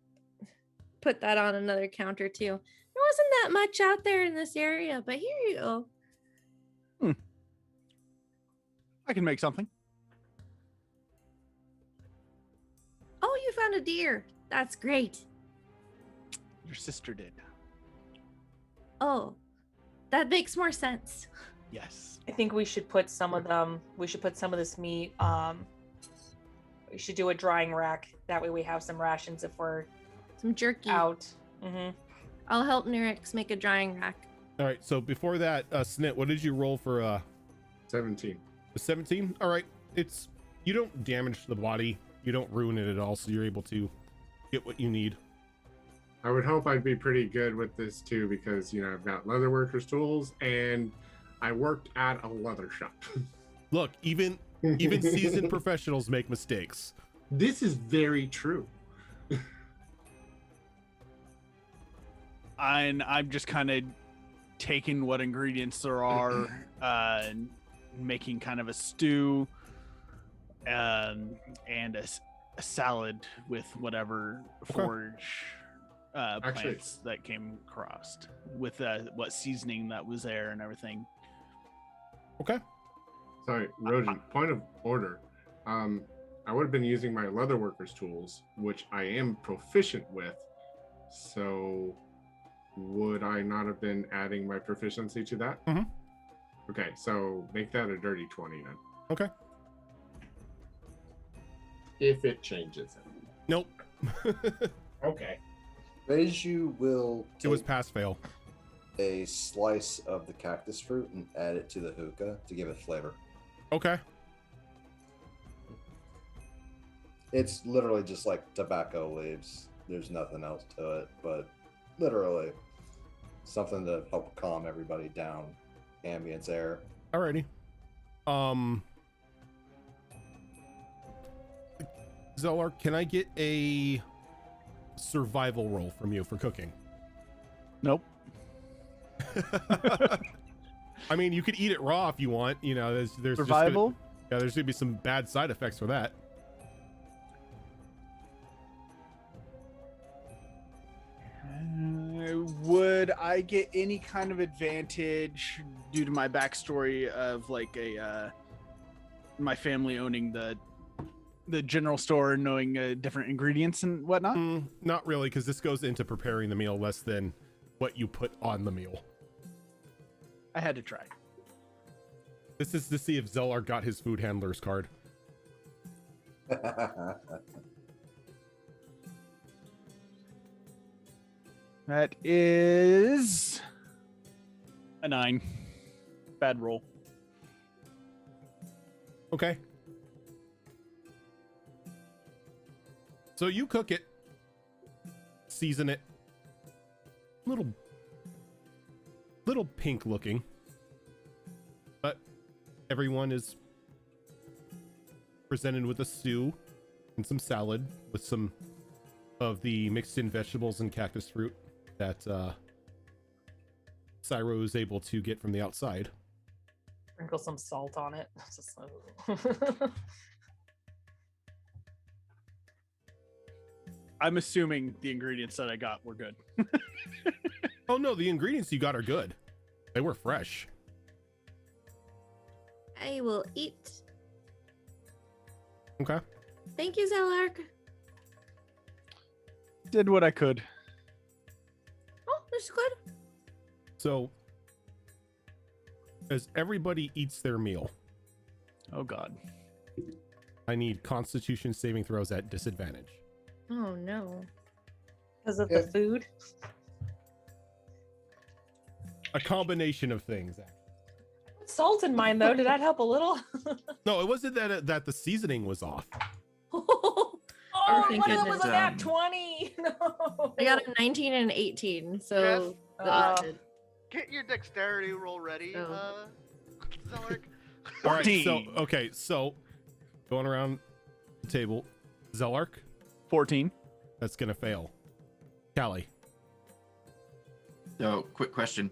put that on another counter too. There wasn't that much out there in this area, but here you go. I can make something. Oh, you found a deer. That's great. Your sister did. Oh, that makes more sense. Yes. I think we should put some of them. We should put some of this meat. We should do a drying rack. That way we have some rations if we're Some jerky. out. Mm-hmm. I'll help Nyrix make a drying rack. All right. So before that, Snit, what did you roll for 17. the 17? All right. You don't damage the body. You don't ruin it at all. So you're able to get what you need. I would hope I'd be pretty good with this too, because I've got leather workers tools and I worked at a leather shop. Look, even seasoned professionals make mistakes. This is very true. And I'm just kind of taking what ingredients there are, and making kind of a stew, and a salad with whatever Okay. forage Actually- plants that came across, with what seasoning that was there and everything. Okay. Sorry, Rojan, point of order. I would have been using my leather workers tools, which I am proficient with. So would I not have been adding my proficiency to that? Mhm. Okay, so make that a dirty 20 then. Okay. If it changes it. Nope. Okay. Reiju will It was take pass fail. a slice of the cactus fruit and add it to the hookah to give it flavor. Okay. It's literally just like tobacco leaves. There's nothing else to it, but literally something to help calm everybody down. Ambience air. Alrighty. Zolar, can I get a survival roll from you for cooking? Nope. I mean, you could eat it raw if you want. There's Survival. there's gonna be some bad side effects for that. Would I get any kind of advantage due to my backstory of like my family owning the general store and knowing different ingredients and whatnot? Not really, because this goes into preparing the meal less than what you put on the meal. I had to try. This is to see if Zolar got his food handler's card. That is a 9. Bad roll. Okay. So you cook it, season it, little pink looking, but everyone is presented with a stew and some salad with some of the mixed in vegetables and cactus fruit that Cyro is able to get from the outside. Sprinkle some salt on it. I'm assuming the ingredients that I got were good. Oh no, the ingredients you got are good. They were fresh. I will eat. Okay. Thank you, Zelark. Did what I could. Oh, that's good. So, as everybody eats their meal, Oh God. I need Constitution saving throws at disadvantage. Oh no. Because of Yeah. the food. A combination of things. Salt in mine though. Did that help a little? No, it wasn't that the seasoning was off. Oh, thank one of them was a goodness. nat 20. No. I got a 19 and an 18, so that was good. Get your dexterity roll ready, Oh. Zelark. All right, so 14. okay, so going around the table, Zelark, 14. that's gonna fail. Callie, So, quick question.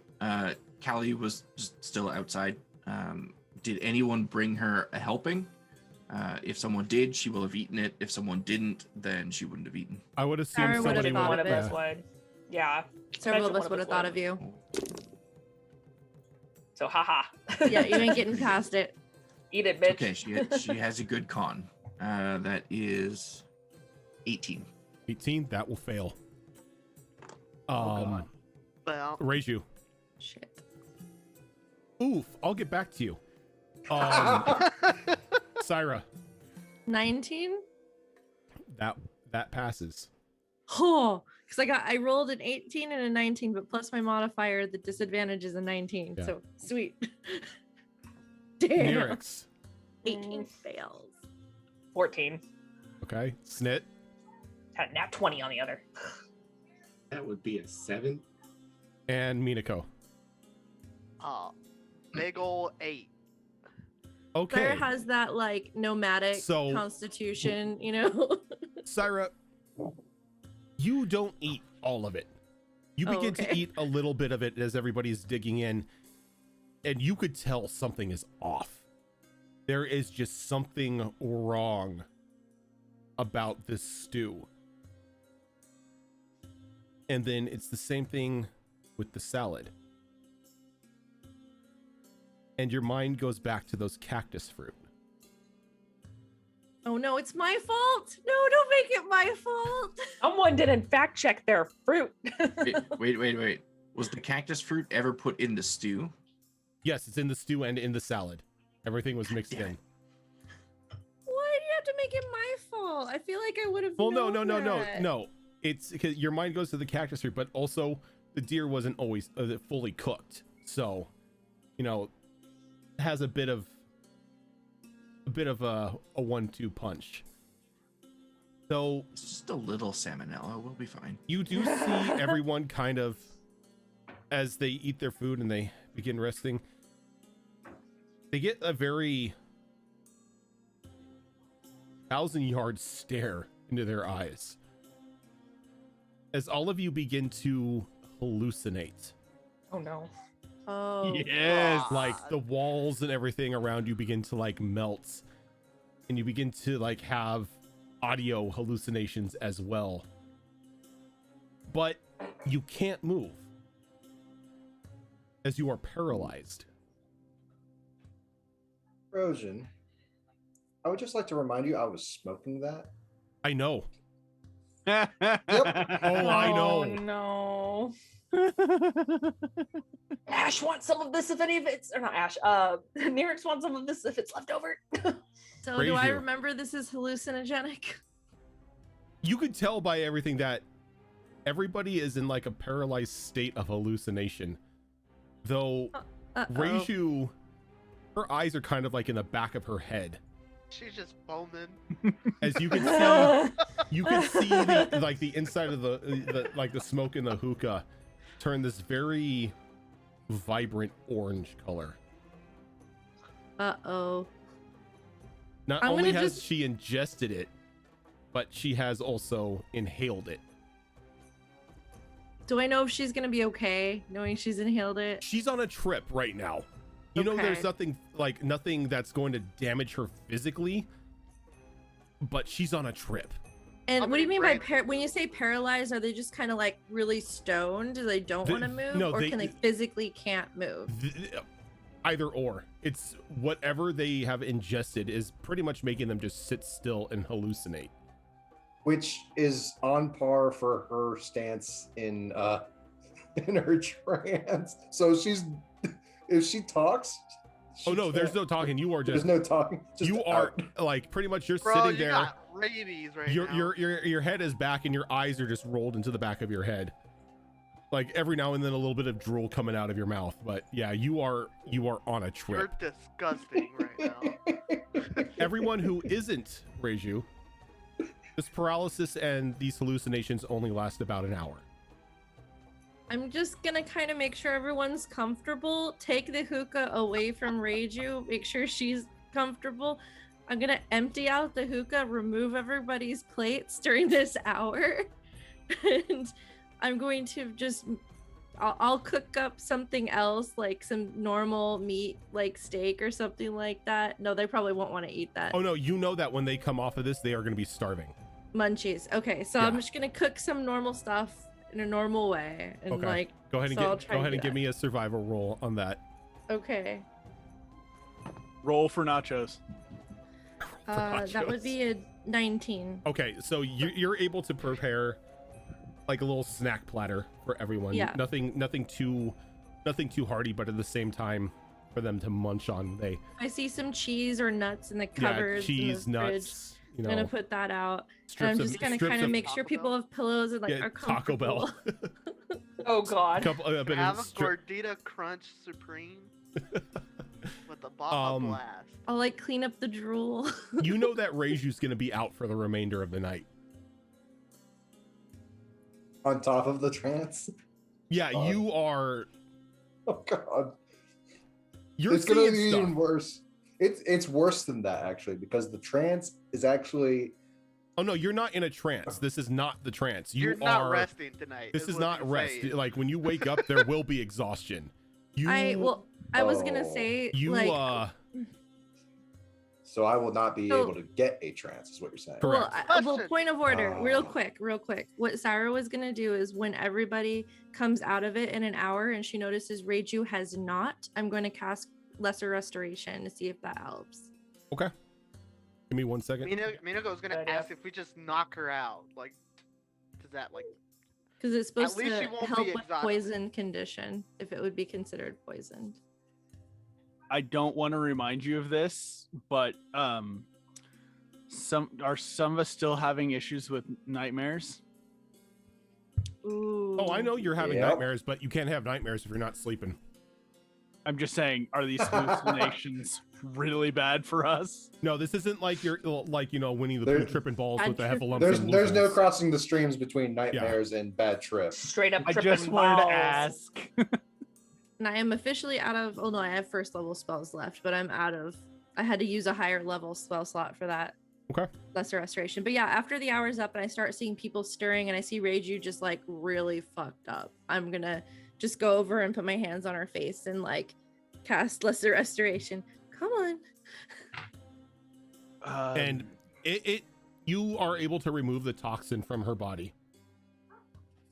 Callie was still outside. Did anyone bring her a helping? If someone did, she will have eaten it. If someone didn't, then she wouldn't have eaten. I would assume Sarah would've somebody thought One would. of of us would. Yeah. Several of Imagine us would have thought of you. So haha. Yeah, you ain't getting past it. Eat it, bitch. Okay, she has a good con. That is 18. 18, that will fail. God. Well, Raise you. Shit. Oof, I'll get back to you. Syra, 19? that passes. Oh, because I rolled an 18 and a 19, but plus my modifier, the disadvantage is a 19. Yeah. So sweet. Damn. Nyrix, 18 fails. 14. okay. Snit, Had nat 20 on the other. That would be a 7. and Minako. big ol' 8. Okay, Claire has that like nomadic So- constitution, you know? Syra, you don't eat all of it. You Oh, begin to okay. eat a little bit of it as everybody's digging in, and you could tell something is off. There is just something wrong about this stew. And then it's the same thing with the salad. And your mind goes back to those cactus fruit. Oh no, it's my fault. No, don't make it my fault. Someone didn't fact check their fruit. Wait. Was the cactus fruit ever put in the stew? Yes, it's in the stew and in the salad. Everything was mixed in. Why do you have to make it my fault? I feel like I would have. Well, no. It's because your mind goes to the cactus fruit, but also the deer wasn't always fully cooked. So, has a bit of a 1-2 punch. So It's just a little salmonella. We'll be fine. you do see everyone kind of, as they eat their food and they begin resting, they get a very 1,000-yard stare into their eyes as all of you begin to hallucinate. Oh no. Oh. Yes. Like the walls and everything around you begin to like melt, and you begin to like have audio hallucinations as well. But you can't move as you are paralyzed. Rosen, I would just like to remind you I was smoking that. I know. Yep. Oh, I know. No. Ash wants some of this if any of it's, or not Ash. Nyrix wants some of this if it's left over. So Praise do I you. remember this is hallucinogenic? You could tell by everything that everybody is in like a paralyzed state of hallucination. Though Uh-oh. Reiju, her eyes are kind of like in the back of her head. She's just foaming. As you can see, you can see the inside of the smoke in the hookah turn this very vibrant orange color. Uh-oh. Not I'm only gonna has just- she ingested it, but she has also inhaled it. Do I know if she's gonna be okay, knowing she's inhaled it? She's on a trip right now. You know, there's Okay. nothing that's going to damage her physically, but she's on a trip. And How what do you many mean by brain- when you say paralyzed? Are they just kind of like really stoned? They don't want to move, no, or can they physically can't move? Either or. It's whatever they have ingested is pretty much making them just sit still and hallucinate. Which is on par for her stance in her trance. So if she talks. Oh no, there's no talking. You are just. There's no talking. Just You are out. like pretty much you're Bro, sitting you there. got rabies right now. Your head is back and your eyes are just rolled into the back of your head. Like every now and then a little bit of drool coming out of your mouth. But yeah, you are on a trip. You're disgusting right now. Everyone who isn't Reiju, this paralysis and these hallucinations only last about an hour. I'm just gonna kind of make sure everyone's comfortable. Take the hookah away from Reiju. Make sure she's comfortable. I'm gonna empty out the hookah, remove everybody's plates during this hour, and I'm going to just. I'll cook up something else, like some normal meat, like steak or something like that. No, they probably won't want to eat that. Oh no, you know that when they come off of this, they are going to be starving. Munchies. Okay, so Yeah. I'm just gonna cook some normal stuff in a normal way, and Okay. like Go ahead and so I'll try go to ahead do and give that. me a survival roll on that. Okay. Roll for nachos. That would be a 19. Okay, so you're able to prepare like a little snack platter for everyone. Yeah. Nothing too hearty, but at the same time for them to munch on. They I see some cheese or nuts in the cupboards. cheese, in the fridge. nuts. You I'm gonna know, put that out. And strips I'm of just gonna strips kind of of make sure Taco people Bell? have pillows and like yeah, are Taco comfortable. Bell. Oh God. a bit Have of a Gordita Crunch Supreme with the Baja Um, Blast. I'll like clean up the drool. You know that Reiju's going to be out for the remainder of the night. On top of the trance. Yeah, God. you are. Oh God. You're It's gonna seeing be stuff. even worse. It's worse than that actually, because the trance is actually Oh no, you're not in a trance. This is not the trance. You're not resting tonight. This is what not you're rest. saying. Like when you wake up, there will be exhaustion. I was gonna Oh. say You like so I will not be So- able to get a trance, is what you're saying. Correct. well, point of order, real Oh. quick. What Sarah was gonna do is when everybody comes out of it in an hour and she notices Reiju has not, I'm going to cast Lesser Restoration to see if that helps. Okay. Give me 1 second. Minago was gonna Good idea. ask if we just knock her out. Like, does that like? Because it's supposed least to she won't help be with exhausted. poison condition, if it would be considered poisoned. I don't want to remind you of this, but some of us still having issues with nightmares? Ooh. Oh, I know you're having Yep. nightmares, but you can't have nightmares if you're not sleeping. I'm just saying, are these hallucinations really bad for us? No, this isn't like you're like Winnie the There- Pooh tripping balls with the Bad heffalumps. There's and no lupins. crossing the streams between nightmares and bad trips. Straight up I tripping just wanted balls. to ask. And I am officially out of. Oh no, I have first level spells left, but I'm out of. I had to use a higher level spell slot for that. Okay. Lesser Restoration. But yeah, after the hour's up and I start seeing people stirring and I see Reiju just like really fucked up, I'm gonna just go over and put my hands on her face and like cast Lesser Restoration. Come on. And you are able to remove the toxin from her body.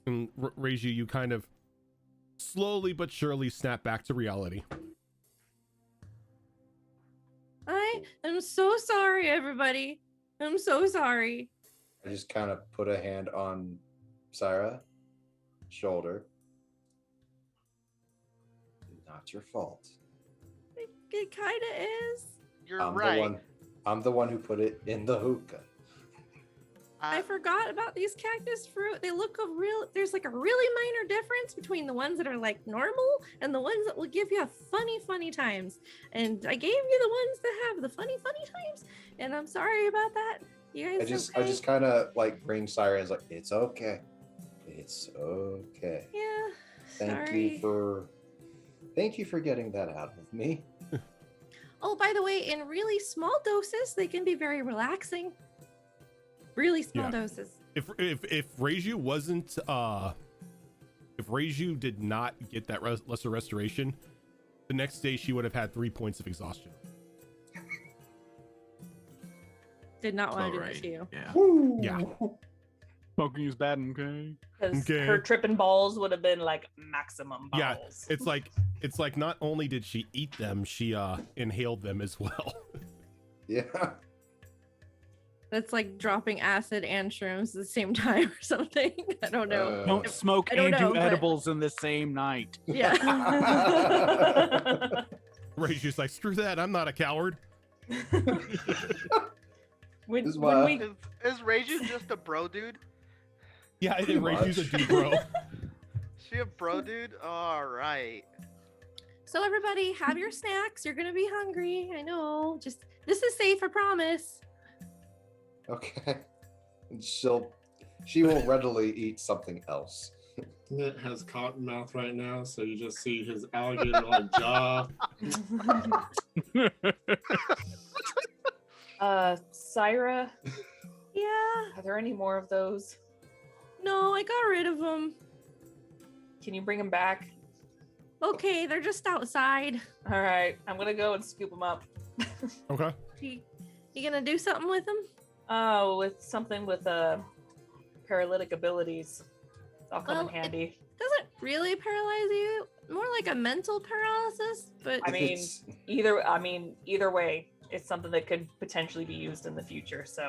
And Reiju, you kind of slowly but surely snap back to reality. I am so sorry, everybody. I'm so sorry. I just kind of put a hand on Sarah's shoulder. Not your fault. It kind of is. You're I'm right. I'm the one who put it in the hookah. I forgot about these cactus fruit. They look there's like a really minor difference between the ones that are like normal and the ones that will give you funny times. And I gave you the ones that have the funny times. And I'm sorry about that. You guys I just kind of like bring Sirens like, it's okay. It's okay. Yeah. Thank you for getting that out of me. Oh, by the way, in really small doses, they can be very relaxing. Really small doses. If Reiju wasn't if Reiju did not get that lesser restoration, the next day she would have had 3 points of exhaustion. Did not want to do Alright, that to you. Yeah. Yeah. Smoking is bad, okay? Because Okay. her tripping balls would have been like maximum Yeah, balls. it's like not only did she eat them, she inhaled them as well. Yeah. That's like dropping acid and shrooms at the same time or something. I don't know. Don't smoke I don't and know, do but- edibles in the same night. Yeah. Ray's just like, screw that, I'm not a coward. when, This is when why- we Is Reiju just a bro dude? Yeah, Pretty Ray's a much. dude, bro. She a bro dude? All right. So everybody, have your snacks. You're gonna be hungry. I know. Just this is safe, I promise. Okay. And she will readily eat something else. It has cotton mouth right now, so you just see his alligator-like jaw. Syra, Yeah. are there any more of those? No, I got rid of them. Can you bring them back? Okay, they're just outside. All right, I'm gonna go and scoop them up. Okay. You gonna do something with them? Oh, with something with paralytic abilities. I'll come in Well, handy. Doesn't really paralyze you. More like a mental paralysis, but I If mean, it's- either way, it's something that could potentially be used in the future. So,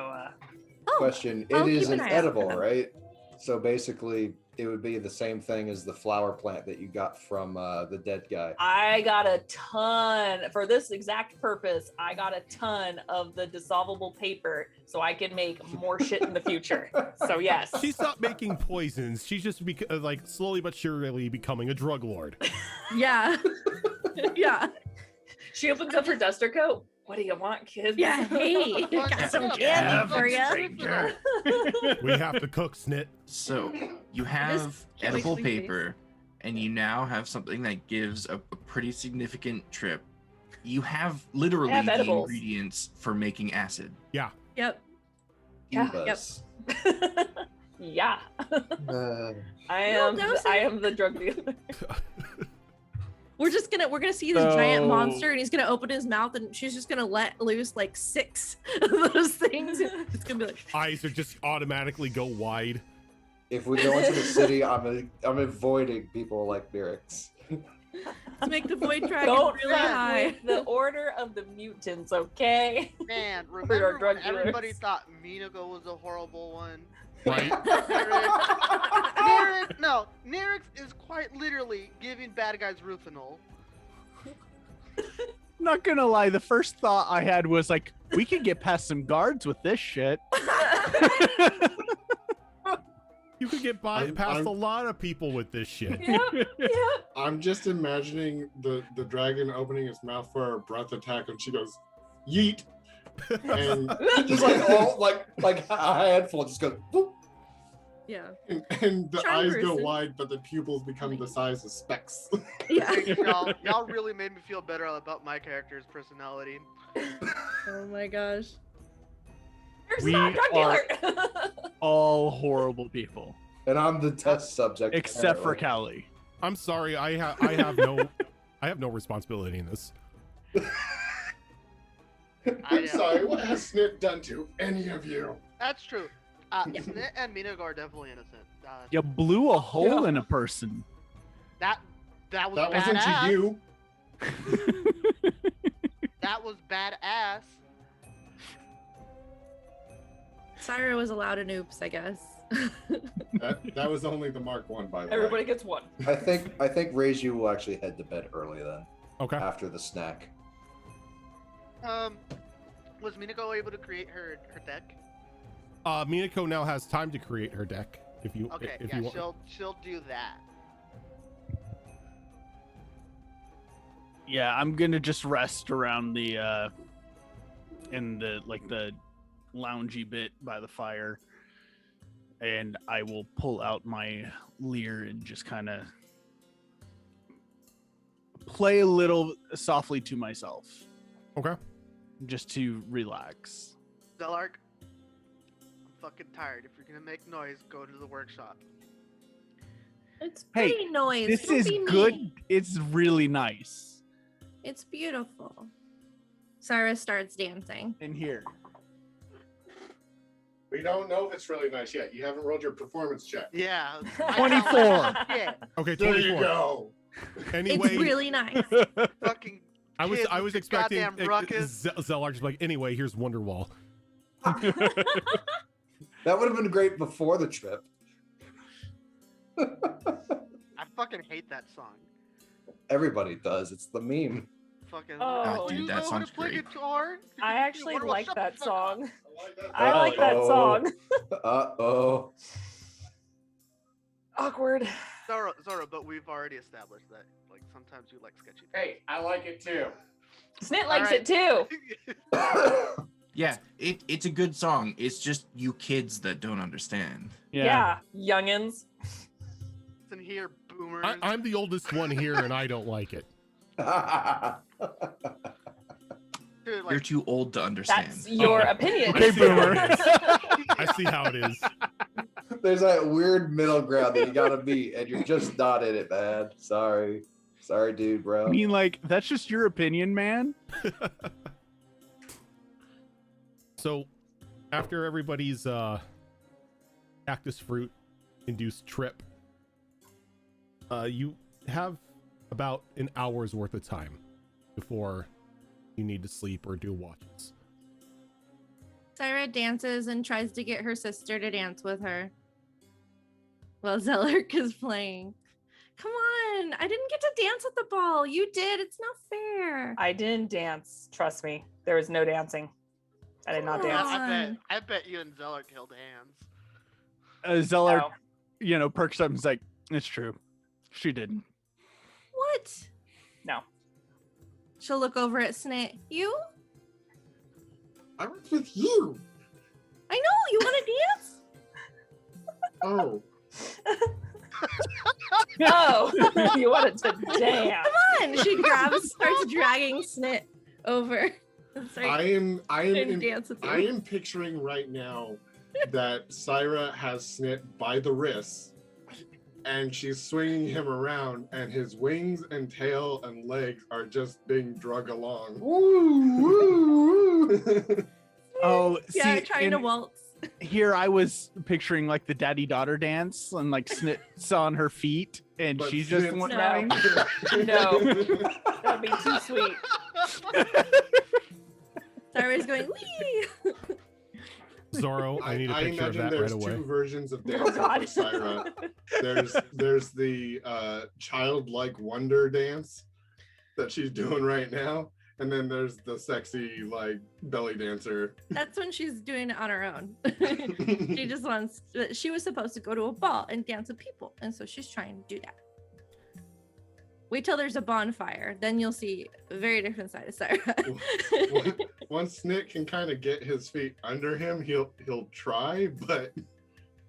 oh, question. I'll It keep is an an eye out for edible, them. right? So basically, it would be the same thing as the flower plant that you got from the dead guy. I got a ton for this exact purpose. I got a ton of the dissolvable paper so I can make more shit in the future. So yes. She stopped making poisons. She's just like slowly but surely becoming a drug lord. yeah. yeah. She opens up her duster coat. What do you want, kid? Yeah, hey, got some candy for you. We have to cook, Snit. So you have can't wait edible to be paper, and you now have something that gives a pretty significant trip. You have literally I have the edibles. ingredients for making acid. Yep. Yeah. Cubas. Yeah. Uh, I Well, am the drug dealer. We're gonna see this giant So- monster and he's gonna open his mouth and she's just gonna let loose like 6 of those things. It's gonna be like Eyes are just automatically go wide. if we go into the city, I'm avoiding people like Mirix. let's make the void dragon Don't really fuck high. with the order of the mutants, okay? Man, our remember drug when everybody dealers. thought Minago was a horrible one? Right? Nerix is quite literally giving bad guys Ruthanol. Not gonna lie, the first thought I had was like, we could get past some guards with this shit. You could get past I'm- a lot of people with this shit. Yep, yep. I'm just imagining the dragon opening its mouth for a breath attack, and she goes, "Yeet!" and Just like all like a handful just goes. Boop. Yeah. and the Charm eyes go person. wide, but the pupils become the size of specks. Yeah. Thanks, y'all really made me feel better about my character's personality. Oh my gosh. There's We not a drug are- dealer. All horrible people, And I'm the test subject. except for apparently. Callie. I'm sorry, I have no responsibility in this. I'm sorry, what has Snit done to any of you? That's true. Snit and Minago are definitely innocent. You blew a hole Yeah. in a person. That was That wasn't badass. to you. That was badass. Syra was allowed an oops, I guess. That was only the Mark 1, by the Everybody way. gets one. I think Reiju will actually head to bed early then, Okay. after the snack. Was Minago able to create her deck? Minako now has time to create her deck. If you Okay, if yeah, you want. she'll do that. Yeah, I'm gonna just rest around the in the loungy bit by the fire, and I will pull out my lyre and just kind of play a little softly to myself, Okay. just to relax. Delark, I'm fucking tired. If you're gonna make noise, go to the workshop. It's Hey, pretty noise. This Don't is be good. mean. It's really nice. It's beautiful. Syra starts dancing. In here. We don't know if it's really nice yet. You haven't rolled your performance check. Yeah. 24. Yeah. Okay, There 24. you go. Anyway, It's really nice. Fucking. I was kids with your expecting goddamn ruckus. Zellar's like, anyway, here's Wonderwall. That would have been great before the trip. I fucking hate that song. Everybody does. It's the meme. Fucking. Oh, dude, you that know how song's to play great. guitar? I actually Wonderwall, like shut the that fuck up. song. I I like that song. Uh-oh. Awkward. Zoro, but we've already established that. Like sometimes you like sketchy. Hey, I like it too. Snit likes right. it too. Yeah, it's a good song. It's just you kids that don't understand. Yeah, youngins. Listen here, boomers. I'm the oldest one here, and I don't like it. Dude, You're like, too old to understand. That's your opinion. I see how it is. I see how it is. There's that weird middle ground that you gotta meet, and you're just not in it, man. Sorry, dude, bro. I mean, like, that's just your opinion, man. So, after everybody's cactus fruit induced trip, you have about an hour's worth of time before you need to sleep or do watches. Syra dances and tries to get her sister to dance with her while Zellark is playing. Come on, I didn't get to dance with the ball. You did. It's not fair. I didn't dance. Trust me. There was no dancing. I did not Come dance. on. I bet you and Zellark held hands. Zeller, No. perks up and is like, it's true. She didn't. What? No. She'll look over at Snit. You? I was with you. I know. You want to dance? Oh, Oh, you wanted to dance. Come on. She starts dragging Snit over. And starts I am trying to dance with you. I am picturing right now that Syra has Snit by the wrists and she's swinging him around and his wings and tail and legs are just being drug along. Woo, woo, woo. Oh, Yeah, see, trying to waltz. here I was picturing like the daddy-daughter dance and like Snit's on her feet and But she's just Snit's went No. No. That'd be too sweet. Syra's going, wee! Zorro, I need a picture of imagine that there's right away. two versions of Oh, dancing God. for Syra. There's the childlike wonder dance that she's doing right now, and then there's the sexy like belly dancer. That's when she's doing it on her own. She just wants, she was supposed to go to a ball and dance with people. And so she's trying to do that. Wait till there's a bonfire. Then you'll see a very different side of Syra. Once Nick can kind of get his feet under him, he'll try, but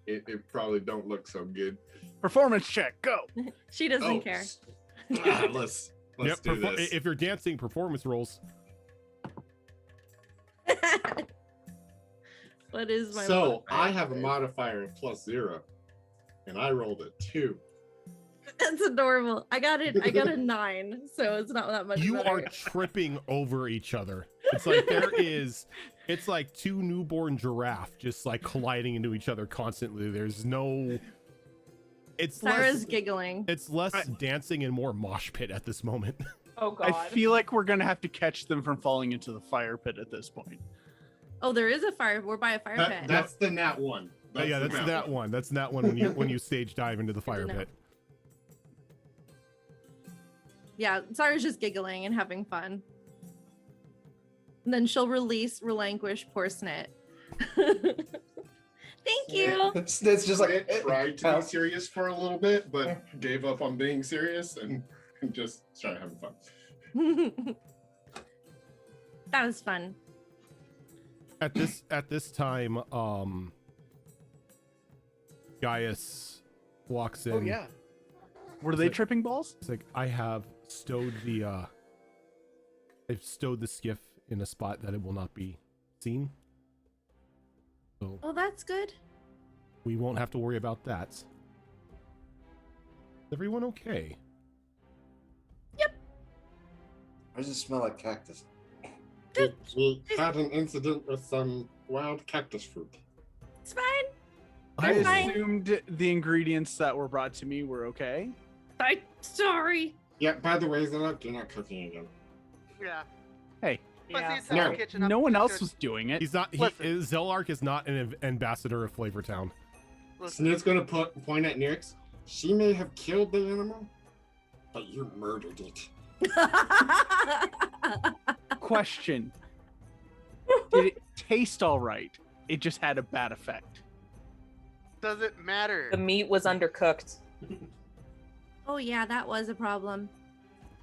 it probably don't look so good. performance check, go. She doesn't care. Let's do this. If you're dancing, performance rolls. What is my So modifier? I have a modifier of +0, and I rolled a 2. That's adorable. I got a 9, so it's not that much You better. are tripping over each other. It's like it's like two newborn giraffe just like colliding into each other constantly. There's no. It's Syra's less. giggling. It's less dancing and more mosh pit at this moment. Oh, God. I feel like we're gonna have to catch them from falling into the fire pit at this point. Oh, there is a fire. We're by a fire pit. That's the nat one. That's that one. That's that one when you stage dive into the fire know. pit. Yeah, Syra's just giggling and having fun. And then she'll relinquish poor Snit. Thank you. It's just like It tried to be serious for a little bit, but gave up on being serious and just started having fun. That was fun. At this time, Gaius walks in. Oh yeah. Were they It's like- tripping balls? It's like I've stowed the skiff in a spot that it will not be seen. So Oh, that's good. we won't have to worry about that. Is everyone okay? I just smell like cactus. We had an incident with some wild cactus fruit. It's fine. I You're fine. assumed the ingredients that were brought to me were okay. I'm sorry. Yeah, by the way, Zillow, you're not cooking again. Yeah. Hey, Plus, Yeah. the entire No. kitchen up no one is else good. was doing it. He's not. Listen. Zelark is not an ambassador of Flavortown. Listen, Snit's gonna point at Nix. She may have killed the animal, but you murdered it. Question: did it taste all right? It just had a bad effect. doesn't matter. The meat was undercooked. Oh yeah, that was a problem.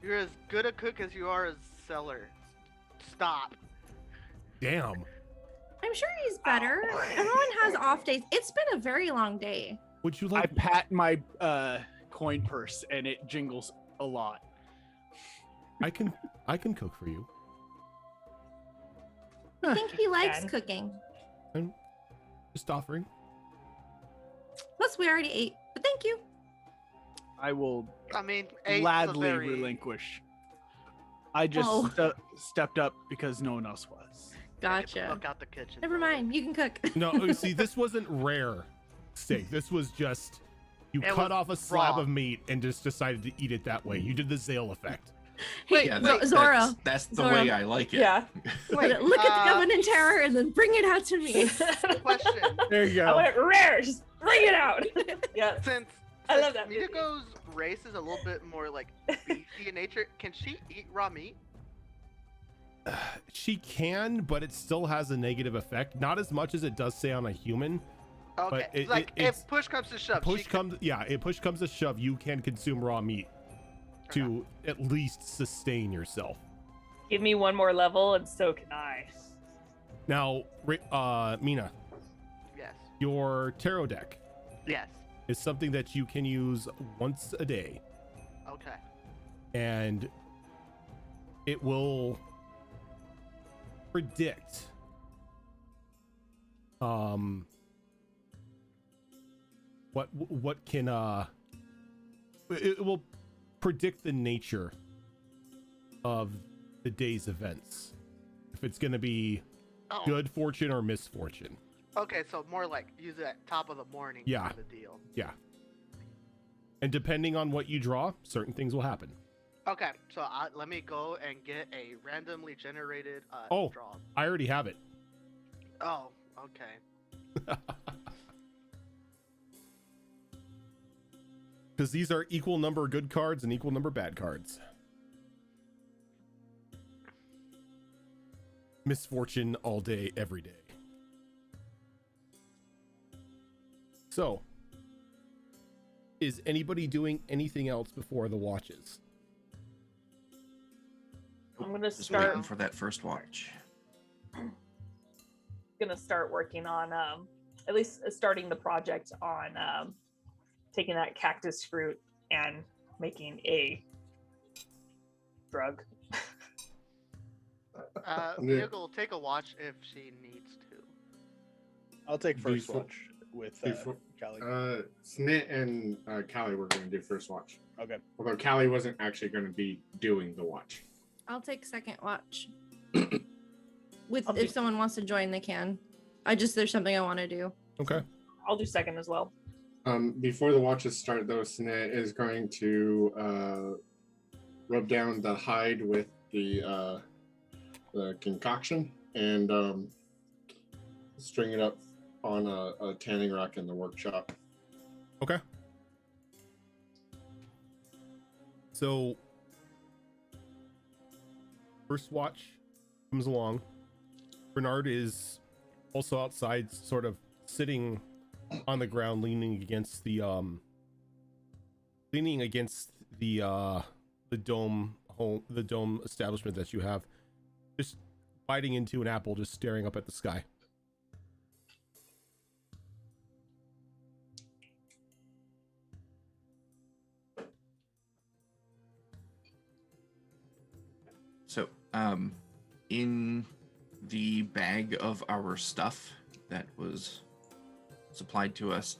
You're as good a cook as you are a seller. Stop. Damn. I'm sure he's better. Everyone has off days. It's been a very long day. Would you I like? pat my coin purse and it jingles a lot. I can cook for you. I think he likes Can. cooking. I'm just offering. Plus, we already ate. But thank you. I will I mean, eight is a gladly very... relinquish. I just Oh. stepped up because no one else was. Gotcha. Look out the kitchen. Never mind. You can cook. No, see, this wasn't rare steak. This was just you It cut was off a slab raw. of meat and just decided to eat it that way. You did the Zale effect. Hey, Yeah, Zoro. that's the Zoro. way I like it. Yeah. Wait, Look at the oven in terror and then bring it out to me. question. There you I go. went rare. Just bring it out. Yeah. Since I love that movie. Minoko's race is a little bit more like beefy in nature, can she eat raw meat? She can, but it still has a negative effect. Not as much as it does say on a human. Okay. it- like it's- if push comes to shove, Push she comes, yeah. If push comes to shove, you can consume raw meat to at least sustain yourself. Give me one more level and so can I. Now, Mina, Yes. your tarot deck Yes. is something that you can use once a day, Okay. and it will predict what can it will predict the nature of the day's events, if it's going to be Oh. good fortune or misfortune. Okay, so more like use it at top of the morning. Yeah. Kind of deal. Yeah, and depending on what you draw, certain things will happen. Okay, so let me go and get a randomly generated Oh. draw. I already have it. Oh, okay. Because these are equal number good cards and equal number bad cards. Misfortune all day, every day. So, is anybody doing anything else before the watches? I'm gonna Just start waiting for that first watch. working on at least starting the project on taking that cactus fruit and making a drug. Miracle will take a watch if she needs to. I'll take first Before- watch with before- Callie. Snit and Callie were going to do first watch. Okay. Although Callie wasn't actually going to be doing the watch. I'll take second watch. With I'll if do- someone wants to join, they can. There's something I want to do. Okay. I'll do second as well. Before the watches start, though, Snit is going to rub down the hide with the concoction and string it up on a tanning rack in the workshop. Okay. So, first watch comes along. Bernard is also outside, sort of sitting on the ground, leaning against the dome establishment that you have, just biting into an apple, just staring up at the sky. So, in the bag of our stuff that was supplied to us,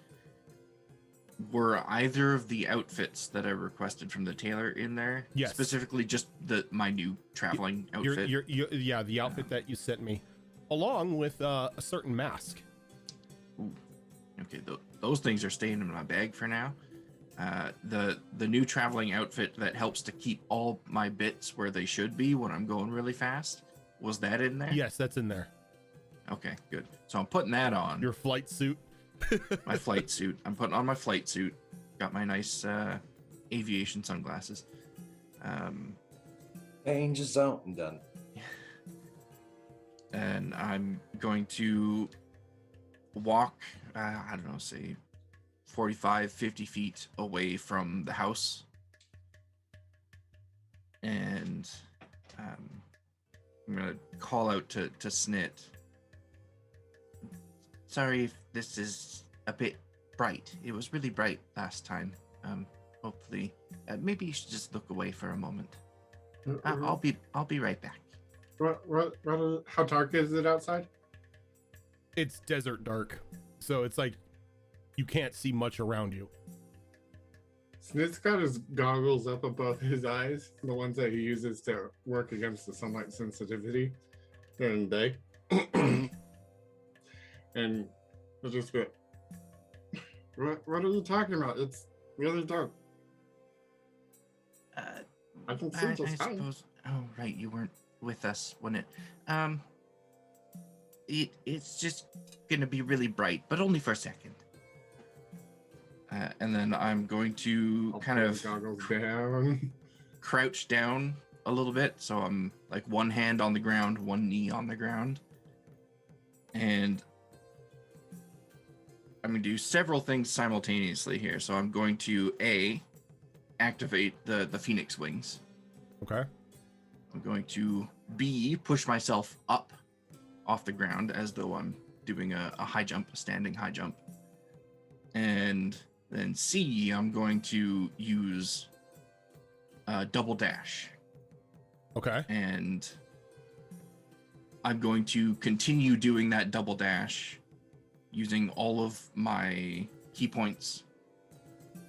were either of the outfits that I requested from the tailor in there? Yes. Specifically, just my new traveling outfit. Yeah, the outfit that you sent me, along with a certain mask. Ooh. Okay, those things are staying in my bag for now. The new traveling outfit that helps to keep all my bits where they should be when I'm going really fast. Was that in there? Yes, that's in there. Okay, good. So I'm putting that on. Your flight suit. My flight suit. I'm putting on my flight suit. Got my nice aviation sunglasses. Danger zone done. And I'm going to walk, I don't know, say 45, 50 feet away from the house. And I'm going to call out to Snit. Sorry if this is a bit bright. It was really bright last time. Hopefully, maybe you should just look away for a moment. I'll be right back. How dark is it outside? It's desert dark, so it's like you can't see much around you. Snit's got his goggles up above his eyes, the ones that he uses to work against the sunlight sensitivity during the day. And he'll just go, what are you talking about? It's really dark. I can see just fine. Suppose. Oh, right, you weren't with us when it. It's just gonna be really bright, but only for a second. And then I'm going to kind of crouch down a little bit, so I'm like one hand on the ground, one knee on the ground, and I'm going to do several things simultaneously here. So I'm going to activate the Phoenix wings. Okay. I'm going to B, push myself up off the ground as though I'm doing a high jump, a standing high jump. And then C, I'm going to use double dash. Okay. And I'm going to continue doing that double dash using all of my key points.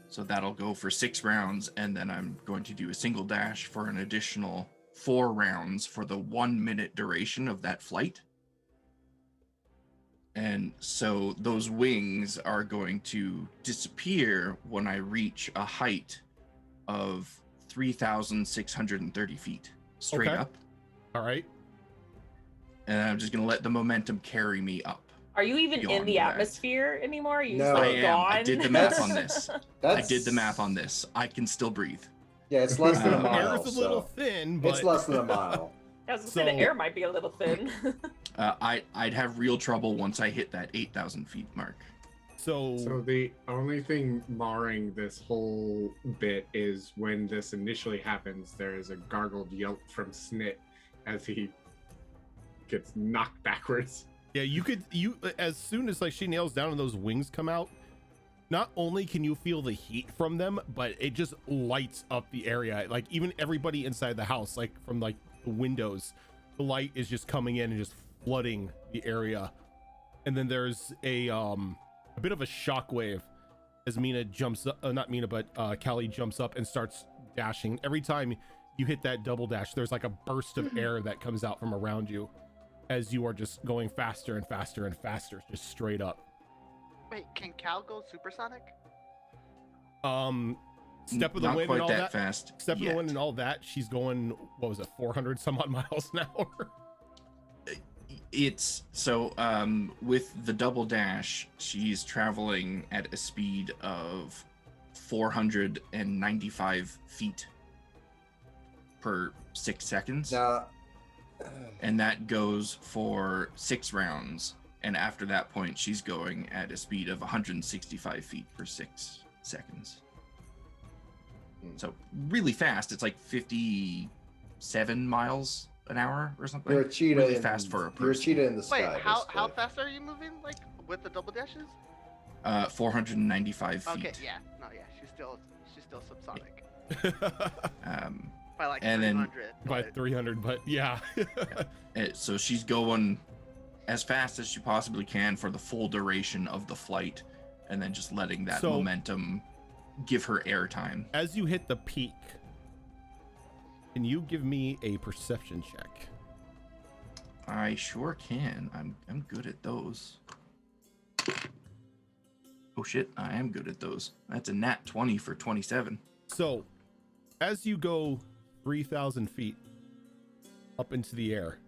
So that'll go for 6 rounds, and then I'm going to do a single dash for an additional 4 rounds for the 1 minute duration of that flight. And so those wings are going to disappear when I reach a height of 3,630 feet straight up. All right. And I'm just going to let the momentum carry me up. Are you even in Beyond the that. atmosphere anymore? Are you No. just I like am. gone? I did the math on this. I That's- did the math on this. I can still breathe. Yeah, it's less than a The mile. Air's a little So thin, but it's less than a mile. I was gonna say the So- air might be a little thin. I'd have real trouble once I hit that 8,000 feet mark. So the only thing marring this whole bit is when this initially happens, there is a gargled yelp from Snit as he gets knocked backwards. yeah, you as soon as like she nails down and those wings come out, not only can you feel the heat from them, but it just lights up the area. Like even everybody inside the house, like from like the windows, the light is just coming in and just flooding the area. And then there's a bit of a shockwave as Mina jumps up, not Mina, but Callie jumps up and starts dashing. Every time you hit that double dash, there's like a burst of air that comes out from around you as you are just going faster and faster and faster, just straight up. Wait, can Cal go supersonic? Step of the Not wind quite and all that that. fast Step of the yet. wind and all that. She's going, what was it, 400 some odd miles an hour? It's so with the double dash, she's traveling at a speed of 495 feet per 6 seconds. Now, And that goes for 6 rounds. And after that point, she's going at a speed of 165 feet per 6 seconds. So really fast. It's like 57 miles an hour or something. you're a cheetah. Really fast for a You're a person. cheetah in the sky. Wait, how basically. fast are you moving? Like with the double dashes? 495 feet. Okay, yeah, no, yeah, she's still subsonic Um, by like And then 300. By but- 300, but yeah. So she's going as fast as she possibly can for the full duration of the flight, and then just letting that So- momentum give her airtime. As you hit the peak, can you give me a perception check? I sure can. I'm good at those. shit, I am good at those. That's a nat 20 for 27. So, as you go 3,000 feet up into the air,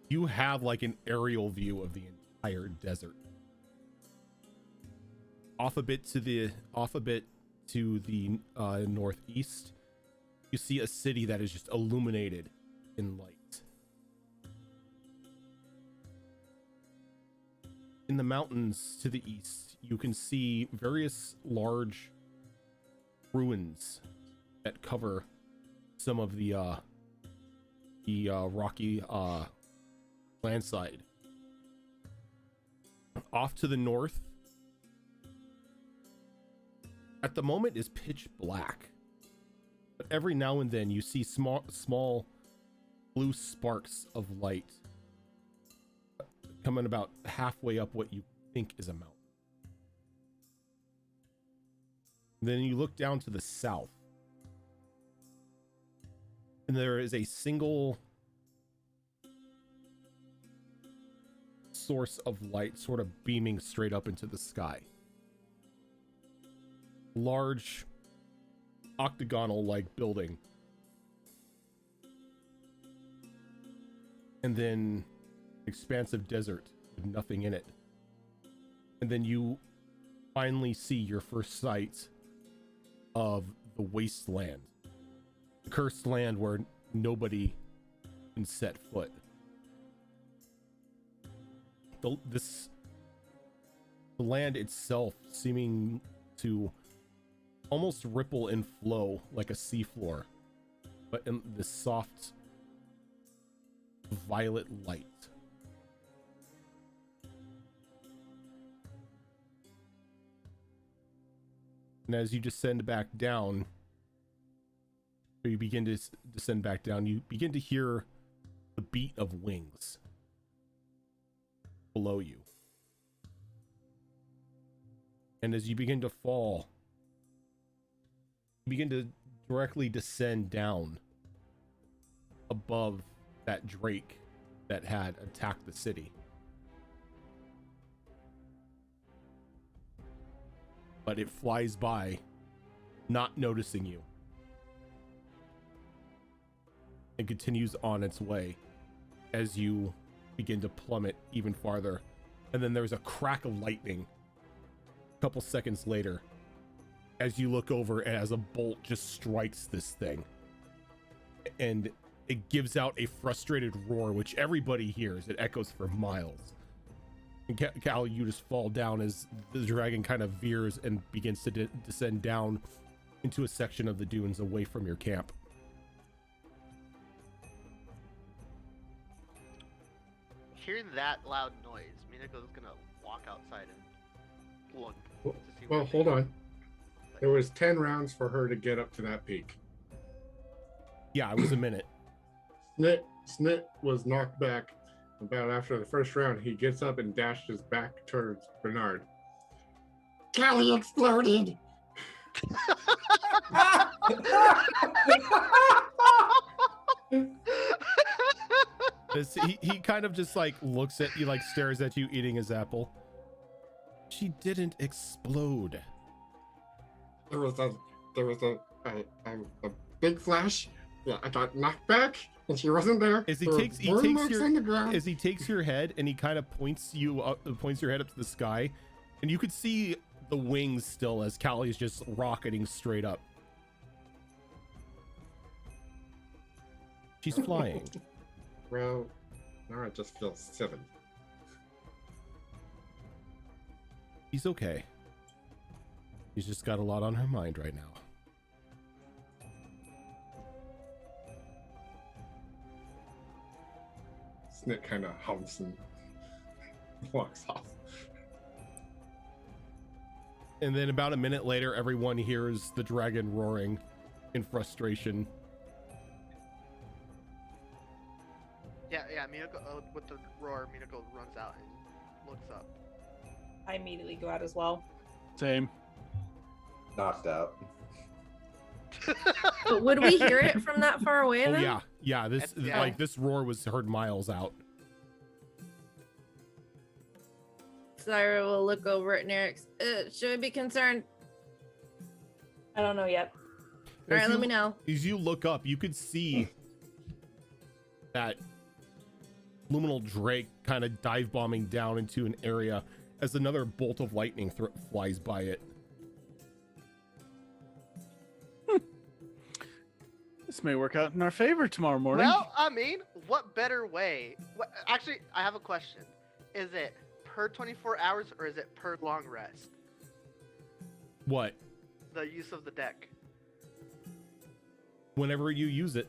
you have like an aerial view of the entire desert. Off a bit to the northeast, you see a city that is just illuminated in light. In the mountains to the east, you can see various large ruins that cover some of the rocky landside. Off to the north, at the moment, is pitch black, but every now and then you see small blue sparks of light coming about halfway up what you think is a mountain. Then you look down to the south, and there is a single source of light sort of beaming straight up into the sky. Large octagonal-like building. And then expansive desert with nothing in it. And then you finally see your first sight of the wasteland. The cursed land where nobody can set foot. The land itself seeming to almost ripple and flow like a seafloor, but in this soft violet light. And as you descend back down, or you begin to descend back down, you begin to hear the beat of wings below you. And as you begin to fall, you begin to directly descend down above that drake that had attacked the city. But it flies by, not noticing you, and continues on its way as you begin to plummet even farther. And then there's a crack of lightning a couple seconds later as you look over as a bolt just strikes this thing, and it gives out a frustrated roar which everybody hears. It echoes for miles. And Cal, you just fall down as the dragon kind of veers and begins to descend down into a section of the dunes away from your camp. Hearing that loud noise, Minako's gonna walk outside and look to see. Well, hold on. There was 10 rounds for her to get up to that peak. Yeah, it was a minute. Snit was knocked back. About after the first round, he gets up and dashes back towards Bernard. Callie exploded! He kind of just like looks at you, like stares at you eating his apple. She didn't explode. There was a big flash. Yeah, I got knocked back, and she wasn't there. As he There takes were burn marks on the ground. as he takes your head and he kind of points your head up to the sky, and you could see the wings still as Callie's just rocketing straight up. She's flying. Well, now I just feel silly. She's okay. She's just got a lot on her mind right now. Snit kind of humps and walks off. And then about a minute later, everyone hears the dragon roaring in frustration. Yeah, Minako, with the roar, Minako runs out and looks up. I immediately go out as well. Same. Knocked out. But would we hear it from that far away? Oh then? yeah. This Yeah. like this roar was heard miles out. Syra will look over at Nerix. Should we be concerned? I don't know yet. All right, let me know. As you look up, you could see that luminal drake kind of dive bombing down into an area as another bolt of lightning flies by it. This may work out in our favor tomorrow morning. Well, I mean, what better way? Actually, I have a question. Is it per 24 hours or is it per long rest? What? The use of the deck. Whenever you use it.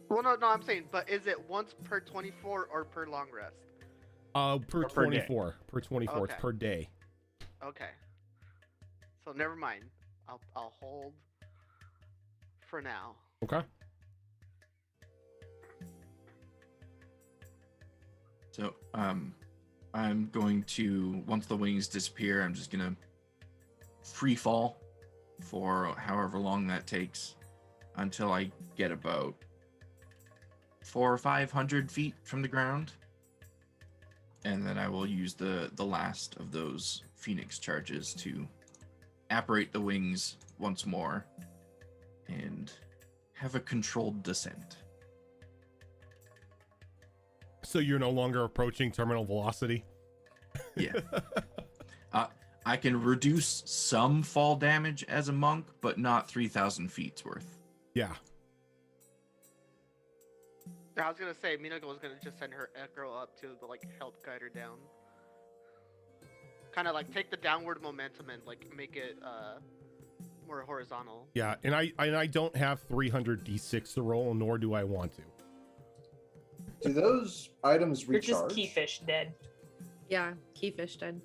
Well, no, I'm saying, but is it once per 24 or per long rest? Per 24. Per 24. Okay. It's per day. Okay. So never mind. I'll hold for now. Okay. So, I'm going to, once the wings disappear, I'm just gonna free fall for however long that takes until I get about 400 or 500 feet from the ground. And then I will use the last of those Phoenix charges to apparate the wings once more and have a controlled descent. So you're no longer approaching terminal velocity? Yeah. I can reduce some fall damage as a monk, but not 3,000 feet's worth. Yeah. I was gonna say, Minako was gonna just send her Echo up to help guide her down. Kind of take the downward momentum and make it more horizontal. Yeah, and I don't have 300 d6 to roll, nor do I want to. Do those items You're just recharge? keyfish dead. Yeah, keyfish dead.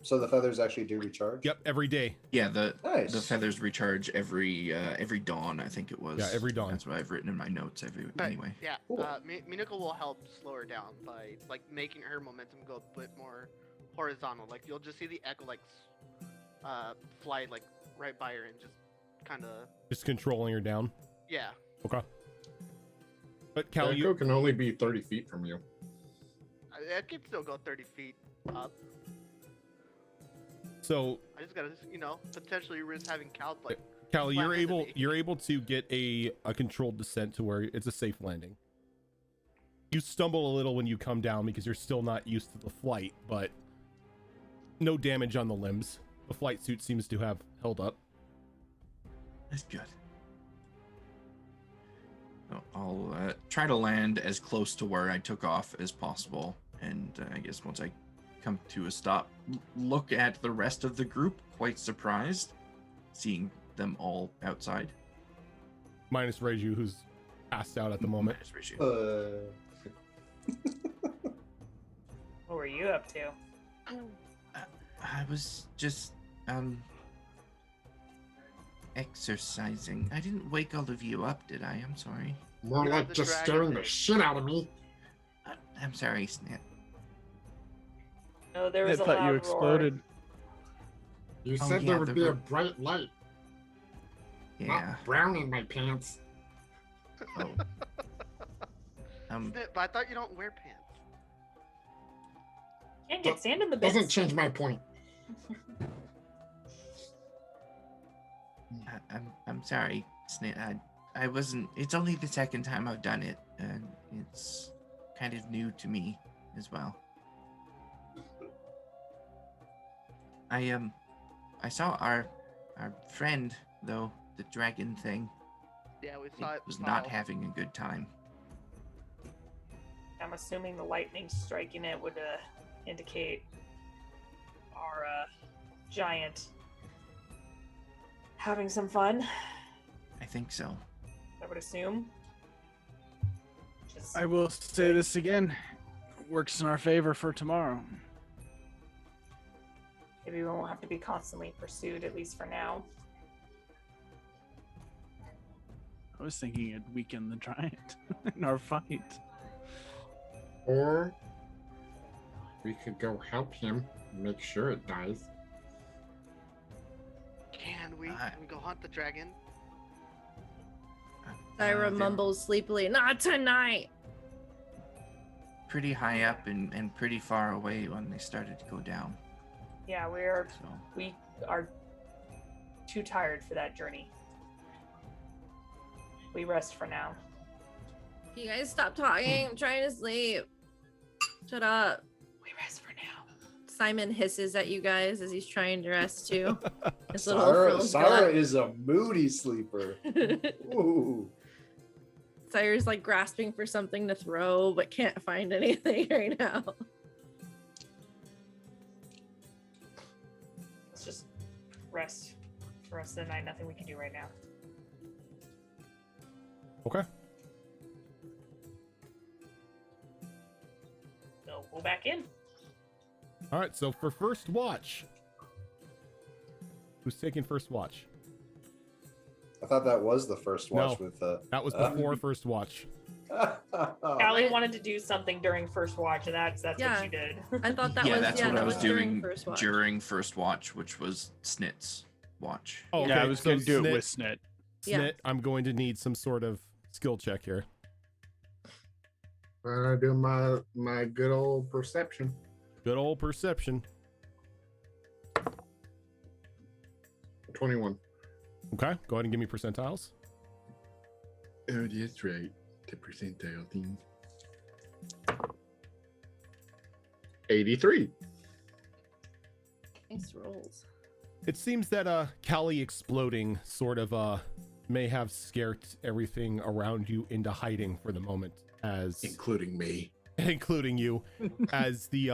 So the feathers actually do recharge? Yep, every day. Yeah, the Nice. feathers recharge every dawn, I think it was. Yeah, every dawn. That's what I've written in my notes But, anyway. Yeah, Cool. Minako will help slow her down by making her momentum go a bit more horizontal. You'll just see the Echo fly right by her and just kind of Just controlling her down. yeah. Okay. But Cal, Echo can only be 30 feet from you. It can still go 30 feet up. so I just gotta potentially risk having Cal Cal, slam into me. you're able to get a controlled descent to where it's a safe landing. You stumble a little when you come down because you're still not used to the flight, but no damage on the limbs. The flight suit seems to have held up. That's good. So I'll try to land as close to where I took off as possible, and I guess once I come to a stop, look at the rest of the group, quite surprised, seeing them all outside. Minus Reiju, who's passed out at the moment. Minus Rishi. What were you up to? I was just exercising. I didn't wake all of you up, did I? I'm sorry. More You're like the just dragon scaring the thing. shit out of me. I'm sorry, Snap. No, there I was a thought loud you roar. exploded. You Oh, said yeah, there would the be a ro- bright light, Yeah. not brown in my pants. Oh. But I thought you don't wear pants. Can't get sand in the Doesn't bits. change my point. I'm sorry, Snap. I wasn't. It's only the second time I've done it, and it's kind of new to me as well. I saw our friend though, the dragon thing. Yeah, we He saw it. was not fall. having a good time. I'm assuming the lightning striking it would indicate our giant having some fun. I think so. I would assume. Just I will say this again. Works in our favor for tomorrow. maybe we won't have to be constantly pursued, at least for now. I was thinking it'd weaken the giant in our fight. Or we could go help him and make sure it dies. Can we? Can we go hunt the dragon? Syra There- mumbles sleepily, not tonight. pretty high up and pretty far away when they started to go down. Yeah, we are too tired for that journey. We rest for now. You guys stop talking. I'm trying to sleep. Shut up. We rest for now. Simon hisses at you guys as he's trying to rest too. His little Syra, frills Syra gone. is a moody sleeper. Ooh. Sire's like grasping for something to throw, but can't find anything right now. Let's just rest for the rest of the night. Nothing we can do right now. Okay. So we'll back in. All right. So for first watch, who's taking first watch? I thought that was the first watch No. with That was before first watch. Callie wanted to do something during first watch, and that's Yeah. what she did. I thought that yeah, was that's what that I was during doing first watch. during first watch, which was Snit's watch. Oh, Yeah, I okay, was so going to do Snit- it with Snit. Yeah. Snit, I'm going to need some sort of skill check here. I do my good old perception. Good old perception. 21. Okay, go ahead and give me percentiles. Oh, that's right. The percentile thing. 83. Nice rolls. It seems that Callie exploding sort of may have scared everything around you into hiding for the moment, as Including me. including you, as the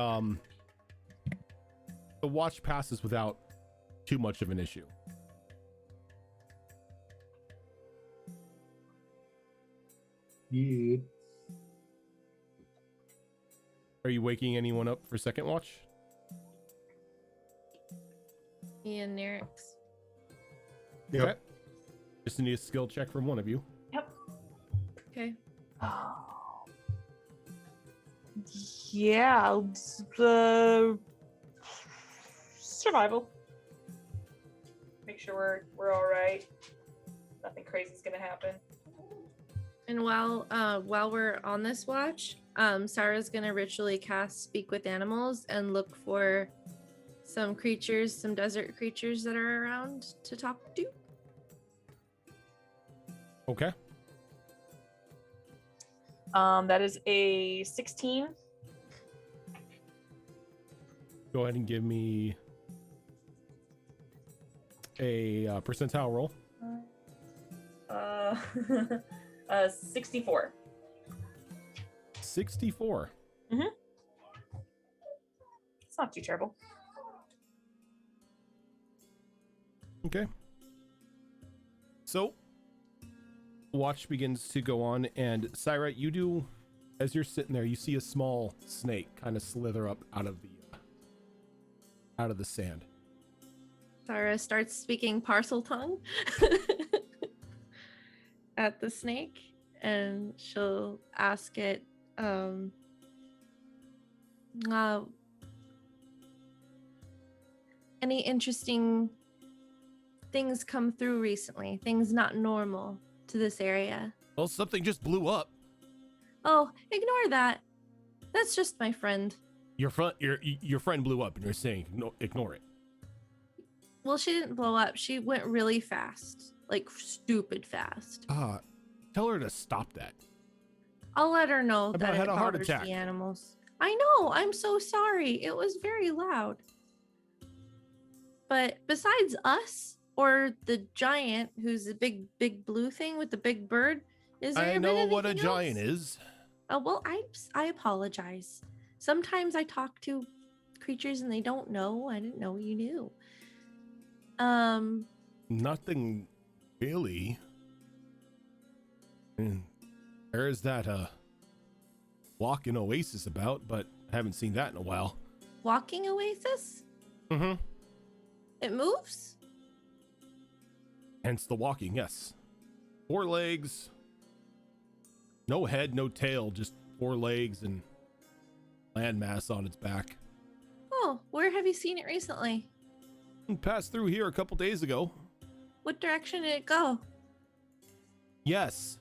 watch passes without too much of an issue. Yeah. Are you waking anyone up for second watch? Ian Nerix. Yep. Okay. Just need a skill check from one of you. Okay. Yeah, survival. Make sure we're all right. Nothing crazy is gonna happen. And while we're on this watch, Sarah's gonna ritually cast Speak with Animals and look for some creatures, some desert creatures that are around to talk to. Okay. That is a 16. Go ahead and give me a percentile roll. 64. 64. It's not too terrible. Okay. So, watch begins to go on, and Syra, you do, as you're sitting there, you see a small snake kind of slither up out of the sand. Sarah starts speaking parcel tongue at the snake, and she'll ask it, any interesting things come through recently? Things not normal to this area? Well, something just blew up. Oh, ignore that. That's just my friend. Your friend blew up, and you're saying ignore it. Well, she didn't blow up. She went really fast, like stupid fast. Tell her to stop that. I'll let her know About that had it a heart bothers attack. the animals. I know. I'm so sorry. It was very loud. But besides us or the giant, who's the big blue thing with the big bird, is there I been know what a anything giant else? is. Oh well, I apologize. Sometimes I talk to creatures and they don't know. I didn't know you knew. Nothing really. There is that walking oasis about, but I haven't seen that in a while. Walking oasis? Mm-hmm. It moves? Hence the walking, yes. 4 legs. No head, no tail, just 4 legs and landmass on its back. Oh, where have you seen it recently? Passed through here a couple days ago. What direction did it go? Yes.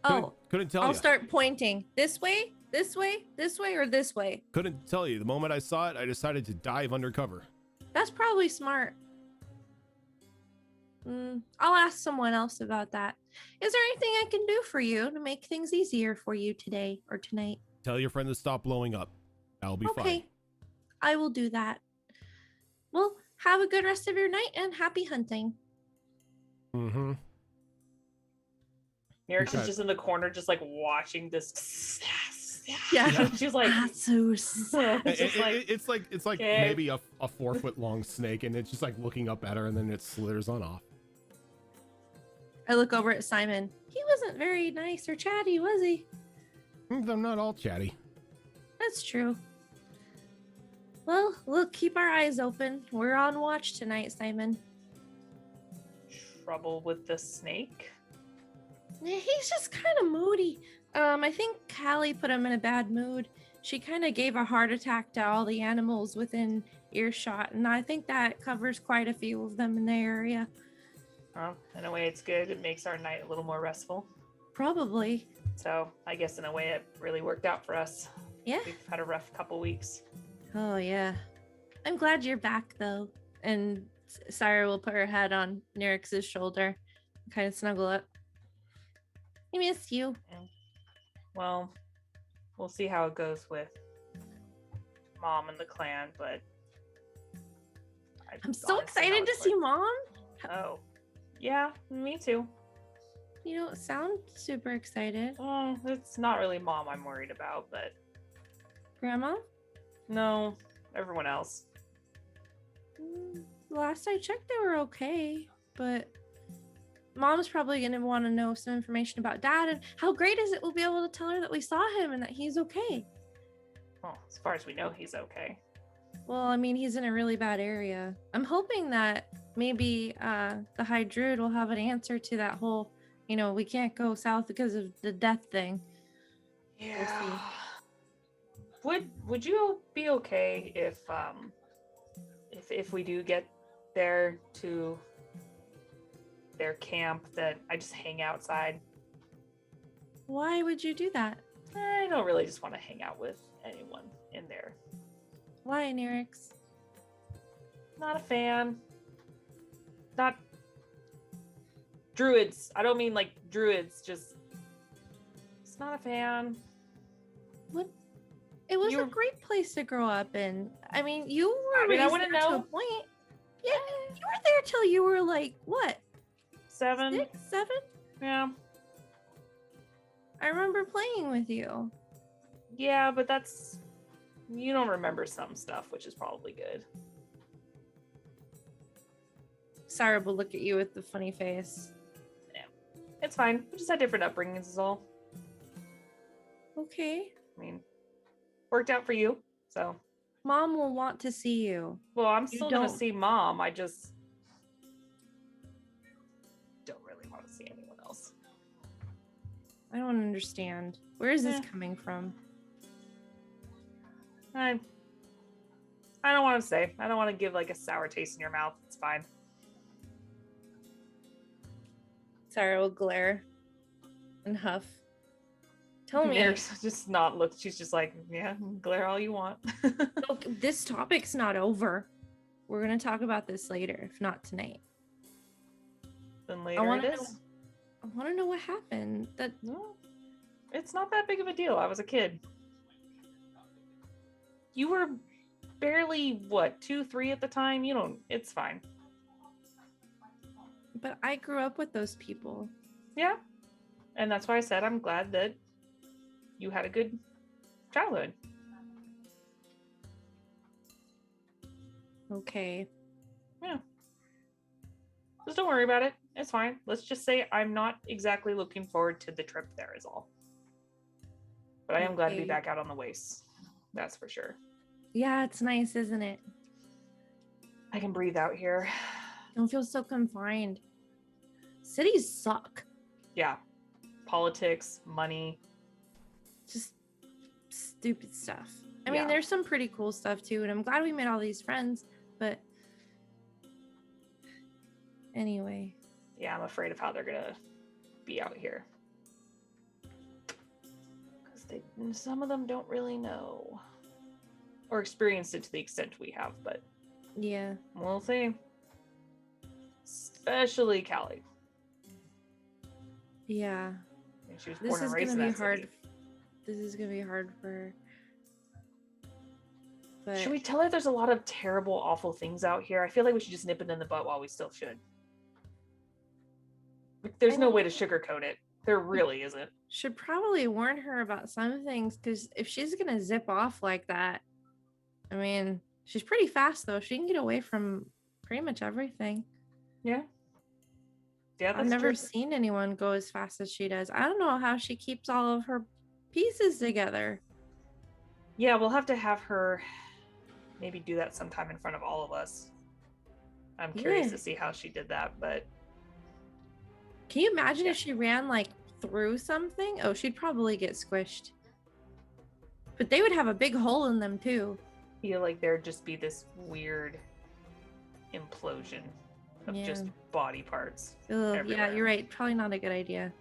Oh, couldn't tell I'll you. start pointing. This way, this way, this way, or this way. Couldn't tell you. The moment I saw it, I decided to dive undercover. That's probably smart. I'll ask someone else about that. Is there anything I can do for you to make things easier for you today or tonight? Tell your friend to stop blowing up. I'll be fine. Okay, I will do that. Well, have a good rest of your night and happy hunting. Mm-hmm. Nirix Okay. is just in the corner, just like watching this. Yeah. She's like, so it's just like, It's like okay. maybe a 4-foot long snake, and it's just like looking up at her, and then it slithers on off. I look over at Simon. He wasn't very nice or chatty, was he? They're not all chatty. That's true. Well, we'll keep our eyes open. We're on watch tonight, Simon. trouble with the snake. He's just kind of moody. I think Callie put him in a bad mood. She kind of gave a heart attack to all the animals within earshot, and I think that covers quite a few of them in the area. Well, in a way, it's good. It makes our night a little more restful. Probably. So I guess in a way, it really worked out for us. Yeah. We've had a rough couple weeks. Oh, yeah. I'm glad you're back, though. And Syra will put her head on Nirix's shoulder and kind of snuggle up. I miss you. Well, we'll see how it goes with Mom and the clan, but I'm so honestly excited not to see Mom. Oh, yeah, me too. You don't sound super excited. It's not really Mom I'm worried about, but Grandma? no, everyone else. Last I checked, they were okay, but Mom's probably going to want to know some information about Dad, and how great is it we'll be able to tell her that we saw him and that he's okay. Well, as far as we know, he's okay. Well, I mean, he's in a really bad area. I'm hoping that maybe the High Druid will have an answer to that whole, we can't go south because of the death thing. Yeah. Would you be okay if we do get there to their camp that I just hang outside? Why would you do that? I don't really just want to hang out with anyone in there. Why, Nirix? Not a fan. Not druids. I don't mean like druids, just not a fan. What? It was a great place to grow up in. I mean, you were I raised wouldn't there to a know. point. Yeah, you were there till you were like, what? 7? 6, 7? Yeah. I remember playing with you. Yeah, but you don't remember some stuff, which is probably good. Syra will look at you with the funny face. Yeah. It's fine. We just had different upbringings is all. Okay. I mean, worked out for you, so. Mom will want to see you. Well, I'm You still gonna don't. see Mom. I just don't really want to see anyone else. I don't understand. Where is this Eh. coming from? I don't want to say. I don't want to give like a sour taste in your mouth. It's fine. Syra will glare and huff. Tell me. Nirix just not look. She's just like, yeah, glare all you want. Look, this topic's not over. We're gonna talk about this later, if not tonight. Then later wanna it know- is. I want to know what happened. That No, it's not that big of a deal. I was a kid. You were barely 2, 3 at the time. It's fine. But I grew up with those people. Yeah. And that's why I said I'm glad that you had a good childhood. Okay. Yeah. Just don't worry about it. It's fine. Let's just say I'm not exactly looking forward to the trip there is all. But I am glad to be Okay. back out on the waste. That's for sure. Yeah, it's nice, isn't it? I can breathe out here. Don't feel so confined. Cities suck. Yeah. Politics, money. Just stupid stuff. I mean, Yeah. there's some pretty cool stuff too, and I'm glad we made all these friends, but anyway. Yeah, I'm afraid of how they're gonna be out here. some of them don't really know or experience it to the extent we have, but Yeah. we'll see. Especially Callie. Yeah. And she was This born and is raised gonna in be that hard. city. This is gonna be hard for her. But Should we tell her there's a lot of terrible, awful things out here? I feel like we should just nip it in the butt while we still should. There's no way to sugarcoat it. There really isn't. should probably warn her about some things, because if she's gonna zip off like that, I mean, she's pretty fast though. She can get away from pretty much everything. Yeah. Yeah, that's I've never true. seen anyone go as fast as she does. I don't know how she keeps all of her pieces together. Yeah, we'll have to have her maybe do that sometime in front of all of us. I'm curious Yeah. to see how she did that, but Can you imagine if she ran like through something? Oh, she'd probably get squished. But they would have a big hole in them too. I feel like there'd just be this weird implosion of just Yeah. body parts. Ugh, yeah, everywhere. you're right. Probably not a good idea.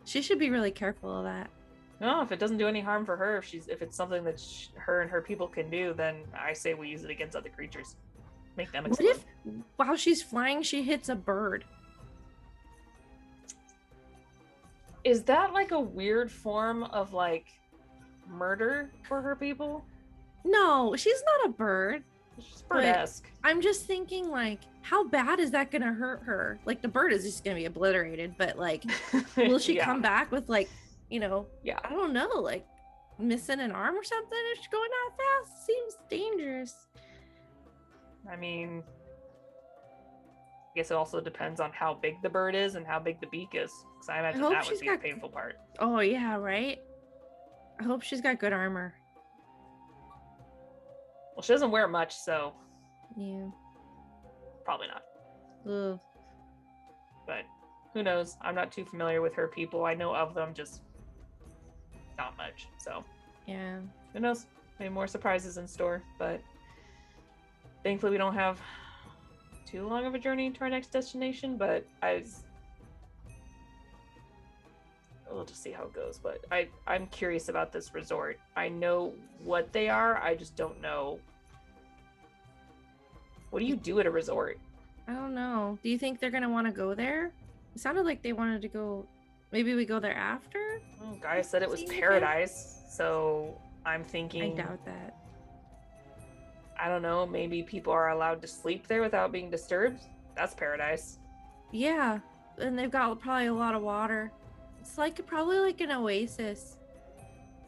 She should be really careful of that. No, if it doesn't do any harm for her, if it's something that her and her people can do, then I say we use it against other creatures. Make them What explode. if while she's flying she hits a bird? Is that like a weird form of like murder for her people? No, she's not a bird. She's But- bird-esque. I'm just thinking, like, how bad is that gonna hurt her? Like, the bird is just gonna be obliterated, but like, will she Yeah. come back with like, Yeah. I don't know, like missing an arm or something if she's going that fast? Seems dangerous. I mean, I guess it also depends on how big the bird is and how big the beak is. Because I imagine hope that would she's be the got- painful part. Oh yeah, right? I hope she's got good armor. Well, she doesn't wear much, so Yeah. probably not. Ugh. But who knows? I'm not too familiar with her people. I know of them, just not much. So Yeah. who knows? Maybe more surprises in store. But thankfully, we don't have too long of a journey to our next destination. But we'll just see how it goes. But I'm curious about this resort. I know what they are. I just don't know. What do you do at a resort? I don't know. Do you think they're gonna want to go there? It sounded like they wanted to go. Maybe we go there after? Well, guy said it was See anything? paradise, so I'm I thinking. doubt that. I don't know. Maybe people are allowed to sleep there without being disturbed. That's paradise. Yeah, and they've got probably a lot of water. It's like probably like an oasis.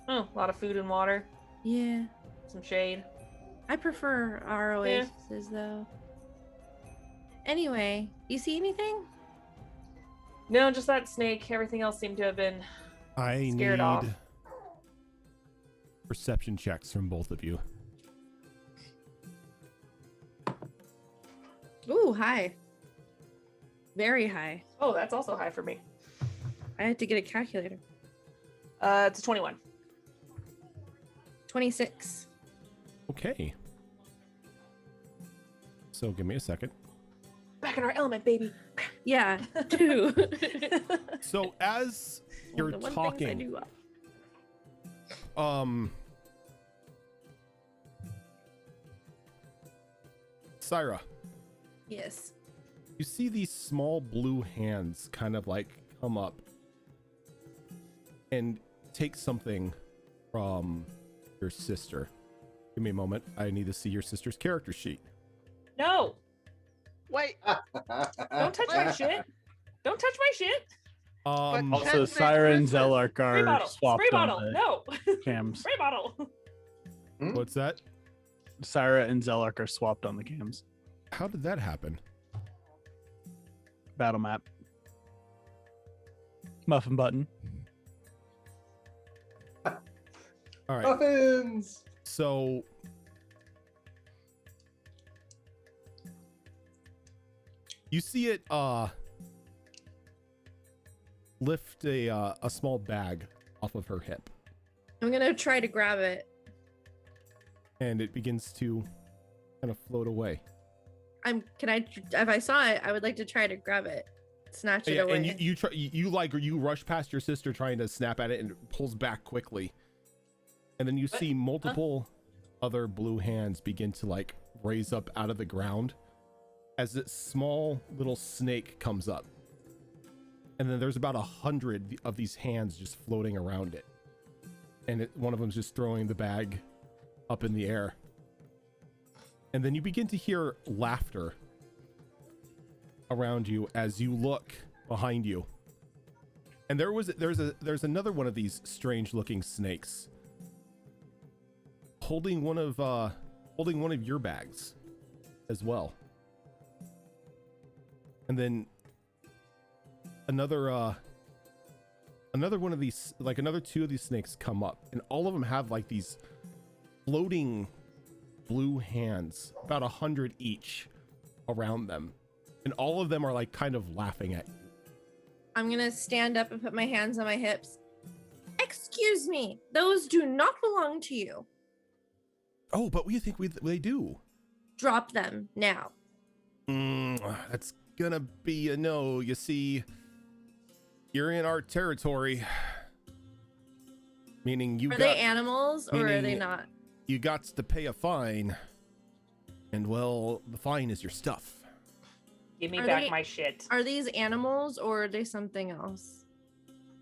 Oh, a lot of food and water, Yeah, some shade. I prefer our Yeah. oases though. Anyway, you see anything? No, just that snake. Everything else seemed to have been. I Scared need off. perception checks from both of you. Ooh, high. Very high. Oh, that's also high for me. I had to get a calculator. It's a 21. 26. Okay. So give me a second. Back in our element, baby. Yeah, two. So as you're The one things I talking, do well. Syra, Yes. you see these small blue hands kind of like come up and take something from your sister. Give me a moment. I need to see your sister's character sheet. No, Wait, don't touch my shit. Don't touch my shit. Um, But- Also, Ted Syra and says Zellark Spray are bottle. swapped Spray on bottle. the No. cams. Spray bottle. what's that? Syra and Zellark are swapped on the cams. How did that happen? Battle map. Muffin button. All right. Muffins. So you see it lift a small bag off of her hip, I'm gonna try to grab it. and it begins to kind of float away. If I saw it, I would like to try to grab it. Snatch it Yeah, away. and you rush past your sister trying to snap at it, and it pulls back quickly, And then you What? see multiple other blue hands begin to like raise up out of the ground as this small little snake comes up. And then there's about 100 of these hands just floating around it. And one of them's just throwing the bag up in the air. And then you begin to hear laughter around you as you look behind you. And there's another one of these strange looking snakes holding one of your bags as well. And then another one of these, like another two of these snakes come up, and all of them have like these floating blue hands, about 100 each around them. And all of them are like kind of laughing at you. I'm gonna stand up and put my hands on my hips. Excuse me, those do not belong to you. Oh, but we think they do. Drop them now. That's gonna be a no. You see, you're in our territory. Meaning you Are got, they animals or are they meaning not? You got to pay a fine. And well, the fine is your stuff. Give me Are back they- my shit. Are these animals or are they something else?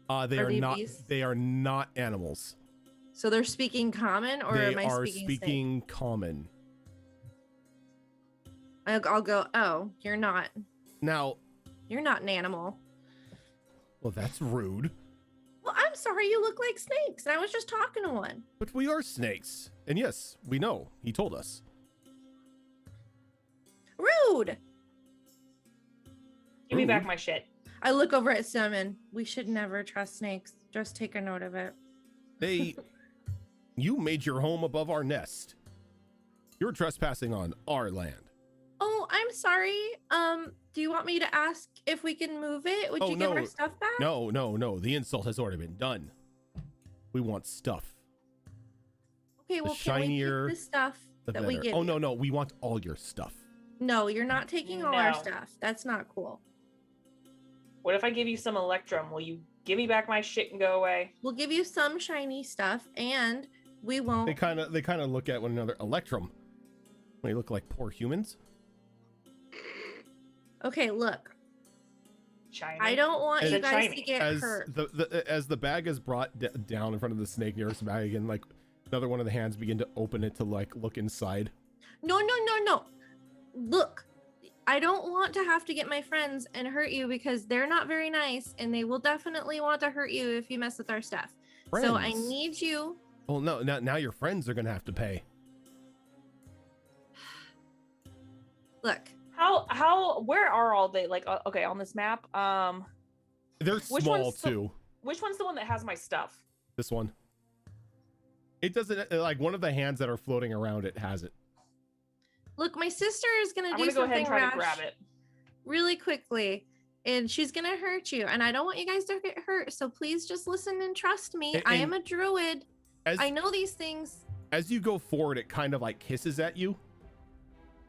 They Are are they not beasts? they are not animals. So they're speaking common or They am I are speaking speaking common. snake? I'll go, oh, you're not Now, an animal. well, that's rude. Well, I'm sorry, you look like snakes. And I was just talking to one. But we are snakes. And yes, we know. He told us. Rude. Give me back Rude. my shit. I look over at Simon. We should never trust snakes. Just take a note of it. Hey, you made your home above our nest. You're trespassing on our land. Oh, I'm sorry. Do you want me to ask if we can move it? Would Oh, you give our no. stuff back? No. The insult has already been done. We want stuff. Okay, well, can we shinier, keep the stuff The that we better. get? Oh, no. We want all your stuff. No, you're not taking all our No. stuff. That's not cool. What if I give you some Electrum? Will you give me back my shit and go away? We'll give you some shiny stuff, and we won't. They kind of look at one another. Electrum. They look like poor humans. Okay, look. Shiny. I don't want Is you it guys shiny? to get As hurt. as the bag is brought down in front of the snake nearest the bag, and like another one of the hands begin to open it to like look inside. No. Look, I don't want to have to get my friends and hurt you because they're not very nice, and they will definitely want to hurt you if you mess with our stuff. So I Friends. need you. Well, no, now your friends are gonna have to pay. Look, Where are all they, like, okay, on this map? They're Which small one's the- too. Which one's the one that has my stuff? This one. It doesn't like one of the hands that are floating around it has it. look, my sister is gonna I'm do gonna go ahead something and try rash to grab it. really quickly, and she's gonna hurt you. And I don't want you guys to get hurt. So please just listen and trust me. I am a druid. As I know these things. as you go forward, it kind of like hisses at you,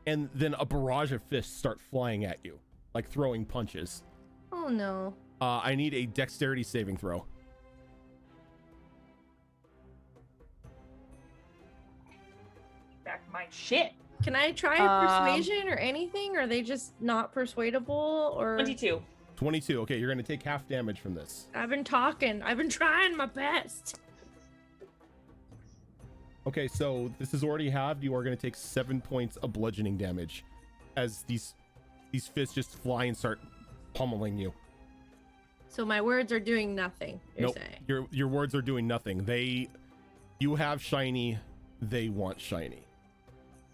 and then a barrage of fists start flying at you, like throwing punches. Oh no. I need a dexterity saving throw. Back my shit. Can I try persuasion or anything? Or are they just not persuadable? Or 22. 22. Okay, you're gonna take half damage from this. I've been talking. I've been trying my best. Okay, so this is already halved. You are gonna take 7 points of bludgeoning damage as these fists just fly and start pummeling you. So my words are doing nothing. You're Nope. saying. Your words are doing nothing. You have shiny. They want shiny.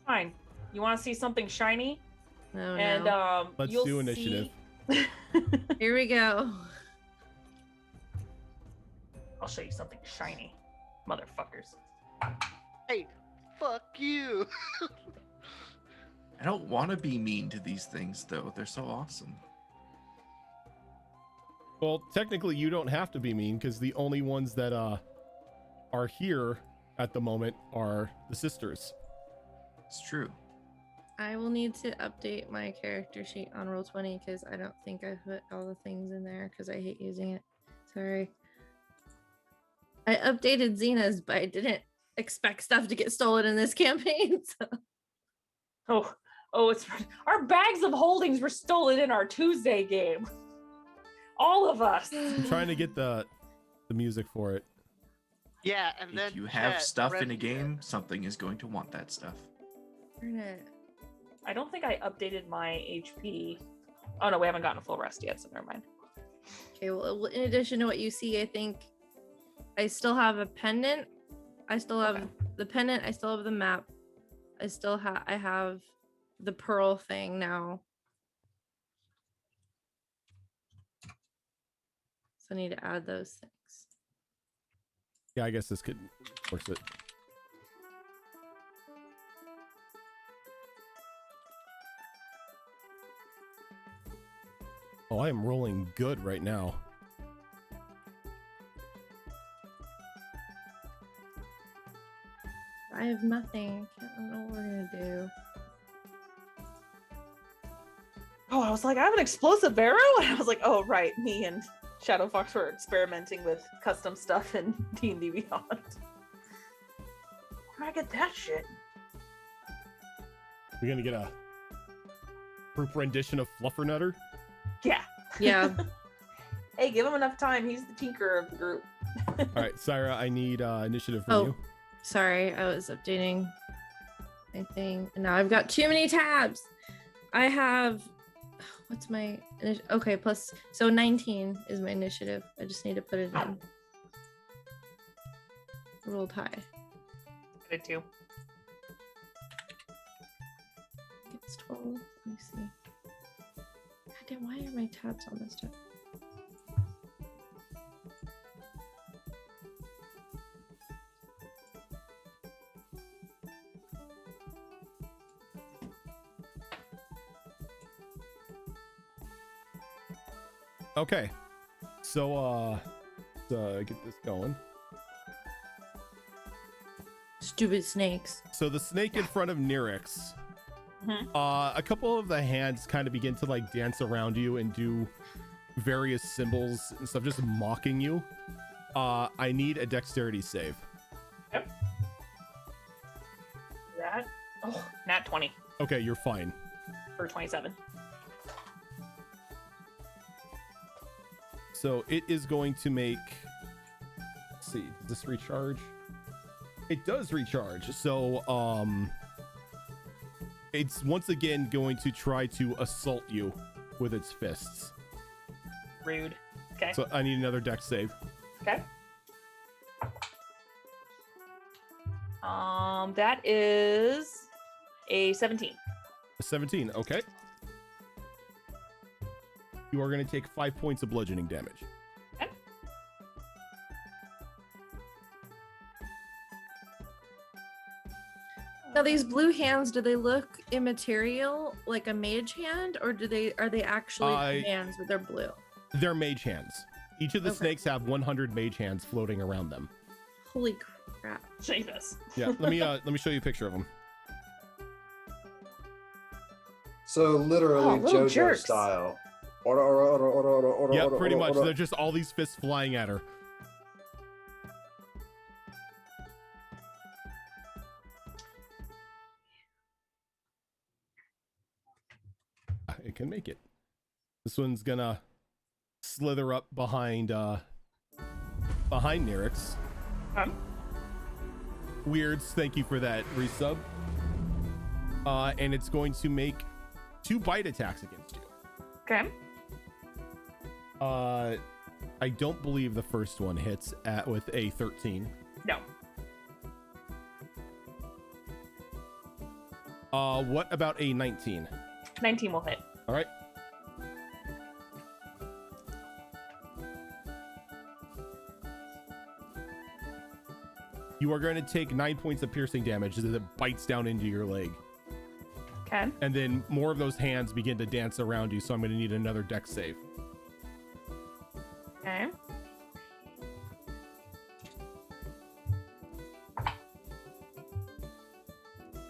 Fine. You want to see something shiny? Oh, And no. Let's you'll do initiative. see- Here we go. I'll show you something shiny, motherfuckers. Hey, fuck you. I don't want to be mean to these things, though. They're so awesome. Well, technically, you don't have to be mean because the only ones that are here at the moment are the sisters. It's true. I will need to update my character sheet on Roll20 because I don't think I put all the things in there because I hate using it. Sorry. I updated Xena's, but I didn't expect stuff to get stolen in this campaign. So. It's our bags of holdings were stolen in our Tuesday game. All of us. I'm trying to get the music for it. Yeah, and then If you have chat, stuff in a Red- game, something is going to want that stuff. Darn it. I don't think I updated my HP. Oh no, we haven't gotten a full rest yet, so never mind. Okay, well, in addition to what you see, I think I still have a pendant. I still have the pendant. I still have the map. I have the pearl thing now. So I need to add those things. Yeah, I guess this could force it. Oh, I am rolling good right now. I have nothing. I don't know what we're gonna do. Oh, I was like, I have an explosive arrow, and I was like, oh right, me and Shadow Fox were experimenting with custom stuff in D&D Beyond. Where did I get that shit? We're gonna get a group rendition of Fluffernutter. Yeah. Yeah. Hey, give him enough time. He's the tinker of the group. All right, Syra, I need initiative from Oh. you. Sorry, I was updating my thing. And now I've got too many tabs. I have, what's my, okay, plus, so 19 is my initiative. I just need to put it in. I rolled high. I did too. It's 12. Let me see. God damn, why are my tabs on this tab? Okay, so let's get this going. Stupid snakes. So the snake in front of Nyrix, a couple of the hands kind of begin to like dance around you and do various symbols and stuff, just mocking you. I need a dexterity save. Yep. That. Oh, nat 20 Okay, you're fine. for 27. So it is going to make, let's see, does this recharge? It does recharge. So it's once again going to try to assault you with its fists. Rude. Okay. So I need another dex save. Okay. That is a 17. A 17, okay. You are going to take 5 points of bludgeoning damage. Okay. Now these blue hands, do they look immaterial, like a mage hand, or are they actually hands but they're blue? They're mage hands. Each of the Okay. snakes have 100 mage hands floating around them. Holy crap. Jesus. Yeah, let me show you a picture of them. So literally little JoJo jerks. style. Order, order, order, order, order, order, Yeah, order, pretty order, much. order. They're just all these fists flying at her. It can make it. This one's gonna slither up behind Nyrix. Weirds, thank you for that resub. And it's going to make 2 bite attacks against you. Okay. I don't believe the first one hits with a 13. No. What about a 19? 19 will hit. All right. You are going to take 9 points of piercing damage as it bites down into your leg. Okay. And then more of those hands begin to dance around you, so I'm going to need another dex save. Okay.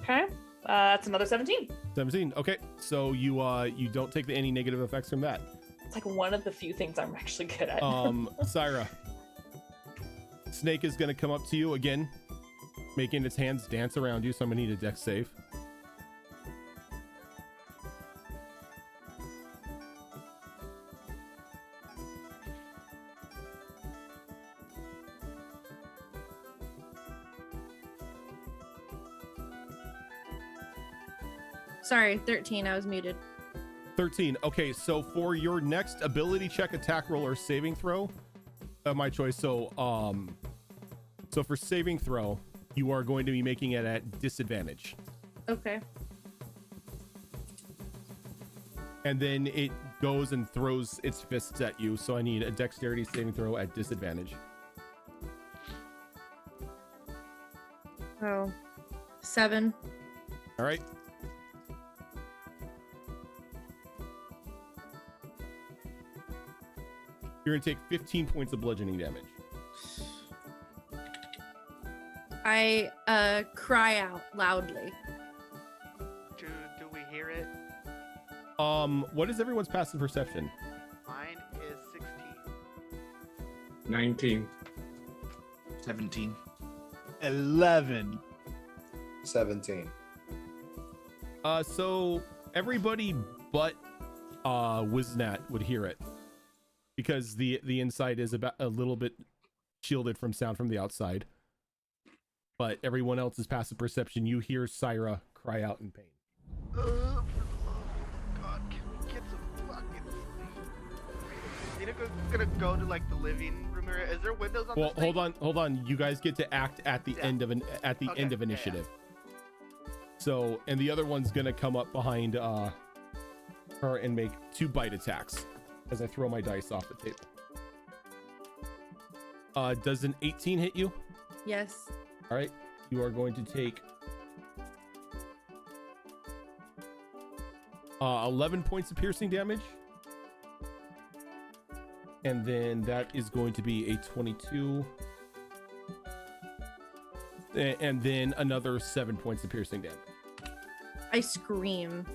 Okay. That's another 17. 17. Okay, so you don't take any negative effects from that. It's like one of the few things I'm actually good at. Syra, Snake is going to come up to you again. making its hands dance around you, so I'm gonna need a dex save. Sorry, 13. I was muted. 13. Okay, so for your next ability check, attack roll, or saving throw, my choice. So for saving throw, you are going to be making it at disadvantage. Okay. And then it goes and throws its fists at you. So I need a dexterity saving throw at disadvantage. Oh, 7. All right. You're going to take 15 points of bludgeoning damage. I cry out loudly. Do we hear it? What is everyone's passive perception? Mine is 16. 19. 17. 11. 17. So everybody but Wiznat would hear it, because the inside is about a little bit shielded from sound from the outside. But everyone else's passive perception, you hear Syra cry out in pain. For the love of God, can we get some fucking sleep? Minogo's gonna go to like the living room area. Is there windows on Well, this thing? hold on. You guys get to act at the end of end of initiative. So, and the other one's gonna come up behind her and make 2 bite attacks as I throw my dice off the table. Does an 18 hit you? Yes. All right, you are going to take 11 points of piercing damage, and then that is going to be a 22, and then another 7 points of piercing damage. I scream.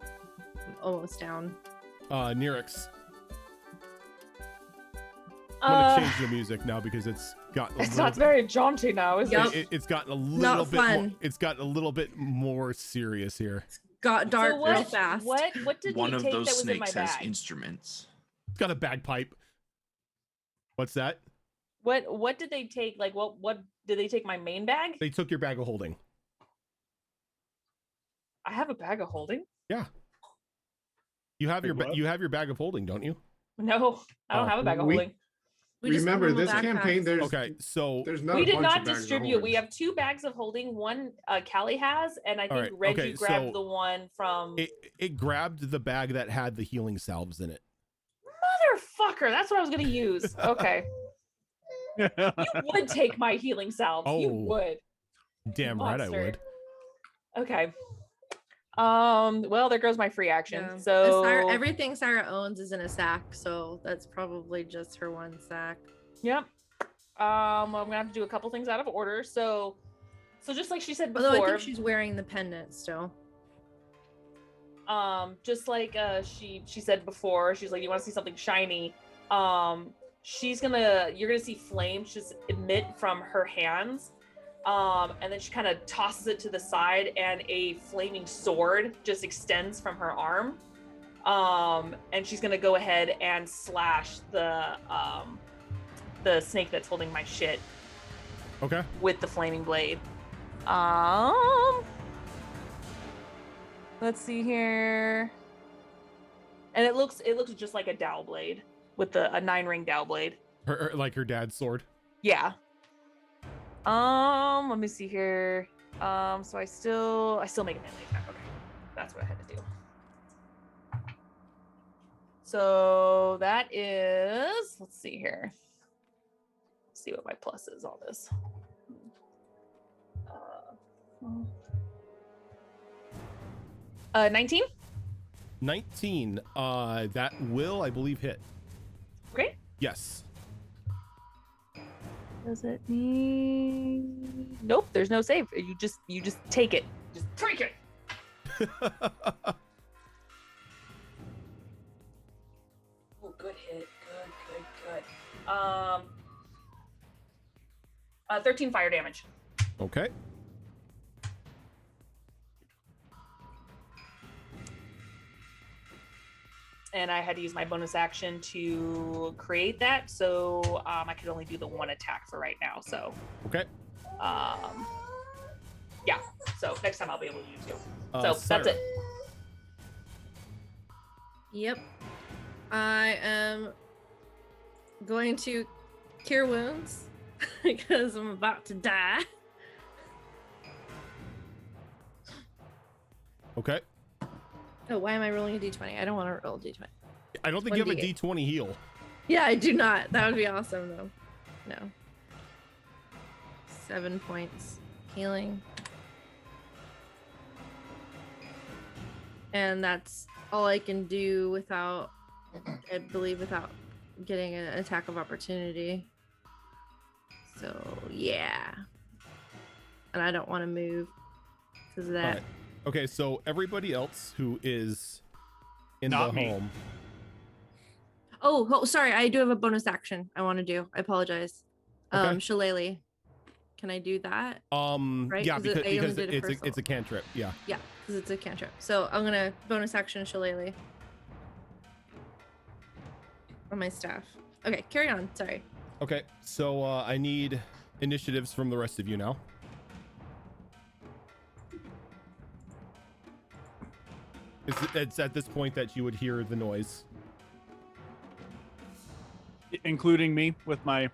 I'm almost down. Nirix. I'm gonna change the music now because it's gotten. It's not very jaunty now, is Yep. it? It's gotten a little Not bit. More, fun. it's gotten a little bit more serious here. Got dark So what, real fast. What did One he of take those that was in my snakes has bag? instruments. It's got a bagpipe. What's that? What did they take? Like what did they take my main bag? They took your bag of holding. I have a bag of holding. Yeah. You have Wait, your what? you have your bag of holding, don't you? No, I don't Oh. have a bag of We- holding. We just Remember, normal this campaign, backpacks. there's Okay, so there's not We a did bunch not of bags of distribute. We holders. have 2 bags of holding. One Callie has, and I think right, Reggie okay, grabbed so the one from it grabbed the bag that had the healing salves in it. Motherfucker. That's what I was gonna use. Okay. You would take my healing salves. You Oh. would. Damn right I Monster. would. Okay. Well, there goes my free action. Yeah. So Everything Sarah owns is in a sack, so that's probably just her one sack. Yep. I'm gonna have to do a couple things out of order. So just like she said Although I before, think she's wearing the pendant still. just like she said before, she's like, you want to see something shiny? You're gonna see flames just emit from her hands. And then she kind of tosses it to the side, and a flaming sword just extends from her arm. And she's gonna go ahead and slash the snake that's holding my shit Okay. with the flaming blade. Let's see here. And it looks just like a dowel blade with a 9-ring dowel blade. Like her dad's sword. Yeah. Let me see here. So I still make a melee attack. Okay. That's what I had to do. So that is, let's see here. Let's see what my plus is on this. 19. 19. That will, I believe, hit. Great. Yes. Does it mean? Nope. There's no save. You just take it. Just take it. Oh, good hit. Good. 13 fire damage. Okay. and I had to use my bonus action to create that. So I could only do the one attack for right now. So Okay. Yeah. So next time I'll be able to use two. So that's Sarah. it. Yep. I am going to cure wounds because I'm about to die. Okay. Oh, why am I rolling a d20? I don't want to roll a d20. I don't think you have a 1d8. D20 heal. Yeah, I do not. That would be awesome, though. No. 7 points healing. And that's all I can do without, I believe, without getting an attack of opportunity. So, yeah. And I don't want to move because of that. Alright. Okay, so everybody else who is in Not the me. home. Oh, sorry. I do have a bonus action I want to do. I apologize. Okay. Shillelagh. Can I do that? Right? Yeah, 'Cause I only because did it it's first a cantrip. Yeah. Yeah, because it's a cantrip. So I'm gonna bonus action Shillelagh on my staff. Okay, carry on. Sorry. Okay, so I need initiatives from the rest of you now. It's at this point that you would hear the noise. Including me with my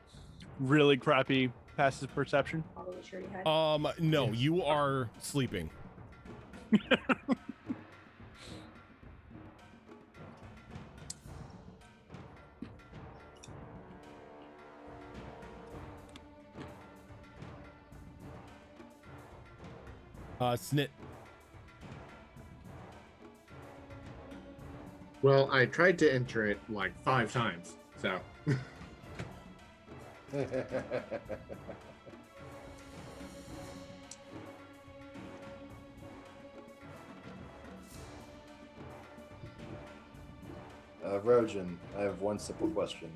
really crappy passive perception. Probably sure you had. No, you are sleeping. Snit. Well, I tried to enter it like 5 times, so. Rojan, I have one simple question.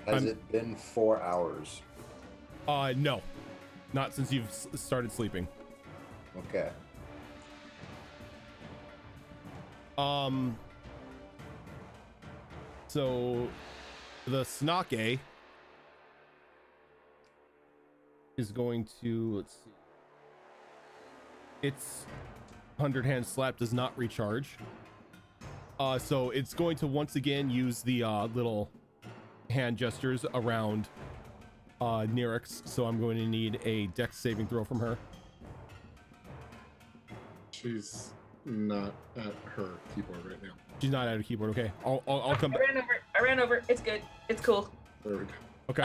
Has it been 4 hours? No, not since you've started sleeping. Okay. So the Snake is going to, let's see. Its 100 hand slap does not recharge. So it's going to once again use the little hand gestures around Nyrix. So I'm going to need a dex saving throw from her. She's not at her keyboard right now. She's not at a keyboard. Okay, I'll come I back. ran over. It's good. It's cool. There we go. Okay.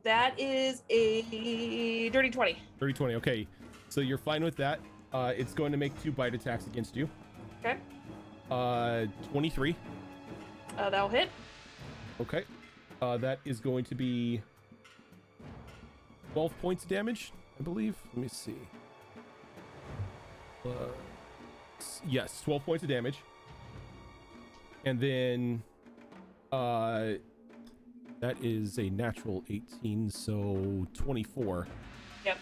That is a dirty 20. Dirty 20. Okay, so you're fine with that. It's going to make 2 bite attacks against you. Okay. 23. That'll hit. Okay. That is going to be 12 points of damage, I believe. Let me see. Yes, 12 points of damage. And then that is a natural 18, so 24. Yep.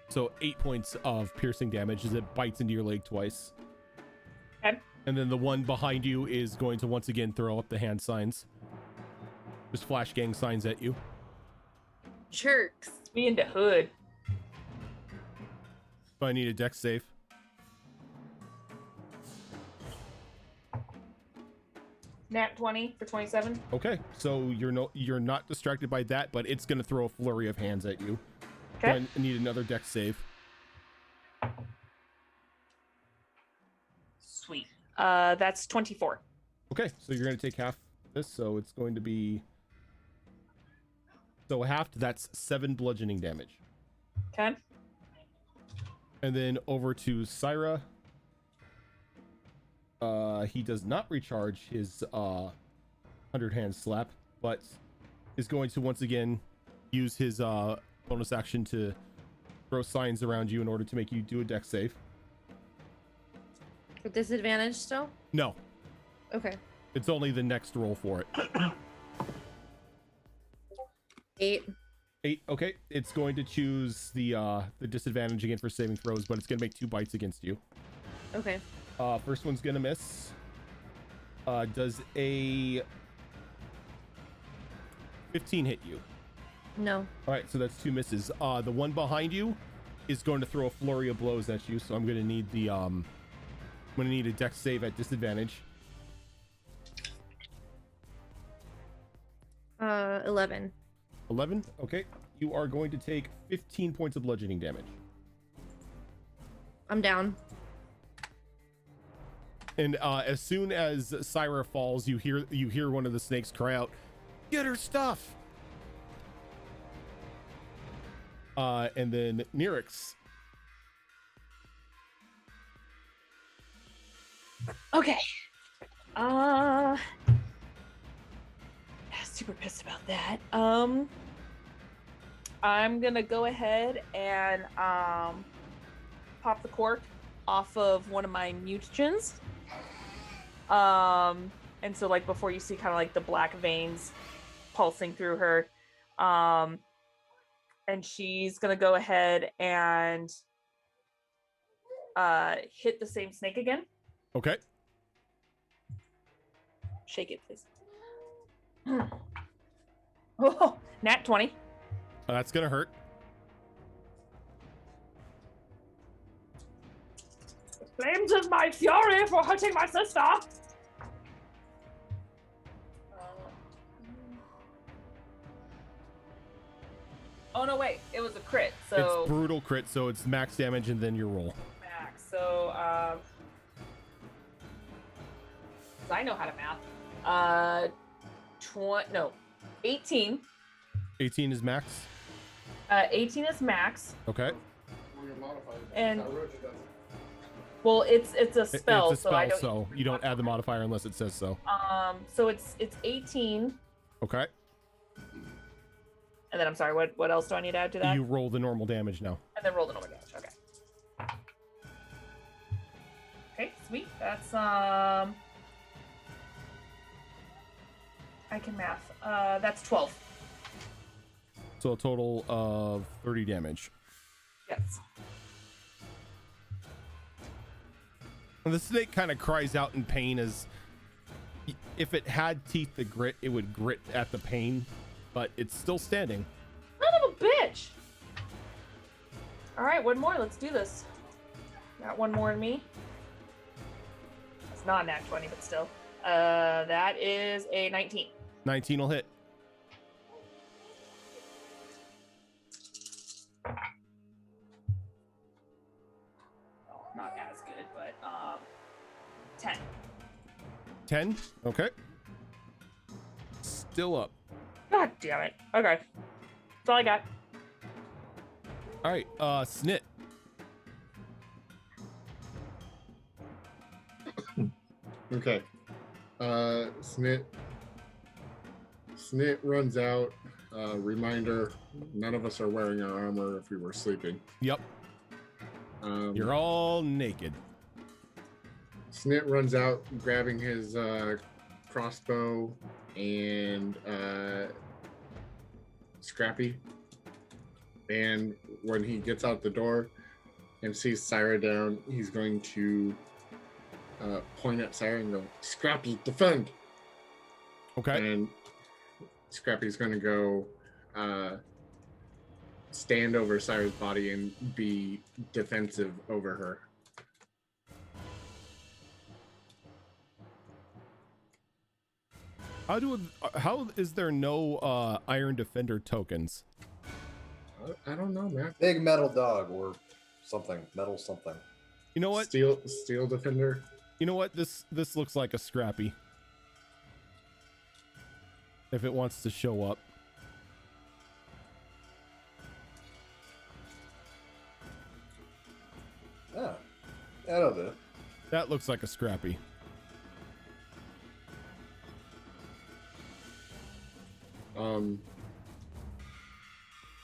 So 8 points of piercing damage as it bites into your leg twice. Okay. And then the one behind you is going to once again throw up the hand signs. Just flash gang signs at you. Jerks. Me into hood. So I need a dex save. Nat 20 for 27. Okay, so you're not distracted by that, but it's gonna throw a flurry of hands at you. Okay. So I need another dex save. Sweet. That's 24. Okay, so you're gonna take half this, so it's going to be halved. That's 7 bludgeoning damage. Okay. And then over to Syra. He does not recharge his 100 hand slap, but is going to once again use his bonus action to throw signs around you in order to make you do a dex save. With disadvantage still? No, Okay. it's only the next roll for it. 8. 8. Okay, it's going to choose the disadvantage again for saving throws, but it's going to make 2 bites against you. Okay. First one's going to miss. Does a 15 hit you? No. All right, so that's 2 misses. The one behind you is going to throw a flurry of blows at you, so I'm going to need the I'm going to need a dex save at disadvantage. 11. 11. Okay, you are going to take 15 points of bludgeoning damage. I'm down. And as soon as Syra falls, you hear one of the snakes cry out, "Get her stuff!" And then Nyrix. Okay. Super pissed about that. I'm gonna go ahead and pop the cork off of one of my mutagens. And so like before you see kind of like the black veins pulsing through her, and she's gonna go ahead and hit the same snake again. Okay. Shake it, please. Oh, nat 20. That's gonna hurt. Flames of my fury for hurting my sister. Oh no, wait! It was a crit. So it's brutal crit, so it's max damage and then your roll. max. So I know how to math. 18. 18 is max. 18 is max. Okay. And well, it's a spell, It's a spell, so I don't. so you don't add the modifier unless it says so. So it's 18. Okay. And then I'm sorry. What else do I need to add to that? You roll the normal damage now. And then roll the normal damage. Okay. Okay, sweet. That's I can math. That's 12. So a total of 30 damage. Yes. And the snake kind of cries out in pain as if it had teeth to grit, it would grit at the pain, but it's still standing. Son of a bitch. All right, one more. Let's do this. Got one more in me. It's not a nat 20, but still. That is a 19. 19 will hit. Not as good, but 10. 10? Okay. Still up. God damn it. Okay. That's all I got. All right, Snit. Okay. Snit runs out. Reminder, none of us are wearing our armor if we were sleeping. Yep. You're all naked. Snit runs out, grabbing his crossbow and Scrappy. And when he gets out the door and sees Syra down, he's going to point at Syra and go, "Scrappy, defend!" Okay. And Scrappy's going to go stand over Syra's body and be defensive over her. How is there no Iron Defender tokens? I don't know, man. Big metal dog or something. Metal something. You know what? Steel Defender. You know what? This looks like a Scrappy. If it wants to show up. Ah, that'll do. That looks like a Scrappy.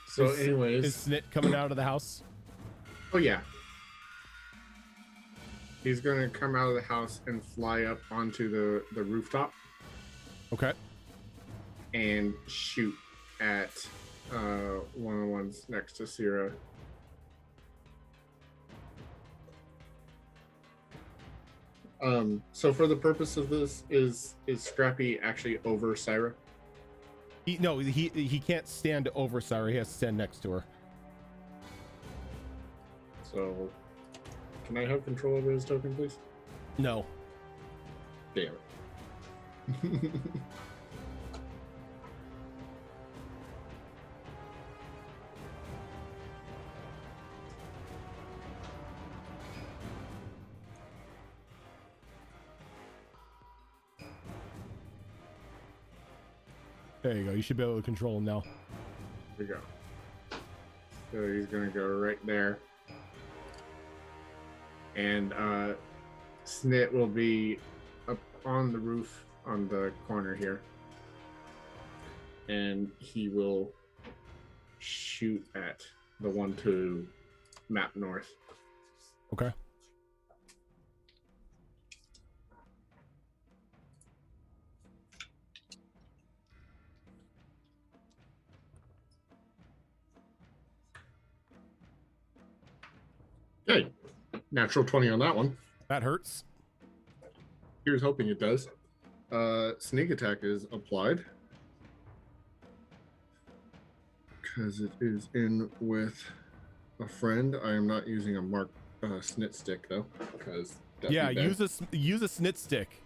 So anyways. Is Snit coming out of the house? Oh yeah. He's gonna come out of the house and fly up onto the rooftop Okay. and shoot at one-on-ones next to Sierra. So for the purpose of this, is Scrappy actually over Syra? He can't stand over Syra. He has to stand next to her. So, can I have control over his token, please? No. Damn it. There you go. You should be able to control him now. Here we go. So he's gonna go right there. And Snit will be up on the roof on the corner here. And he will shoot at the one to map north. Okay. Okay. Natural 20 on that one. That hurts. Here's hoping it does. Sneak attack is applied. Because it is in with a friend. I am not using a mark snit stick though. Because yeah, use a snit stick.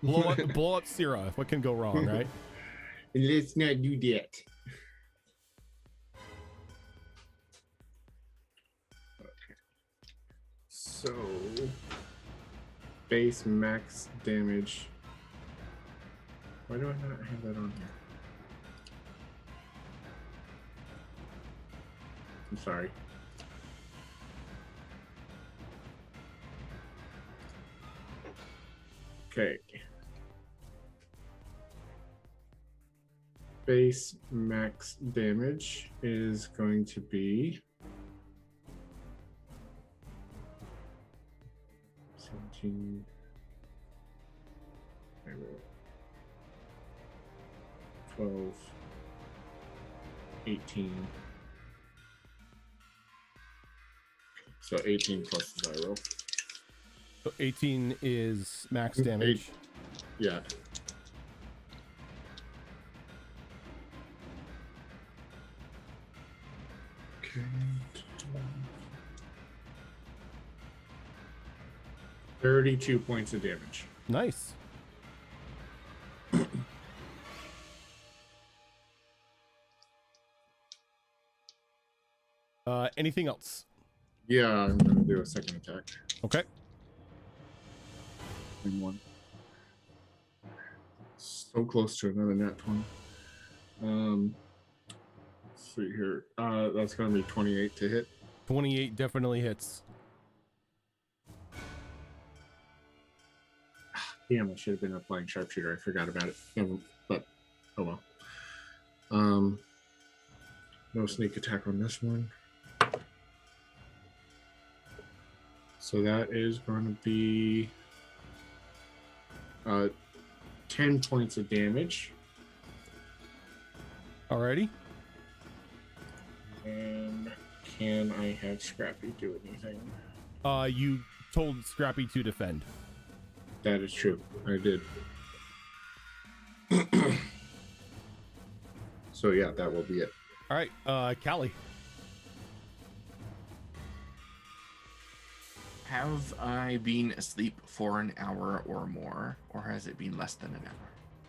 Blow up Syrah. What can go wrong, right? Let's not do that. So, base max damage. Why do I not have that on here? I'm sorry. Okay. Base max damage is going to be 17. 12, 18. So 18 plus the die roll. So 18 is max damage. Yeah. Okay. 32 points of damage. Nice. Anything else? Yeah, I'm gonna do a second attack. Okay. One. So close to another nat 20. Let's see here. That's gonna be 28 to hit. 28 definitely hits. Damn, I should have been applying sharpshooter. I forgot about it. But oh well. No sneak attack on this one. So that is going to be 10 points of damage. Alrighty. And can I have Scrappy do anything? You told Scrappy to defend. That is true. I did. So yeah, that will be it. All right, Callie. Have I been asleep for an hour or more, or has it been less than an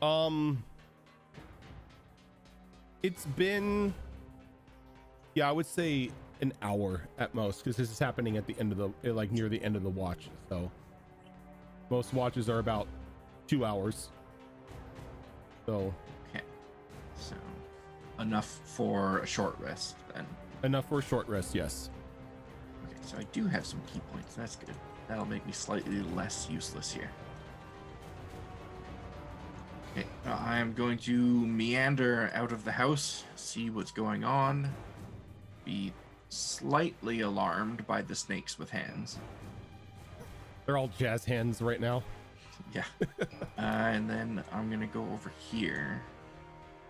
hour? It's been, yeah, I would say an hour at most, because this is happening at the end of the, like near the end of the watch. So most watches are about 2 hours. So Okay, so enough for a short rest then. Enough for a short rest, yes. Okay, so I do have some key points. That's good. That'll make me slightly less useless here. Okay, I am going to meander out of the house, see what's going on, be slightly alarmed by the snakes with hands. They're all jazz hands right now. Yeah. And then I'm going to go over here,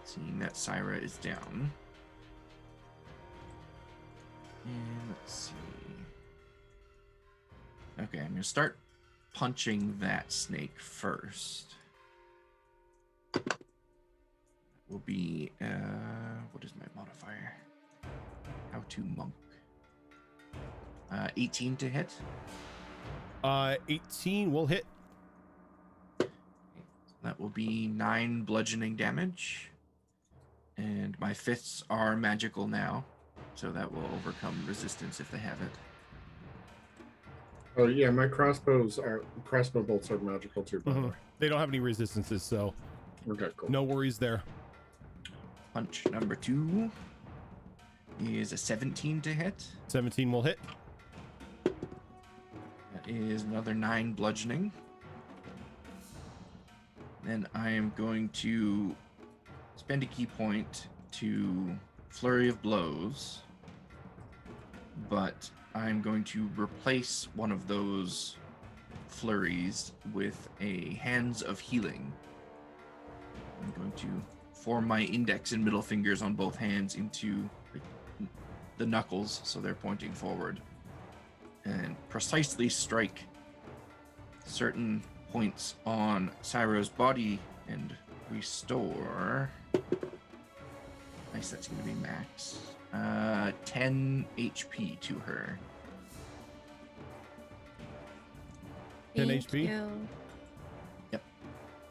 seeing that Syra is down. And let's see. Okay, I'm gonna start punching that snake first. Will be what is my modifier? How to monk. 18 to hit. 18 will hit. That will be 9 bludgeoning damage. And my fists are magical now, so that will overcome resistance if they have it. Oh yeah, my crossbow bolts are magical too, by the way. They don't have any resistances, so Okay, cool. no worries there. Punch number 2 is a 17 to hit. 17 will hit. That is another 9 bludgeoning. Then I am going to spend a key point to Flurry of Blows, but I'm going to replace one of those flurries with a Hands of Healing. I'm going to form my index and middle fingers on both hands into the knuckles, so they're pointing forward, and precisely strike certain points on Cyro's body and restore. Nice, that's going to be max. 10 HP to her. 10 Thank HP? you. Yep.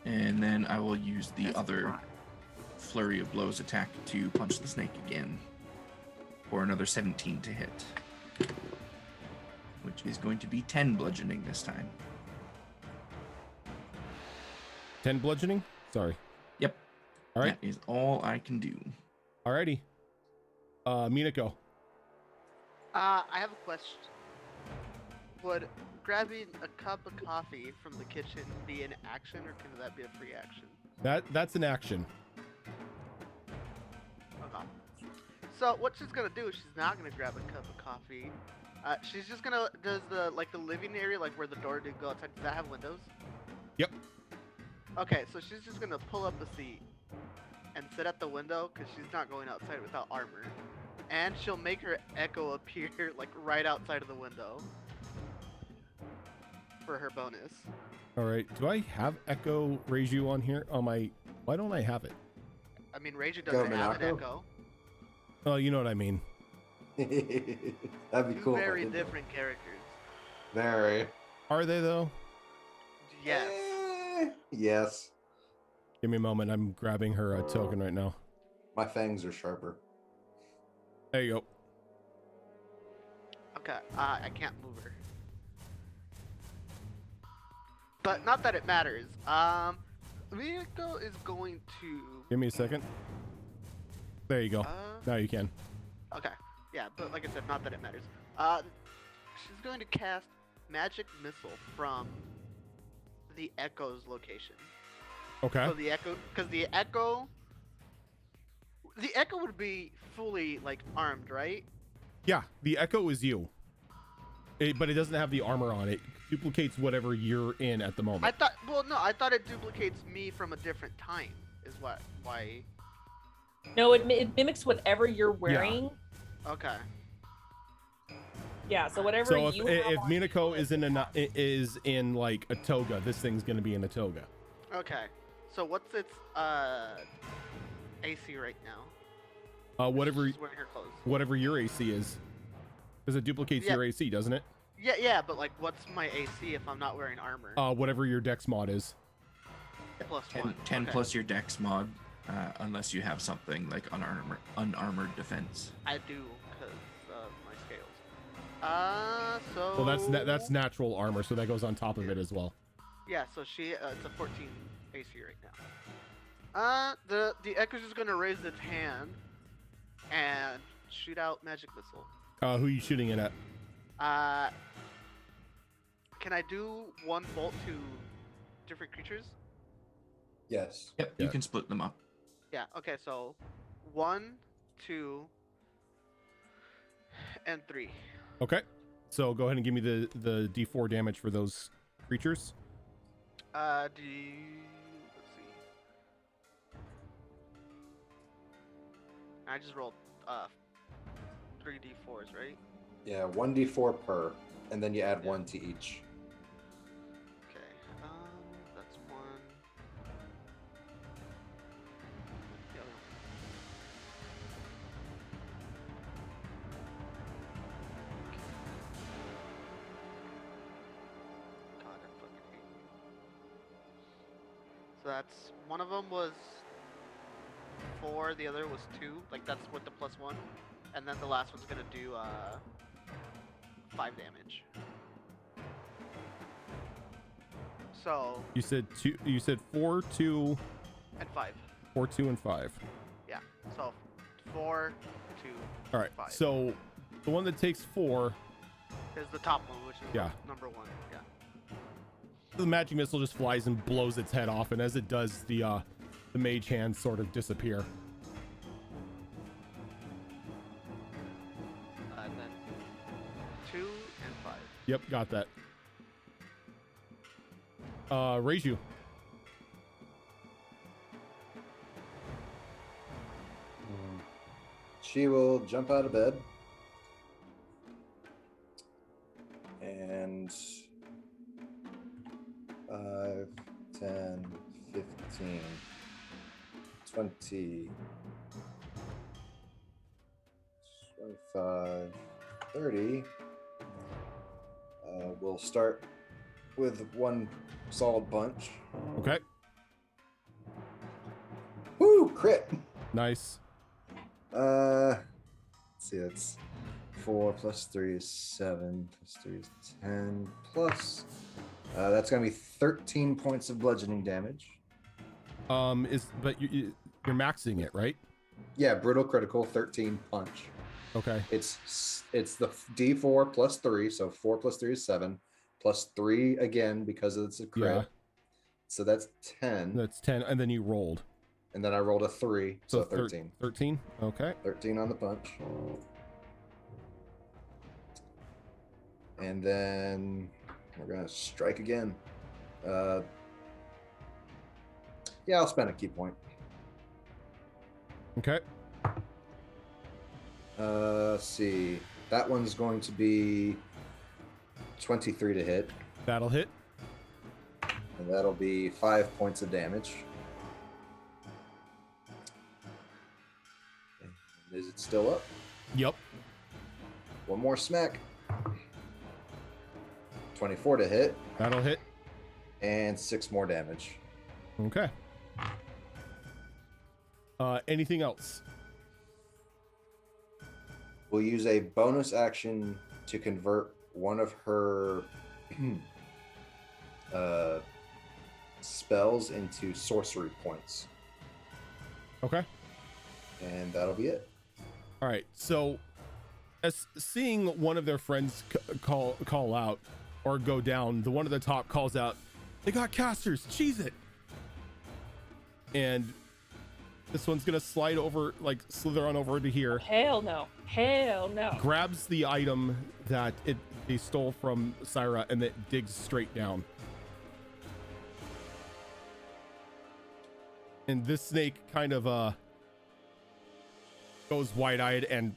And then I will use the other Flurry of Blows attack to punch the snake again for another 17 to hit, which is going to be 10 bludgeoning this time. 10 bludgeoning? Sorry. Yep. All right. That is all I can do. Alrighty. Minako. I have a question. Would grabbing a cup of coffee from the kitchen be an action, or can that be a free action? That's an action. Okay. So what she's gonna do is she's not gonna grab a cup of coffee. She's just gonna does the living area, like where the door did go outside. Does that have windows? Yep. Okay, so she's just gonna pull up a seat and sit at the window because she's not going outside without armor. And she'll make her echo appear like right outside of the window for her bonus. All right. Do I have Echo Reiju on here? Why don't I have it? I mean, Reiju doesn't have an echo. Oh, you know what I mean. That'd be Two cool. very different characters. Very. Are they though? Yes. Yes. Give me a moment. I'm grabbing her token right now. My fangs are sharper. There you go. Okay, I can't move her. But not that it matters. Minako is going to. Give me a second. There you go. Now you can. Okay, yeah, but like I said, not that it matters. She's going to cast Magic Missile from the Echo's location. Okay. So the Echo, because the Echo would be fully like armed, right? Yeah, the Echo is you. But it doesn't have the armor on it. Duplicates whatever you're in at the moment. I thought it duplicates me from a different time. Is why? No, it mimics whatever you're wearing. Okay. Yeah, so whatever So you if Minako is in like a toga, this thing's gonna be in a toga. Okay. So what's its AC right now? Whatever She's wearing her clothes. whatever your AC is, because it duplicates Yeah. your AC, doesn't it? Yeah, but like, what's my AC if I'm not wearing armor? Whatever your Dex mod is. Plus 10, one. 10 Okay. plus your dex mod, unless you have something like unarmored defense. I do because of my scales. So. Well, that's natural armor, so that goes on top of it as well. Yeah, so she it's a 14 AC right now. The Echo's just gonna raise its hand and shoot out magic missile. Who are you shooting it at? Can I do one bolt to different creatures? Yes. Yep, Yeah. you can split them up. Yeah. Okay, so 1, 2, and 3. Okay. So go ahead and give me the D4 damage for those creatures. Let's see. I just rolled 3d4s, right? Yeah, 1d4 per, and then you add 1 to each. Okay. That's 1. The other one. God, I fucking hate you. So that's one of them was 4, the other was 2. Like that's with the +1, and then the last one's gonna do 5 damage. So You said 2. You said 4, 2, and 5. 4, 2, and 5. Yeah. So 4, 2. All right. 5. So the one that takes 4, Is the top one, which is Yeah. number 1. Yeah. the magic missile just flies and blows its head off, and as it does, the mage hands sort of disappear. And then 2 and 5. Yep, got that. Reiju. She will jump out of bed and 5, 10, 15, 20, 25, 30. We'll start with one solid punch. Okay. Woo! Crit! Nice. Let's see, that's 4 plus 3 is 7 plus 3 is 10 plus. That's gonna be 13 points of bludgeoning damage. But you're maxing it, right? Yeah, brutal critical 13 punch. Okay. It's the D4 plus 3, so 4 plus 3 is 7, plus 3 again because it's a crit. Yeah. So that's 10. That's 10, and then you rolled. And then I rolled a 3, so 13. 13. Okay. 13 on the punch. And then we're gonna strike again. Yeah, I'll spend a key point. Okay. Let's see. That one's going to be 23 to hit, That'll hit. and that'll be 5 points of damage. And is it still up? Yep. One more smack. 24 to hit, That'll hit. and 6 more damage. Okay. Anything else? We'll use a bonus action to convert one of her spells into sorcery points, Okay. and that'll be it. All right. So, as seeing one of their friends call out or go down, the one at the top calls out, "They got casters. Cheese it!" And this one's gonna slide over, like slither on over to here. Hell no. Hell no. Grabs the item that they stole from Syra, and it digs straight down. And this snake kind of goes wide-eyed and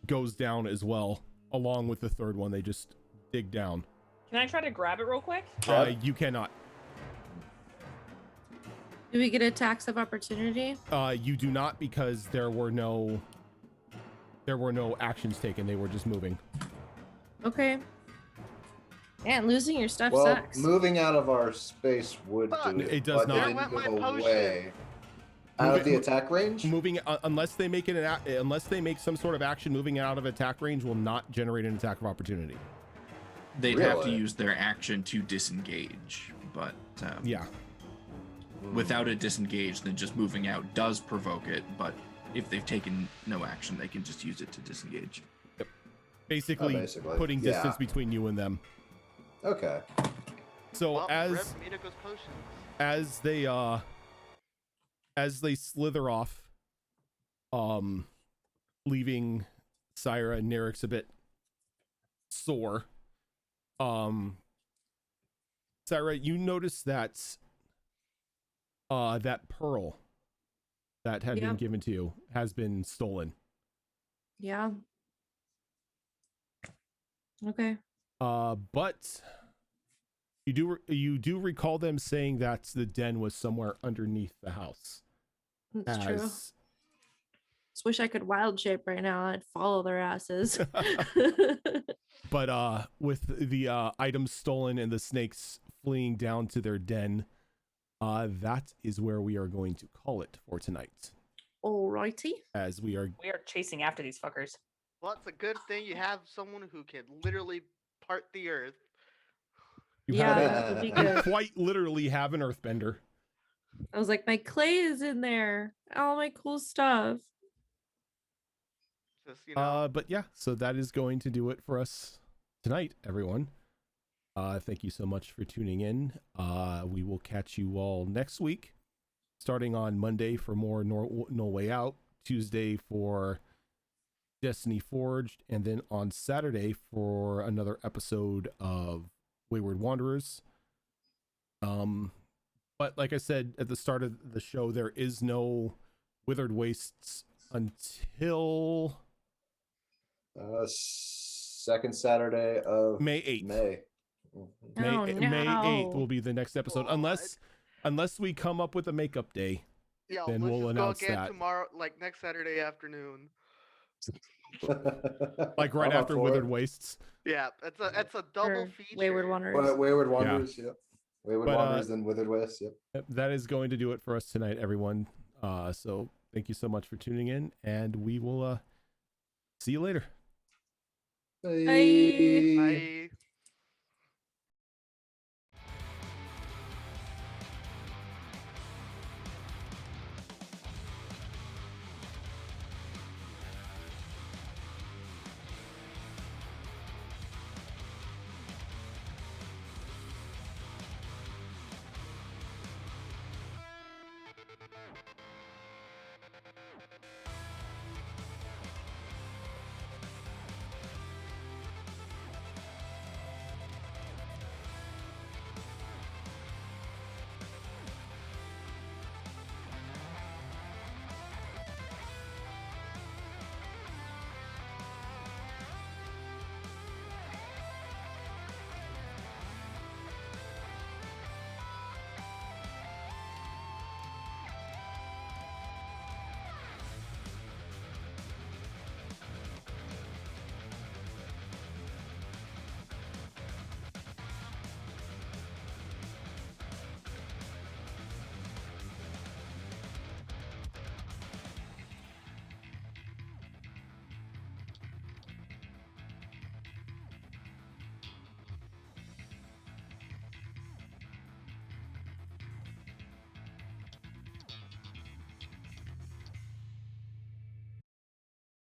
goes down as well, along with the third one. They just dig down. Can I try to grab it real quick? You cannot. Do we get attacks of opportunity? You do not, because there were no actions taken. They were just moving. Okay. Man, losing your stuff Well, sucks. moving out of our space would Fuck. do it. It does but not. then Where went my go potion? away. Out of the attack range? Moving unless they make it unless they make some sort of action, moving out of attack range will not generate an attack of opportunity. They'd have to Really? use their action to disengage, but Yeah. without a disengage, then just moving out does provoke it. But if they've taken no action, they can just use it to disengage. Basically, Basically, putting yeah. distance between you and them. Okay. So Well, as rip Minago's potions. as they slither off, leaving Syra and Nerix a bit sore. Syra, you notice that that pearl that had been Yep. given to you has been stolen. Yeah. Okay. But you do recall them saying that the den was somewhere underneath the house. That's true. Just wish I could wild shape right now. I'd follow their asses. But with the items stolen and the snakes fleeing down to their den, that is where we are going to call it for tonight. Alrighty. As we are chasing after these fuckers. Well, it's a good thing you have someone who can literally part the earth. That would be good. Quite literally have an earthbender. I was like, my clay is in there. All my cool stuff. Just, you But yeah, so that is going to do it for us tonight, everyone. Thank you so much for tuning in. We will catch you all next week, starting on Monday for more No Way Out, Tuesday for Destiny Forged, and then on Saturday for another episode of Wayward Wanderers. But like I said at the start of the show, there is no Withered Wastes until second Saturday of May 8th. May. May 8th will be the next episode, unless we come up with a makeup day. Yeah, then let's we'll just announce go again that tomorrow, like next Saturday afternoon. like right I'm up after for Withered it. Wastes. Yeah, it's a double feature. Wayward Wanderers. Wayward Wanderers, yep. Wayward But, Wanderers and Withered West, yep. That is going to do it for us tonight, everyone. So thank you so much for tuning in, and we will see you later. Bye. Bye.